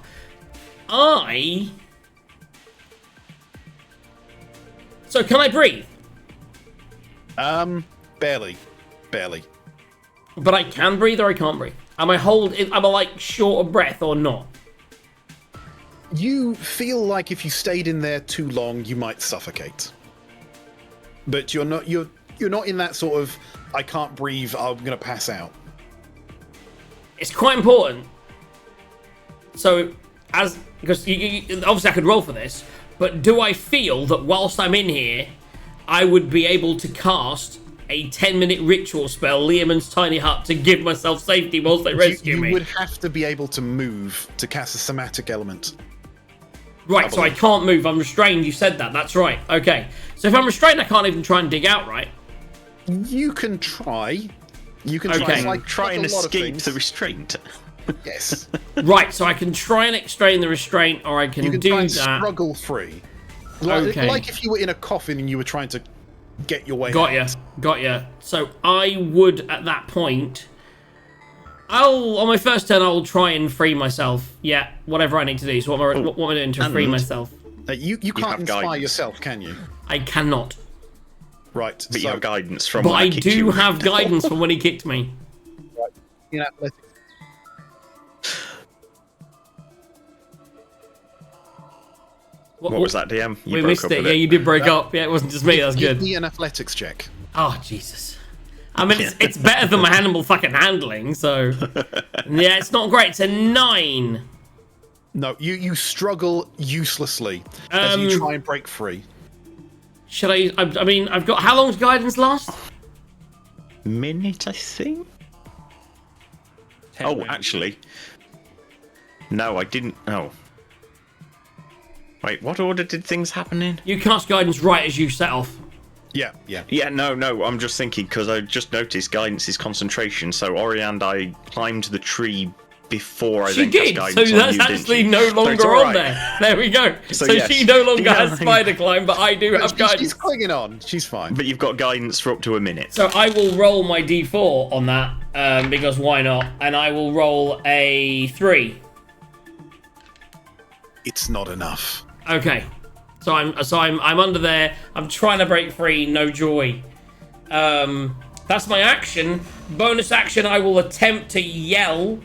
S1: So can I breathe?
S5: Barely.
S1: But I can breathe or I can't breathe? Am I like short of breath or not?
S5: You feel like if you stayed in there too long, you might suffocate. But you're not in that sort of, I can't breathe, I'm gonna pass out.
S1: It's quite important. So, because obviously I could roll for this, but do I feel that whilst I'm in here, I would be able to cast a 10-minute ritual spell, Liamon's Tiny Hut, to give myself safety whilst they rescue me?
S5: You would have to be able to move to cast a somatic element.
S1: Right, so I can't move. I'm restrained. You said that. That's right. Okay. So if I'm restrained, I can't even try and dig out, right?
S5: You can try. You can
S3: try and escape the restraint.
S5: Yes.
S1: Right, so I can try and extrain the restraint, or I can, do
S5: try and
S1: that.
S5: Struggle free. Like if you were in a coffin and you were trying to get your way out.
S1: Got ya. So I would, at that point, on my first turn, I'll try and free myself. Yeah, whatever I need to do. So what am I doing to free myself?
S5: You can't
S3: have
S5: inspire
S3: guidance.
S5: yourself, can you?
S1: I cannot.
S5: Right.
S3: But you have guidance from.
S1: But
S3: when
S1: I
S3: kicked
S1: do
S3: you.
S1: have guidance from when he kicked me.
S5: in athletics.
S3: What was that, DM? You
S1: We
S3: broke
S1: missed
S3: up
S1: it.
S3: a
S1: Yeah,
S3: bit.
S1: you did break up. Yeah, it wasn't just me. That's
S5: Give
S1: good.
S5: me an athletics check.
S1: Oh, Jesus. I mean, it's better than my animal fucking handling, so... Yeah, it's not great. It's a 9.
S5: No, you struggle uselessly as you try and break free.
S1: Should I mean, I've got... How long's guidance last?
S3: Minute, I think. Oh, actually. No, I didn't. Oh. Wait, what order did things happen in?
S1: You cast guidance right as you set off.
S5: Yeah.
S3: Yeah, no, I'm just thinking because I just noticed guidance is concentration. So I climbed the tree before I
S1: She
S3: then cast
S1: did,
S3: guidance
S1: so
S3: on
S1: that's
S3: you, didn't
S1: actually
S3: you?
S1: no
S3: So
S1: longer
S3: it's
S1: on
S3: alright.
S1: there. There we go. So
S3: yes.
S1: she no longer
S3: Yeah.
S1: has spider climb, but I do have guidance.
S5: She's clinging on. She's fine.
S3: But you've got guidance for up to a minute.
S1: So I will roll my d4 on that, because why not? And I will roll a 3.
S5: It's not enough.
S1: Okay. So I'm under there. I'm trying to break free. No joy. That's my action. Bonus action. I will attempt to yell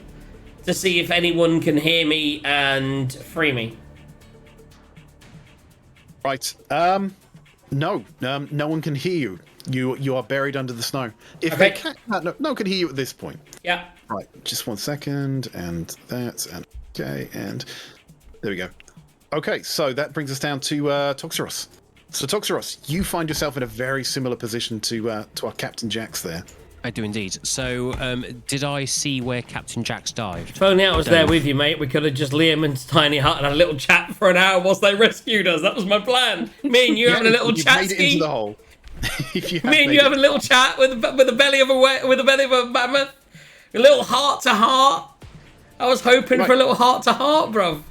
S1: to see if anyone can hear me and free me.
S5: Right. No. No one can hear you. You are buried under the snow. If
S1: Okay.
S5: they can, no one can hear you at this point.
S1: Yeah.
S5: Right. Just 1 second, and that's and okay, and there we go. Okay, so that brings us down to Toxeros. So Toxeros, you find yourself in a very similar position to our Captain Jax there.
S2: I do indeed. So, did I see where Captain Jax dived?
S1: If only I was there with you, mate. We could have just Liam and Tiny Hut and had a little chat for an hour whilst they rescued us. That was my plan. Me and you having a little
S5: You've
S1: chat
S5: made it into the hole. If you have
S1: Me and
S5: made
S1: you
S5: it.
S1: having a little chat with the belly of a mammoth, a little heart to heart. I was hoping for a little heart to heart, bruv.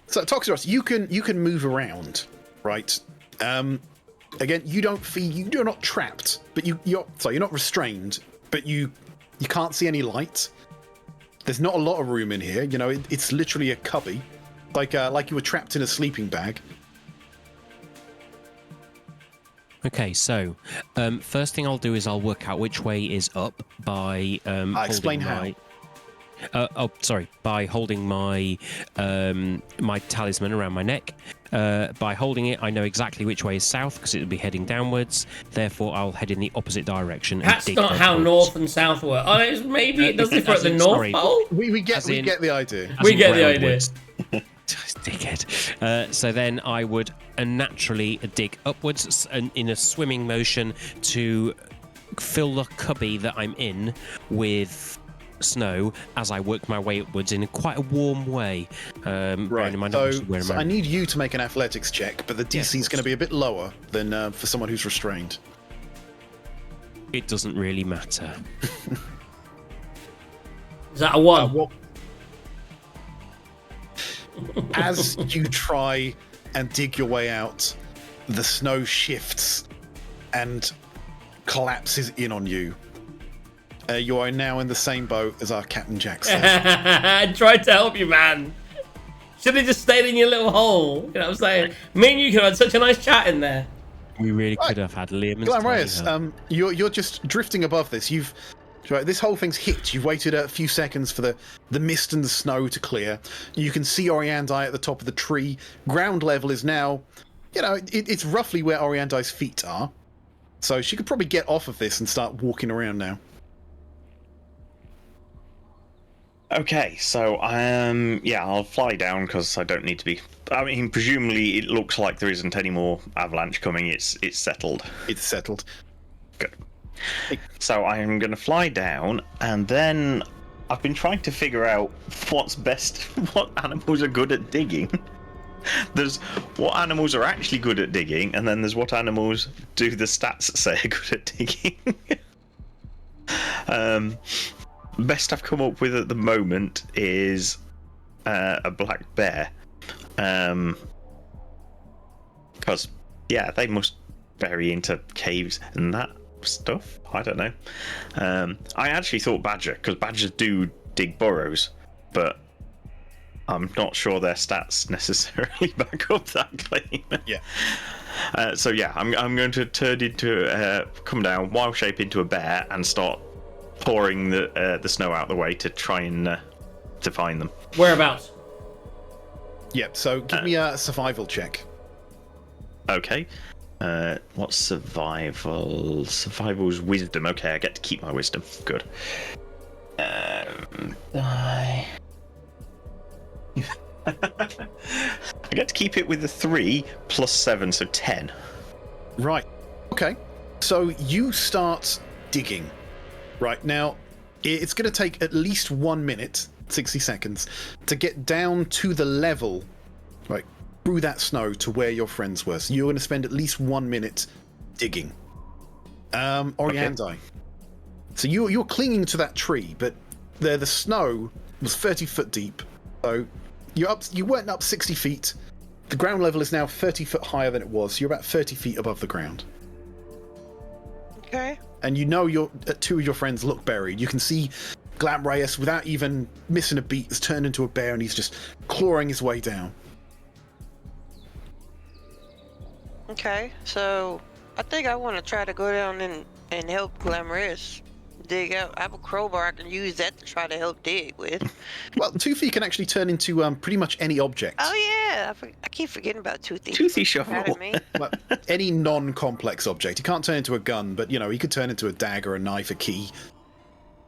S5: So Toxeros, you can move around, right? Again, you're not trapped, but you're not restrained, but you can't see any light. There's not a lot of room in here. You know, it's literally a cubby, like you were trapped in a sleeping bag.
S2: Okay, so first thing I'll do is I'll work out which way is up by
S5: Explain
S2: holding by holding my my talisman around my neck. By holding it, I know exactly which way is south because it will be heading downwards. Therefore, I'll head in the opposite direction.
S1: That's
S2: dig
S1: not how
S2: upwards.
S1: north and south work. Oh, maybe it does differ at the North
S2: sorry.
S1: Pole.
S5: We get
S2: As in-
S5: the idea.
S2: As
S1: We
S2: in
S1: get the idea.
S2: groundwards. Dickhead. So then I would naturally dig upwards in a swimming motion to fill the cubby that I'm in with snow as I work my way upwards in quite a warm way.
S5: Right. So I need you to make an athletics check, but the DC is going to be a bit lower than for someone who's restrained.
S2: It doesn't really matter.
S1: Is that a 1?
S5: Well, as you try and dig your way out, the snow shifts and collapses in on you. You are now in the same boat as our Captain Jax.
S1: I tried to help you, man. Should have just stayed in your little hole. You know what I'm saying? Me and you could have had such a nice chat in there.
S2: We really could have had Liam and
S5: Glam
S2: Tiny
S5: Reyes,
S2: Hut.
S5: you're just drifting above this. This whole thing's hit. You've waited a few seconds for the mist and the snow to clear. You can see Oriandai at the top of the tree. Ground level is now, it's roughly where Oriandai's feet are. So she could probably get off of this and start walking around now.
S3: Okay, so I'll fly down because I don't need to be. I mean, presumably it looks like there isn't any more avalanche coming. It's settled.
S5: It's settled.
S3: Good. So I am going to fly down, and then I've been trying to figure out what's best, what animals are good at digging. There's what animals are actually good at digging, and then there's what animals do the stats say are good at digging. Best I've come up with at the moment is a black bear. Because, they must bury into caves and that stuff. I don't know. I actually thought badger, because badgers do dig burrows, but I'm not sure their stats necessarily back up that claim.
S5: Yeah.
S3: So yeah, I'm going to turn into come down, wild shape into a bear, and start pouring the snow out the way to try and to find them.
S1: Whereabouts?
S5: Yep. So give me a survival check.
S3: Okay. What's survival? Survival's wisdom. Okay, I get to keep my wisdom. Good. I get to keep it with the 3 plus 7, so 10.
S5: Right. Okay. So you start digging. Right now, it's going to take at least 1 minute, 60 seconds, to get down to the level, right, through that snow to where your friends were. So you're going to spend at least 1 minute digging. Oriandai. Okay. So you're clinging to that tree, but the snow was 30 foot deep. So you went up 60 feet. The ground level is now 30 foot higher than it was. So you're about 30 feet above the ground.
S4: Okay.
S5: And two of your friends look buried. You can see Glamrayus, without even missing a beat, has turned into a bear and he's just clawing his way down.
S4: Okay, so I think I want to try to go down and help Glamorous dig out. I have a crowbar. I can use that to try to help dig with.
S5: Well, Toothy can actually turn into pretty much any object.
S4: Oh yeah, I keep forgetting about Toothy.
S3: Toothy shovel.
S5: Well, any non-complex object. He can't turn into a gun, but he could turn into a dagger, a knife, a key.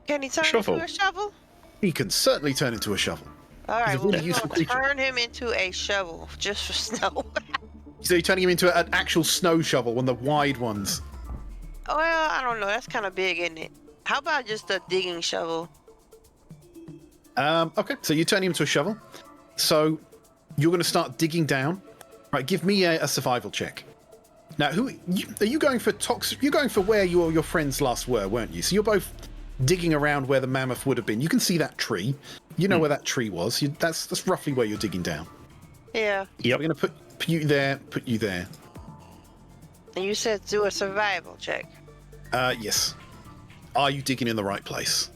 S4: Can he turn
S3: Shovel.
S4: into a shovel?
S5: He can certainly turn into a shovel.
S4: All right,
S5: He's a really
S4: we'll
S5: useful creature.
S4: turn him into a shovel just for snow.
S5: So you're turning him into an actual snow shovel, one of the wide ones.
S4: Well, I don't know. That's kind of big, isn't it? How about just a digging shovel?
S5: Okay, so you turn him into a shovel. So you're going to start digging down. Right, give me a survival check. Now, are you going for toxic? You're going for where your friends last were, weren't you? So you're both digging around where the mammoth would have been. You can see that tree. You know where that tree was. That's roughly where you're digging down.
S4: Yeah.
S3: Yep.
S5: We're going to put you there, put you there.
S4: And you said do a survival check.
S5: Yes. Are you digging in the right place?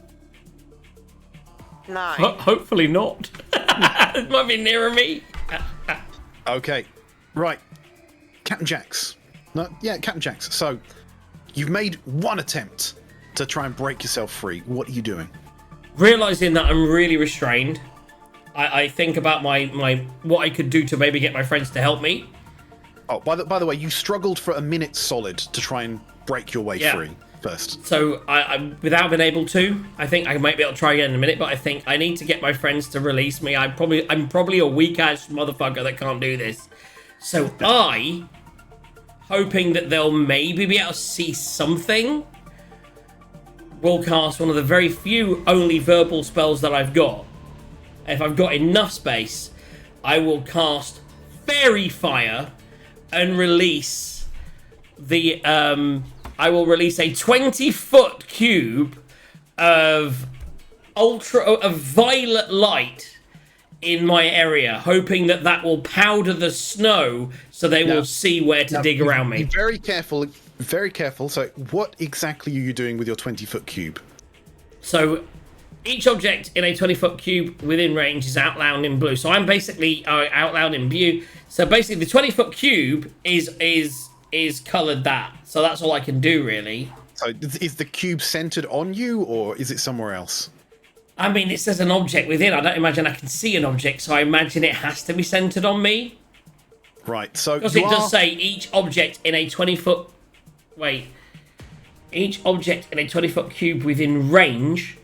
S4: 9.
S1: Hopefully not. It might be nearer me.
S5: Okay. Right. Captain Jax. No, yeah, Captain Jax. So, you've made one attempt to try and break yourself free. What are you doing?
S1: Realising that I'm really restrained, I think about my what I could do to maybe get my friends to help me.
S5: Oh, by the way, you struggled for a minute solid to try and break your way free first.
S1: So I without being able to, I think I might be able to try again in a minute, but I think I need to get my friends to release me. I'm probably a weak ass motherfucker that can't do this. So I, hoping that they'll maybe be able to see something, will cast one of the very few only verbal spells that I've got. If I've got enough space, I will cast Fairy Fire and release the I will release a 20-foot cube of violet light in my area, hoping that will powder the snow so they will see where to dig around me.
S5: Be very careful, very careful. So, what exactly are you doing with your 20-foot cube? So,
S1: each object in a 20-foot cube within range is outlined in blue. So I'm basically outlined in blue. So basically, the 20-foot cube is coloured that. So that's all I can do, really.
S5: So is the cube centered on you, or is it somewhere else?
S1: I mean, it says an object within. I don't imagine I can see an object, so I imagine it has to be centered on me.
S5: Right. So
S1: because it does say each object in a 20-foot. Wait. Each object in a 20-foot cube within range.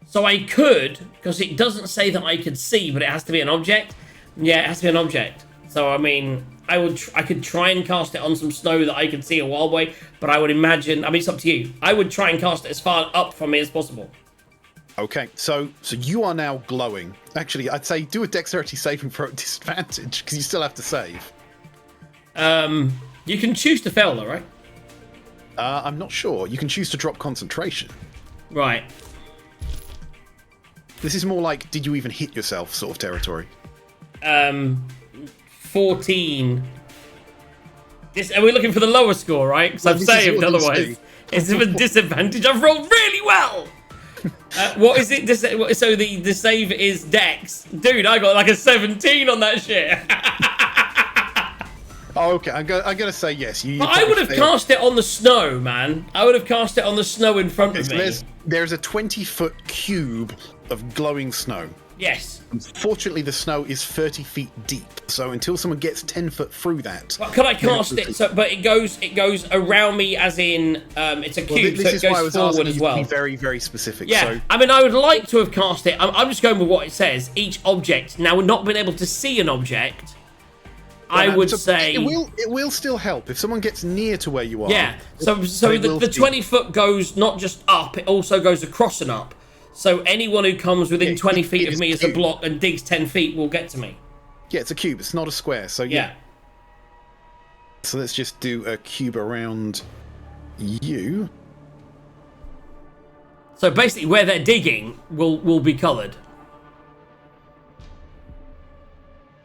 S1: So I could, because it doesn't say that I could see, but it has to be an object. Yeah, it has to be an object. So I mean, I could try and cast it on some snow that I could see a while away, but I would imagine. I mean, it's up to you. I would try and cast it as far up from me as possible.
S5: Okay, so you are now glowing. Actually, I'd say do a dexterity saving throw at disadvantage because you still have to save.
S1: You can choose to fail though, right?
S5: I'm not sure. You can choose to drop concentration.
S1: Right.
S5: This is more like, did you even hit yourself sort of territory.
S1: 14. Are we looking for the lower score, right? Because I've saved otherwise. It's a disadvantage. I've rolled really well. What is it? So the save is Dex. Dude, I got like a 17 on that shit.
S5: Oh, okay. I'm gonna say yes.
S1: But I would have cast it on the snow, man. I would have cast it on the snow in front of me.
S5: There's a 20-foot cube of glowing snow.
S1: Yes.
S5: Unfortunately, the snow is 30 feet deep. So until someone gets 10 foot through that,
S1: But could I cast it? So, but it goes around me, as in it's a cube,
S5: this
S1: so
S5: is
S1: it
S5: why I
S1: goes
S5: was
S1: forward
S5: asking
S1: as
S5: you
S1: well.
S5: to be very, very specific.
S1: Yeah,
S5: So,
S1: I mean, I would like to have cast it. I'm just going with what it says. Each object. Now, we're not being able to see an object. I would say
S5: it will still help if someone gets near to where you are.
S1: yeah. So the 20 foot goes not just up; it also goes across and up. So anyone who comes within 20 feet of me as a block and digs 10 feet will get to me.
S5: Yeah, it's a cube. It's not a square. So yeah. So let's just do a cube around you.
S1: So basically, where they're digging will be coloured.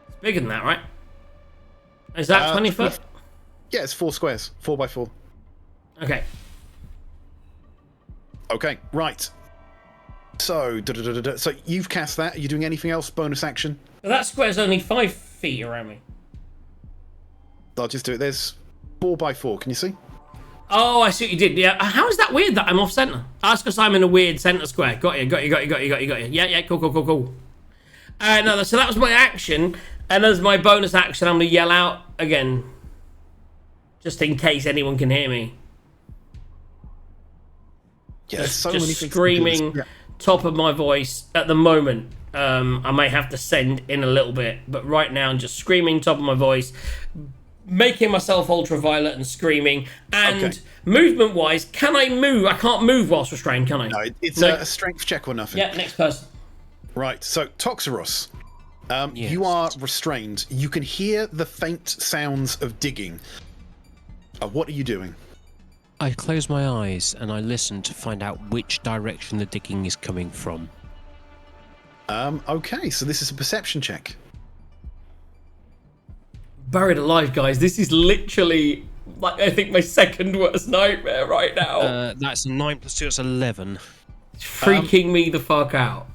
S1: It's bigger than that, right? Is that 20 foot?
S5: Yeah, it's 4 squares. 4 by 4.
S1: Okay.
S5: Okay, right. So, so you've cast that. Are you doing anything else? Bonus action?
S1: But that square's only 5 feet around me.
S5: I'll just do it. There's 4 by 4. Can you see?
S1: Oh, I see what you did. Yeah. How is that weird that I'm off centre? That's because I'm in a weird centre square. Got you. Yeah, cool. No, so that was my action. And as my bonus action, I'm going to yell out again. Just in case anyone can hear me.
S5: Yeah, there's so
S1: just
S5: many things
S1: screaming
S5: yeah.
S1: top of my voice at the moment. I may have to send in a little bit, but right now I'm just screaming top of my voice, making myself ultraviolet and screaming. And movement wise, can I move? I can't move whilst restrained, can I?
S5: No, it's a strength check or nothing.
S1: Yeah, next person.
S5: Right, so Toxeros,
S2: Yes.
S5: you are restrained. You can hear the faint sounds of digging. What are you doing?
S2: I close my eyes and I listen to find out which direction the digging is coming from.
S5: Okay, so this is a perception check.
S1: Buried alive, guys. This is literally, like, I think my second worst nightmare right now.
S2: That's 9 plus 2, that's 11.
S1: It's freaking me the fuck out.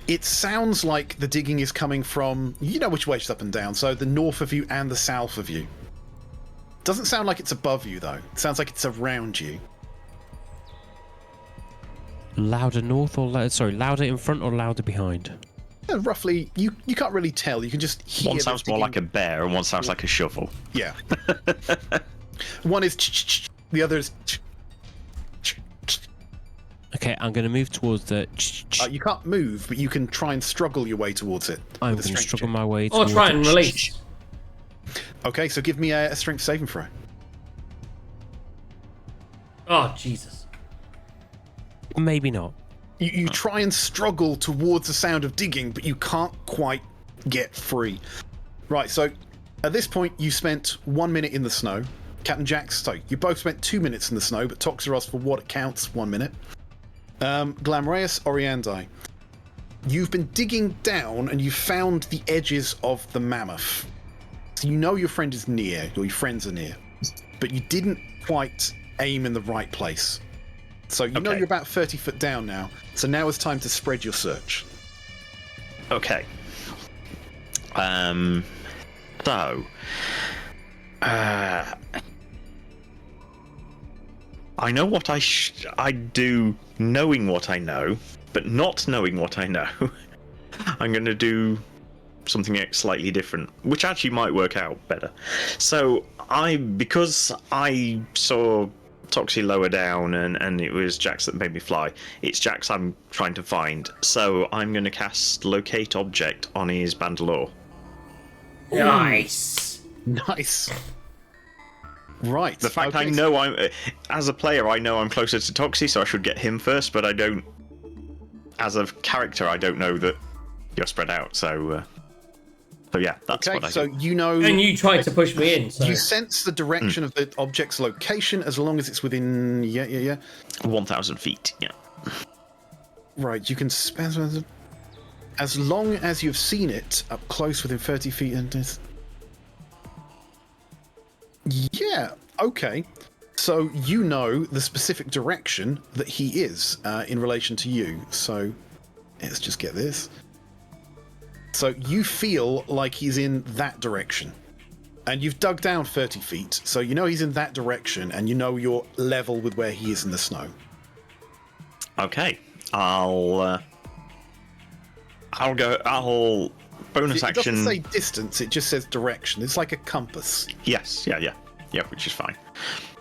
S5: It sounds like the digging is coming from, you know which way it's up and down, so the north of you and the south of you. Doesn't sound like it's above you, though. It sounds like it's around you.
S2: Louder north or louder in front or louder behind?
S5: Yeah, roughly, you can't really tell. You can just hear.
S3: One sounds more like a bear and one sounds like a shovel.
S5: Yeah. One is the other is.
S2: Okay, I'm going to move towards the.
S5: You can't move, but you can try and struggle your way towards it.
S2: I'm
S5: with a
S2: going to
S5: strength
S2: struggle
S5: check.
S2: my way
S1: Or
S2: towards
S1: try and
S2: it.
S1: release.
S5: Okay, so give me a strength saving throw.
S1: Oh, Jesus.
S2: Maybe not.
S5: You try and struggle towards the sound of digging, but you can't quite get free. Right, so at this point, you spent 1 minute in the snow. Captain Jax, so you both spent 2 minutes in the snow, but Toxeros, for what it counts, 1 minute. Glamreus, Oriandi, you've been digging down and you found the edges of the mammoth. So you know your friend is near, or your friends are near, but you didn't quite aim in the right place. So you know you're about 30 foot down now, so now it's time to spread your search.
S3: Okay. So, I know what I do, knowing what I know, but not knowing what I know. I'm going to do something slightly different, which actually might work out better. So, because I saw Toxie lower down and it was Jax that made me fly, it's Jax I'm trying to find. So, I'm going to cast Locate Object on his Bandalore.
S1: Nice.
S5: Nice. Right.
S3: The fact I know as a player, I know I'm closer to Toxie, so I should get him first, but I don't, as a character, I don't know that you're spread out, so yeah, that's what I
S5: so
S3: do.
S5: you know...
S1: And you tried to push me in, so...
S5: You sense the direction of the object's location as long as it's within... Yeah.
S3: 1,000 feet, yeah.
S5: Right, you can spend... As long as you've seen it up close within 30 feet and... Yeah, okay. So you know the specific direction that he is in relation to you. So let's just get this. So you feel like he's in that direction. And you've dug down 30 feet, so you know he's in that direction, and you know you're level with where he is in the snow.
S3: Okay, I'll bonus
S5: It
S3: action.
S5: doesn't say distance; it just says direction. It's like a compass.
S3: Yes, yeah, which is fine.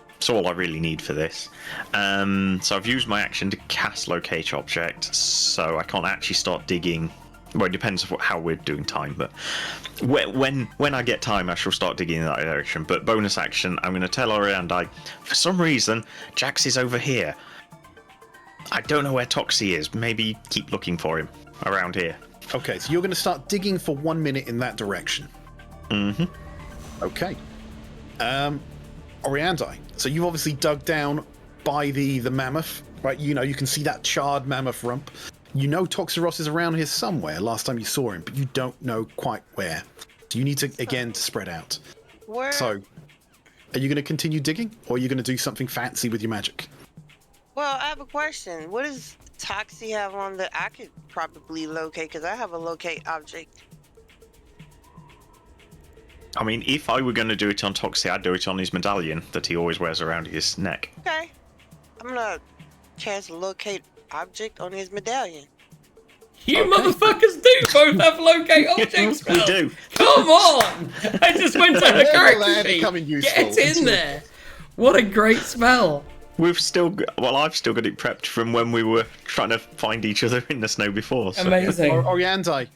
S3: That's all I really need for this. So I've used my action to cast locate object, so I can't actually start digging. Well, it depends on how we're doing time, but when I get time, I shall start digging in that direction. But bonus action, I'm going to tell Oriandai, for some reason, Jax is over here. I don't know where Toxie is. Maybe keep looking for him around here.
S5: Okay, so you're going to start digging for 1 minute in that direction.
S3: Mm-hmm.
S5: Okay. Oriandai, so you've obviously dug down by the mammoth, right? You know, you can see that charred mammoth rump. You know Toxaros is around here somewhere last time you saw him, but you don't know quite where. So you need to, again, to spread out.
S4: Where?
S5: So, are you going to continue digging, or are you going to do something fancy with your magic?
S4: Well, I have a question. What does Toxie have on that I could probably locate? Because I have a locate object.
S3: I mean, if I were going to do it on Toxie, I'd do it on his medallion that he always wears around his neck.
S4: Okay. I'm gonna cast locate object on his medallion.
S1: You motherfuckers do both have locate object spells.
S3: We do.
S1: Come on! I just went to the character sheet.
S5: Becoming useful.
S1: Get in there. What a great spell.
S3: I've still got it prepped from when we were trying to find each other in the snow before. So.
S1: Amazing.
S5: Oriandai,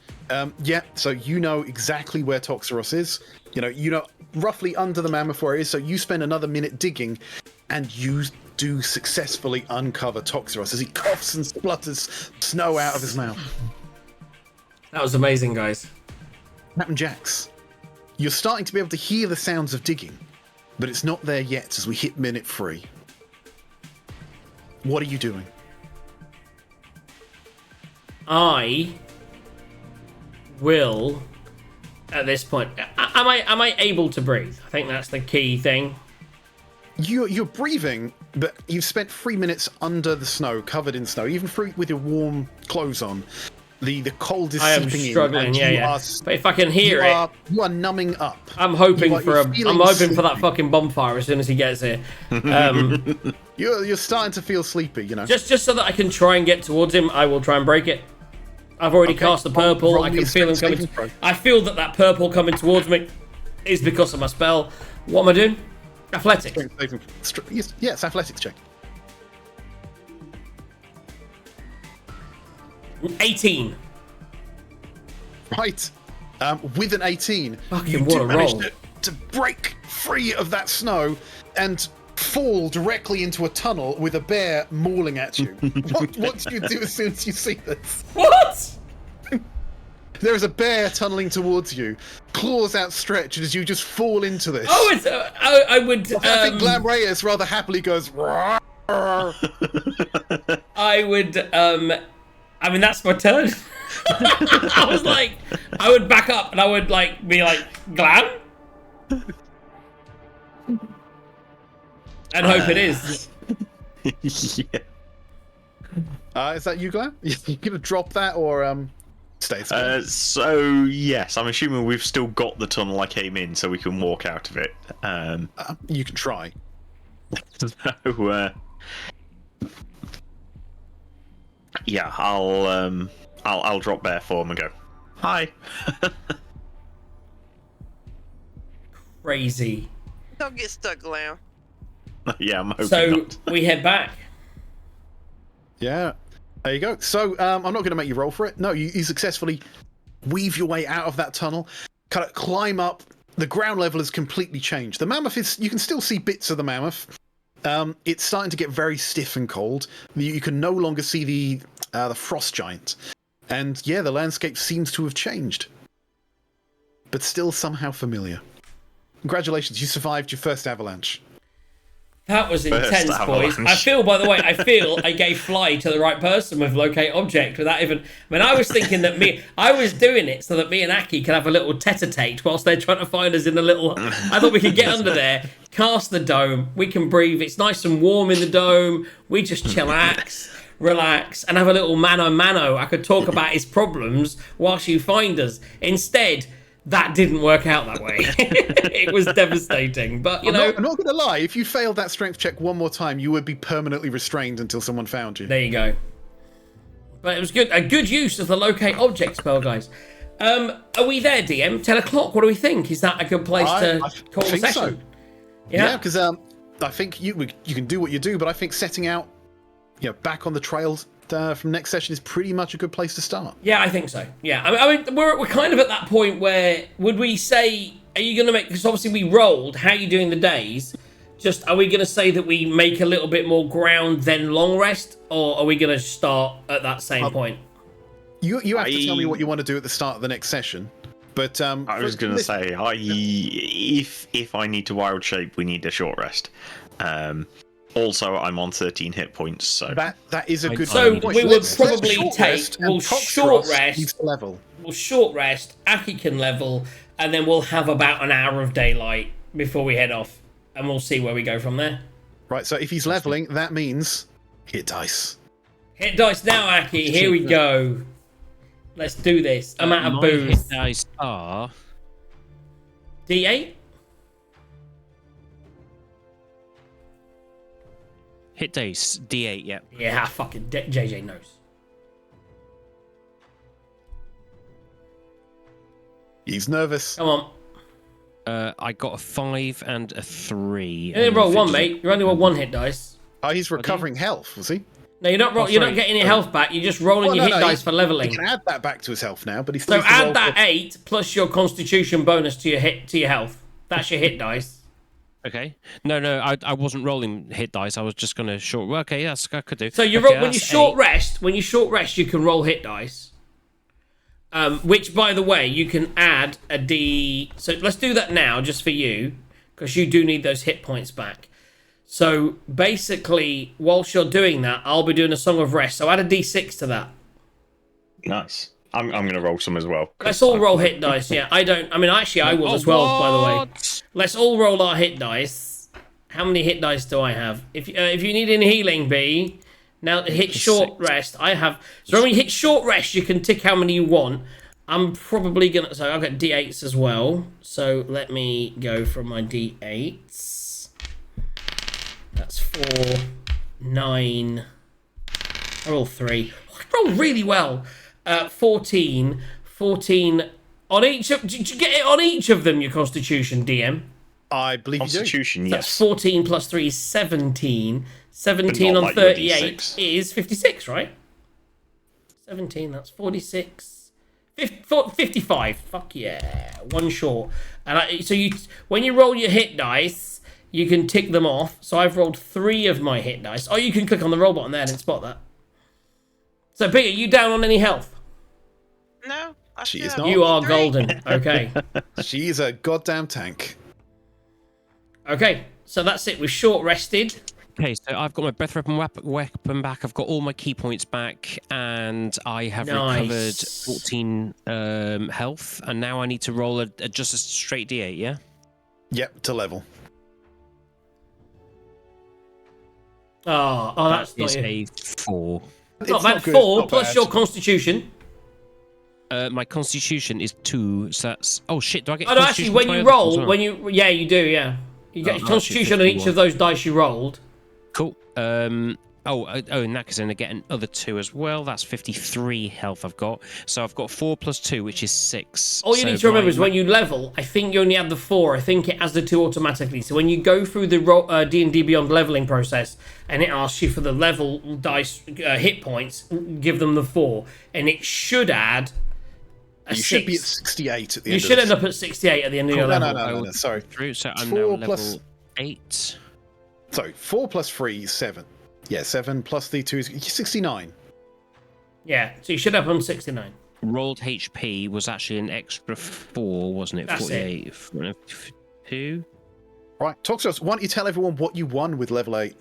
S5: yeah, so you know exactly where Toxaros is. You know roughly under the mammoth where it is, so you spend another minute digging, and you do successfully uncover Toxaros as he coughs and splutters snow out of his mouth.
S1: That was amazing, guys.
S5: Captain Jax, you're starting to be able to hear the sounds of digging, but it's not there yet as we hit minute 3. What are you doing?
S1: I will, at this point, am I able to breathe? I think that's the key thing.
S5: You're breathing, but you've spent 3 minutes under the snow, covered in snow, even with your warm clothes on. The cold is
S1: I am
S5: seeping
S1: struggling,
S5: in.
S1: yeah. But if I can hear it,
S5: you are numbing up.
S1: I'm hoping
S5: you're
S1: for
S5: feeling
S1: for
S5: sleepy.
S1: that fucking bonfire as soon as he gets here.
S5: You're starting to feel sleepy, you know.
S1: Just so that I can try and get towards him, I will try and break it. I've already cast the purple.
S5: roll
S1: I
S5: me
S1: can
S5: a
S1: feel him
S5: strength
S1: coming.
S5: saving throw.
S1: I feel that purple coming towards me is because of my spell. What am I doing? Athletics.
S5: Yes, athletics check.
S1: 18.
S5: Right. With an 18,
S1: Fucking
S5: you
S1: what
S5: do
S1: a
S5: manage
S1: roll.
S5: to break free of that snow and fall directly into a tunnel with a bear mauling at you. What do you do as soon as you see this?
S1: What?
S5: There is a bear tunneling towards you, claws outstretched as you just fall into this.
S1: Oh, it's I would.
S5: I think Glam Reyes rather happily goes. "Rawr."
S1: I would. I mean, that's my turn. I was like, I would back up and I would be like, Glam, and hope it is.
S3: Yeah.
S5: Is that you, Glam? You gonna drop that or stay?
S3: So yes, I'm assuming we've still got the tunnel I came in, so we can walk out of it.
S5: You can try.
S3: So, yeah, I'll drop bear form and go. Hi.
S1: Crazy.
S4: Don't get stuck, Lamb.
S3: Yeah, I'm hoping
S1: So
S3: not.
S1: we head back.
S5: Yeah, there you go. So I'm not going to make you roll for it. No, you successfully weave your way out of that tunnel, kind of climb up. The ground level has completely changed. The mammoth is. You can still see bits of the mammoth. It's starting to get very stiff and cold. You can no longer see the frost giant, and yeah, the landscape seems to have changed, but still somehow familiar. Congratulations, you survived your first avalanche.
S1: That was intense,
S3: avalanche.
S1: boys. I feel, by the way, I gave fly to the right person with locate object without even. I mean, I was thinking that I was doing it so that me and Aki could have a little tete-a-tete whilst they're trying to find us in the little. I thought we could get under there, cast the dome, we can breathe. It's nice and warm in the dome. We just chillax, relax, and have a little mano. I could talk about his problems whilst you find us. Instead, that didn't work out that way. It was devastating. But, you know...
S5: I'm not going to lie. If you failed that strength check one more time, you would be permanently restrained until someone found you.
S1: There you go. But it was good. A good use of the locate object spell, guys. Are we there, DM? 10 o'clock. What do we think? Is that a good place to call the session?
S5: So. Yeah, because I think you can do what you do, but I think setting out, back on the trail from next session is pretty much a good place to start.
S1: Yeah, I think so. Yeah, I mean, we're kind of at that point where would we say, are you going to make? Because obviously we rolled. How are you doing the days? Just are we going to say that we make a little bit more ground then long rest, or are we going to start at that same point?
S5: You have to tell me what you want to do at the start of the next session. But
S3: I was going to say, if I need to wild shape, we need a short rest. Also, I'm on 13 hit points, so
S5: that is a good.
S1: So
S5: point.
S1: we would probably
S5: we'll
S1: short rest.
S5: Level.
S1: We'll short rest. Aki can level, and then we'll have about an hour of daylight before we head off, and we'll see where we go from there.
S5: Right. So if he's leveling, that means hit dice.
S1: Hit dice now, Aki. Here we go. Let's do this. I'm out of booze.
S2: Hit dice are
S1: D8.
S2: hit dice D8. Yeah.
S1: Yeah, fucking JJ knows.
S5: He's nervous.
S1: Come on.
S2: I got a 5 and a 3.
S1: You only roll one, mate. You only roll one hit dice.
S5: Oh, he's recovering health, was he?
S1: No, you're not. You're not getting your health back. You're just rolling your hit dice for leveling.
S5: He can add that back to his health now, but he still.
S1: So add that 8 plus your Constitution bonus to your health. That's your hit dice.
S2: Okay. No, I wasn't rolling hit dice. I was just going to short. Okay, yes, I could do.
S1: So you roll when you short rest. When you short rest, you can roll hit dice. Which, by the way, you can add a D. So let's do that now, just for you, because you do need those hit points back. So basically, whilst you're doing that, I'll be doing a Song of Rest. So add a D6 to that.
S3: Nice. I'm going to roll some as well.
S1: Let's all roll hit dice. Yeah, I don't. I mean, actually, I will as well. By the way, let's all roll our hit dice. How many hit dice do I have? If you need any healing, B. Now hit short rest. I have. So when you hit short rest, you can tick how many you want. I'm probably gonna. So I've got D8s as well. So let me go from my D8s. That's 4, 9. I roll 3. I roll really well. 14 on each of. Did you get it on each of them? Your Constitution, DM.
S5: I believe
S3: Constitution,
S5: you
S3: yes.
S1: That's 14 plus 3 is 17. 17 on
S3: like
S1: 38 is 56, right? 17, that's 46. 55. Fuck yeah. One short. And so when you roll your hit dice, you can tick them off. So I've rolled 3 of my hit dice. Oh, you can click on the roll button there and spot that. So, Pete, are you down on any health?
S4: No.
S5: She is not.
S1: You are golden. Okay.
S5: She is a goddamn tank.
S1: Okay, so that's it. We've short rested.
S2: Okay, so I've got my breath weapon back. I've got all my key points back, and I have recovered 14 health. And now I need to roll just a straight D8. Yeah.
S5: Yep, to level.
S1: Oh, that's not
S2: a 4.
S1: Not bad. 4 plus your Constitution.
S2: My Constitution is 2, so that's. Oh shit! Do I get?
S1: Oh no, actually, when you roll, yeah, you do, yeah. You get your Constitution on each of those dice you rolled.
S2: Cool. In that case, then I get another 2 as well. That's 53 health I've got. So I've got 4 plus 2, which is 6.
S1: All you need to remember is when you level, I think you only add the 4. I think it has the 2 automatically. So when you go through the D&D Beyond leveling process, and it asks you for the level dice hit points, give them the 4, and it should add.
S5: You should be at 68 at the end.
S1: You should end up at 68 at the end of your level.
S5: No. Sorry.
S2: So I'm now level 8.
S5: Sorry, 4 plus 3 is 7. Yeah, 7 plus the 2 is 69.
S1: Yeah, so you should have on 69.
S2: Rolled HP was actually an extra 4, wasn't it?
S1: That's
S2: 48. 2.
S5: Right, talk to us. Why don't you tell everyone what you won with level 8?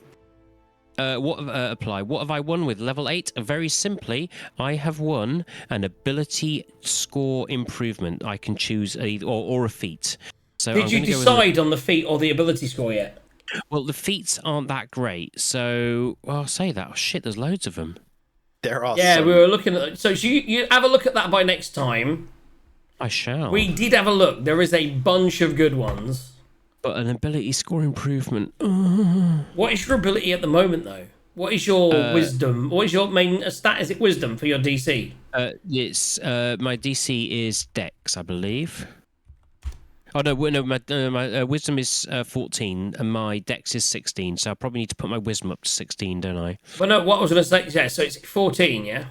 S2: Apply. What have I won with level 8? Very simply, I have won an ability score improvement. I can choose or a feat. So
S1: Did you decide on the feat or the ability score yet?
S2: Well, the feats aren't that great. So, well, I'll say that. Oh, shit, there's loads of them.
S5: There are
S1: Yeah,
S5: so
S1: we were looking at. So you have a look at that by next time.
S2: I shall.
S1: We did have a look. There is a bunch of good ones.
S2: But an ability score improvement.
S1: What is your ability at the moment, though? What is your wisdom? What is your main stat? Is it wisdom for your DC?
S2: It's my DC is Dex, I believe. Oh no, my wisdom is 14 and my Dex is 16. So I probably need to put my wisdom up to 16, don't I?
S1: Well, no. What I was going to say, yeah. So it's 14, yeah.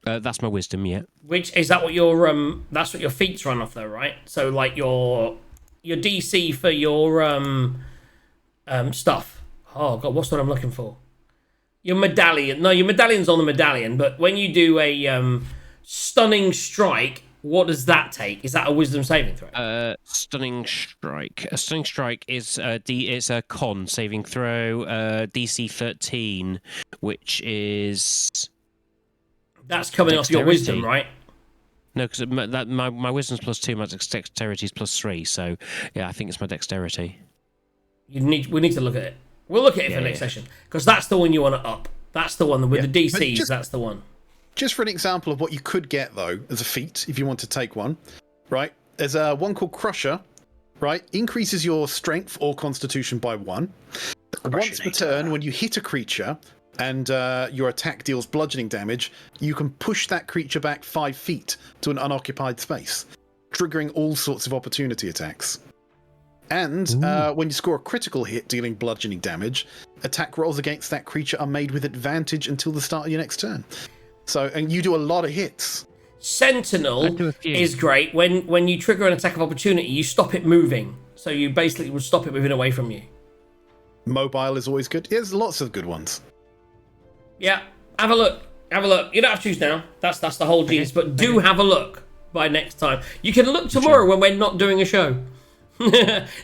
S2: That's my wisdom, yeah.
S1: Which is that what your that's what your feats run off though, right? So like your DC for your stuff. Oh god, what's what I'm looking for? Your medallion. No, your medallion's on the medallion, but when you do a stunning strike, what does that take? Is that a wisdom saving throw?
S2: Stunning strike. A stunning strike is it's a con saving throw, DC 13, which is
S1: That's coming off your wisdom, right?
S2: No, because my wisdom's +2, my dexterity's +3. So yeah, I think it's my dexterity.
S1: We need to look at it. We'll look at it for next session because that's the one you want to up. That's the one with the DCs. That's the one.
S5: Just for an example of what you could get though as a feat, if you want to take one, right? There's one called Crusher, right? Increases your strength or constitution by 1. Once per turn, when you hit a creature and your attack deals bludgeoning damage, you can push that creature back 5 feet to an unoccupied space, triggering all sorts of opportunity attacks. And when you score a critical hit dealing bludgeoning damage, attack rolls against that creature are made with advantage until the start of your next turn. So, and you do a lot of hits.
S1: Sentinel is great. When you trigger an attack of opportunity, you stop it moving. So you basically would stop it moving away from you.
S5: Mobile is always good. There's lots of good ones.
S1: Yeah, have a look. Have a look. You don't have to choose now. That's the whole genius. But do have a look by next time. You can look tomorrow when we're not doing a show.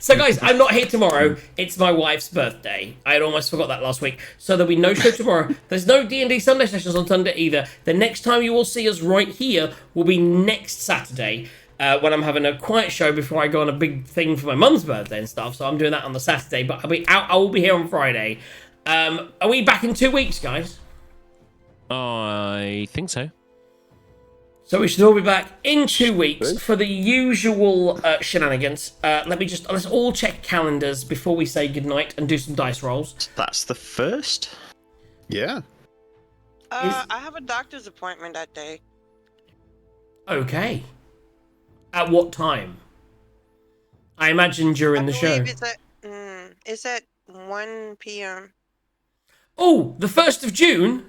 S1: So guys, I'm not here tomorrow. It's my wife's birthday. I had almost forgot that last week. So there'll be no show tomorrow. There's no D&D Sunday sessions on Sunday either. The next time you will see us right here will be next Saturday when I'm having a quiet show before I go on a big thing for my mum's birthday and stuff. So I'm doing that on the Saturday, but I will be here on Friday. Are we back in 2 weeks, guys?
S2: I think so.
S1: So we should all be back in 2 weeks for the usual shenanigans. Let's all check calendars before we say goodnight and do some dice rolls.
S3: That's the first?
S5: Yeah.
S4: I have a doctor's appointment that day.
S1: Okay. At what time? I imagine during the show.
S4: It's at 1 p.m.
S1: Oh, the 1st of June?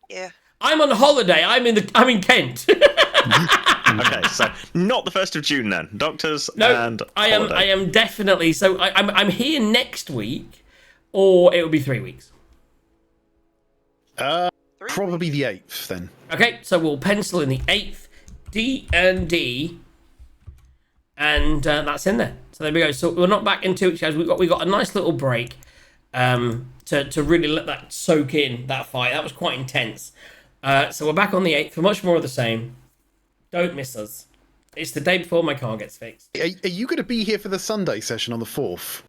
S4: Yeah.
S1: I'm on holiday. I'm in Kent.
S3: Okay, so not the 1st of June then. Doctors and holiday.
S1: I am definitely. So I'm here next week, or it will be 3 weeks.
S5: Probably the 8th then.
S1: Okay, so we'll pencil in the 8th, D&D, and that's in there. So there we go. So we're not back in 2 weeks, guys. We got a nice little break to really let that soak in, that fight. That was quite intense. So we're back on the 8th for much more of the same. Don't miss us. It's the day before my car gets fixed.
S5: Are you going to be here for the Sunday session on the 4th?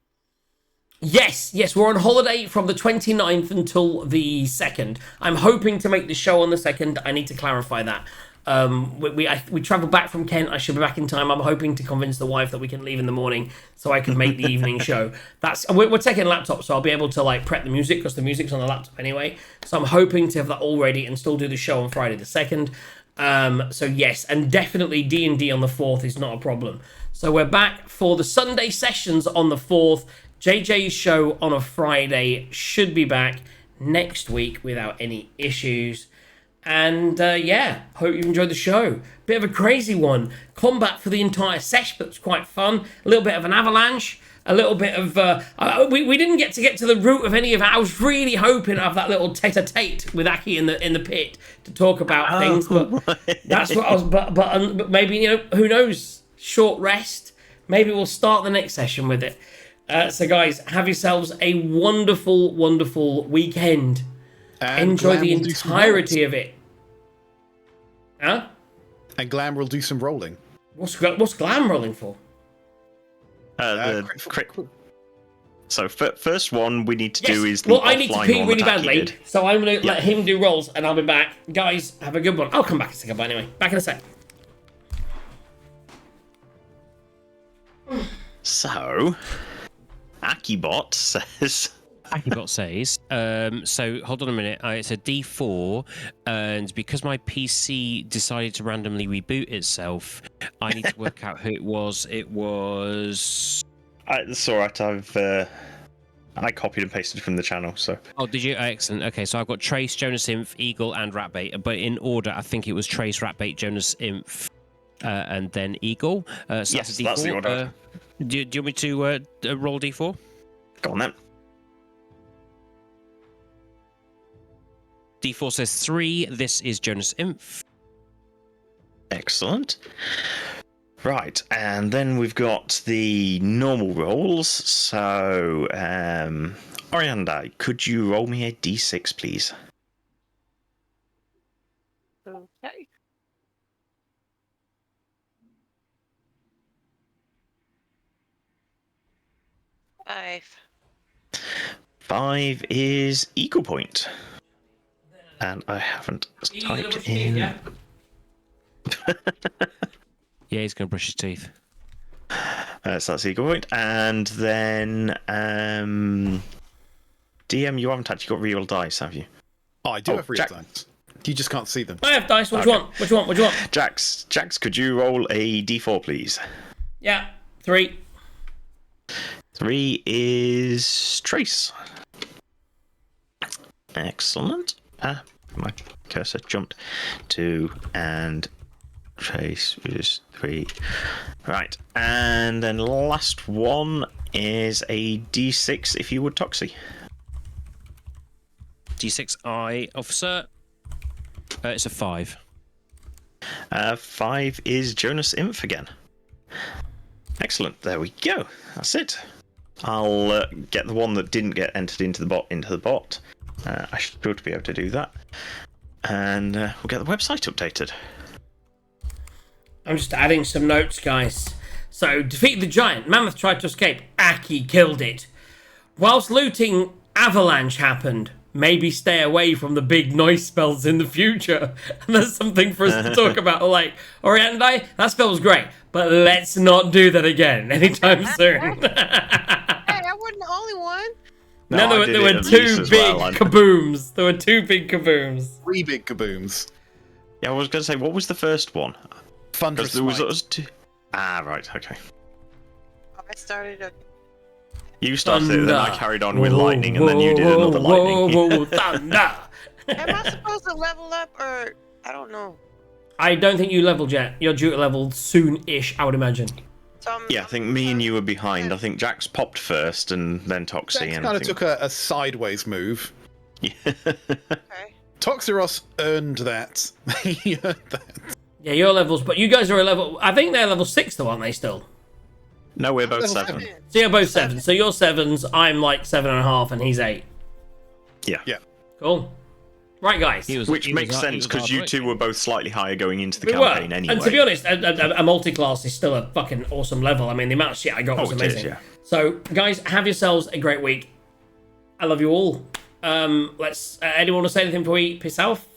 S1: Yes, we're on holiday from the 29th until the 2nd. I'm hoping to make the show on the 2nd. I need to clarify that. We travel back from Kent. I should be back in time. I'm hoping to convince the wife that we can leave in the morning so I can make the evening show. We're taking laptops, so I'll be able to prep the music because the music's on the laptop anyway. So I'm hoping to have that all ready and still do the show on Friday the 2nd. So yes, and definitely D&D on the 4th is not a problem. So we're back for the Sunday sessions on the 4th. JJ's show on a Friday should be back next week without any issues. And hope you enjoyed the show. Bit of a crazy one. Combat for the entire session, but it was quite fun. A little bit of an avalanche. A little bit of... we didn't get to the root of any of it. I was really hoping to have that little tete-a-tete with Aki in the pit to talk about things. But that's what I was... But maybe, who knows? Short rest. Maybe we'll start the next session with it. So, guys, have yourselves a wonderful, wonderful weekend.
S5: And
S1: Enjoy
S5: Glam
S1: the
S5: will do some
S1: entirety of it. Huh?
S5: rolls. And Glam will do some rolling.
S1: What's Glam rolling for?
S3: So first one we need to
S1: Yes.
S3: do is the
S1: Well, I need to
S3: offline
S1: pee
S3: one
S1: really
S3: that Aki
S1: badly,
S3: did.
S1: so I'm going to let him do rolls, and I'll be back. Guys, have a good one. I'll come back in a second, but anyway, back in a sec.
S3: So, Akibot says...
S2: Akibot says, so hold on a minute. It's a D4, and because my PC decided to randomly reboot itself, I need to work out who it was. It was...
S3: It's alright, I copied and pasted from the channel, so...
S2: Oh, did you? Excellent. Okay, so I've got Trace, Jonas Inf, Eagle, and Ratbait. But in order, I think it was Trace, Ratbait, Jonas Inf, and then Eagle. So
S3: Yes,
S2: that's a D4.
S3: that's the order.
S2: Do you want me to roll D4?
S3: Go on then.
S2: D4 says 3. This is Jonas Inf.
S3: Excellent. Right, and then we've got the normal rolls. So, Orianda, could you roll me a d6, please?
S4: Okay. Five.
S3: 5 is equal point. And I haven't typed in...
S2: Yeah, he's going to brush his teeth.
S3: So that's equal point. And then, DM, you haven't actually got real dice, have you?
S5: Oh, I do
S3: Oh,
S5: have real
S3: Jack-
S5: dice. You just can't see them.
S1: I have dice. What do you want? What do you want? What do you want?
S3: Jax, could you roll a d4, please?
S1: Yeah, 3.
S3: 3 is Trace. Excellent. My cursor jumped. 2 and Trace is 3. Right, and then last one is a d6 if you would, Toxie.
S2: D6I, officer. It's a 5.
S3: 5 is Jonas Inf again. Excellent, there we go. That's it. I'll get the one that didn't get entered into the bot. I should be able to do that. And we'll get the website updated.
S1: I'm just adding some notes, guys. So, defeated the giant. Mammoth tried to escape. Aki killed it. Whilst looting, avalanche happened. Maybe stay away from the big noise spells in the future. And that's something for us to talk about. Like, Orianda, that spell was great, but let's not do that again anytime soon.
S4: Hey, I wasn't the only one.
S1: No, there were two big kabooms. There were 2 big kabooms.
S5: 3 big kabooms.
S3: Yeah, I was going to say, what was the first one?
S5: Thunderous
S3: There was
S5: Smite.
S3: those 2. Ah, right, okay.
S4: I started a...
S3: You started it, then I
S1: Thunder.
S3: carried on with lightning, and then you did another lightning.
S1: Whoa, thunder!
S4: Am I supposed to level up or... I don't know.
S1: I don't think you leveled yet. You're due to level soon-ish, I would imagine.
S4: So
S3: Yeah, I think me and you were behind. I think Jax popped first, and then Toxie.
S5: Jax
S3: And
S5: kind
S3: I
S5: of
S3: think...
S5: took a sideways move.
S4: Okay.
S5: Toxeros earned that. He earned that.
S1: Yeah, your levels, but you guys are a level... I think they're level 6 though, aren't they, still?
S3: No, we're both
S5: Level
S3: 7.
S1: So you're both 7. So you're 7s, I'm like 7.5, and he's 8.
S3: Yeah.
S5: Yeah.
S1: Cool. Right, guys.
S3: Which makes sense, because you two were both slightly higher going into the
S1: We were.
S3: campaign anyway.
S1: And to be honest, a multi-class is still a fucking awesome level. I mean, the amount of shit I got was
S3: it
S1: amazing.
S3: is, yeah.
S1: So, guys, have yourselves a great week. I love you all. Let's... anyone want to say anything before we piss off?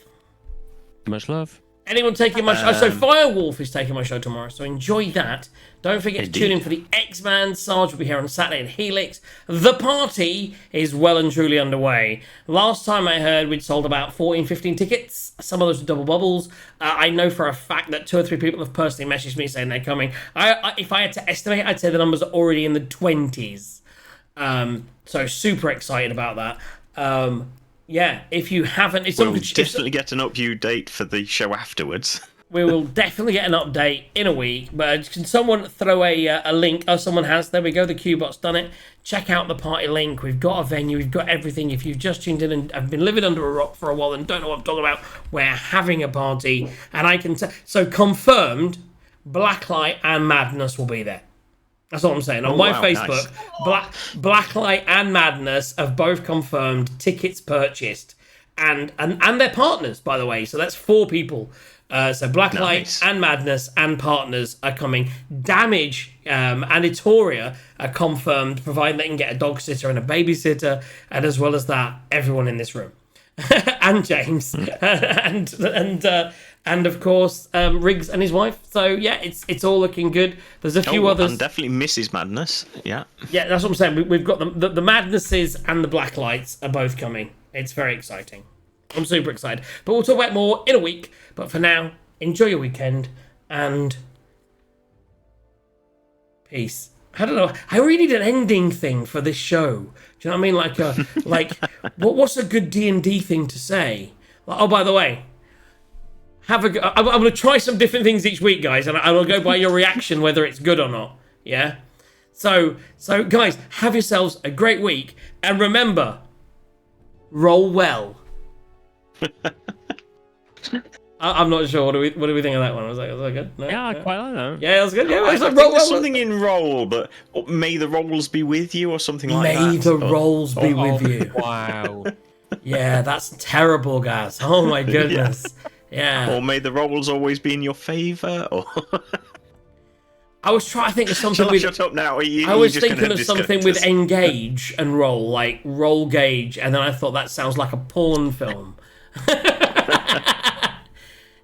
S2: Much love.
S1: Anyone taking my show? So Firewolf is taking my show tomorrow, so enjoy that. Don't forget to tune in for the X-Man. Sarge will be here on Saturday at Helix. The party is well and truly underway. Last time I heard, we'd sold about 14, 15 tickets. Some of those were double bubbles. I know for a fact that 2 or 3 people have personally messaged me saying they're coming. If I had to estimate, I'd say the numbers are already in the 20s. So super excited about that. Yeah, if you haven't... It's
S3: We'll definitely get an up-you date for the show afterwards.
S1: We will definitely get an update in a week, but can someone throw a link? Oh, someone has. There we go. The Qbot's done it. Check out the party link. We've got a venue. We've got everything. If you've just tuned in and have been living under a rock for a while and don't know what I'm talking about, we're having a party. And I can... So confirmed, Blacklight and Madness will be there. That's all I'm saying. On
S3: Oh,
S1: my
S3: wow,
S1: Facebook, Blacklight and Madness have both confirmed tickets purchased, and their partners, by the way. So that's 4 people. So Blacklight
S3: Nice.
S1: and Madness and partners are coming. Damage and Itoria are confirmed, providing they can get a dog sitter and a babysitter, and as well as that, everyone in this room. And James, and of course Riggs and his wife. So yeah, it's all looking good. There's a few others.
S3: And definitely Mrs. Madness. Yeah.
S1: Yeah, that's what I'm saying. We've got the Madnesses and the Blacklights are both coming. It's very exciting. I'm super excited. But we'll talk about more in a week. But for now, enjoy your weekend and peace. I don't know. I really need an ending thing for this show. Do you know what I mean? Like what's a good D&D thing to say? Like, oh, by the way, I'm going to try some different things each week, guys, and I will go by your reaction whether it's good or not. Yeah. So guys, have yourselves a great week, and remember, roll well. I'm not sure. What do we think of that one? Was that good? No?
S2: Yeah, I quite like that.
S1: Yeah, that was good. Yeah,
S3: I
S1: it's
S3: think
S1: like, roll
S3: there's
S1: well.
S3: something in roll, but may the rolls be with you or something like that.
S1: May the rolls be with you.
S2: Wow.
S1: Yeah, that's terrible, guys. Oh my goodness. Yeah.
S3: Or may the rolls always be in your favour. Or
S1: I was trying to think of something
S3: shall I
S1: with.
S3: shut up now?
S1: I was thinking of something with engage and roll, like roll gauge, and then I thought that sounds like a porn film.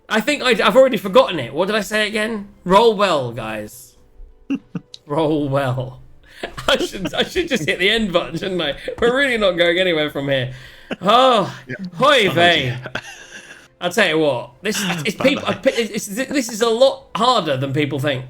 S1: I think I've already forgotten it. What did I say again? Roll well, guys. Roll well. I should just hit the end button, shouldn't I? We're really not going anywhere from here. Oh, hoi vey. I'll tell you what. This is a lot harder than people think.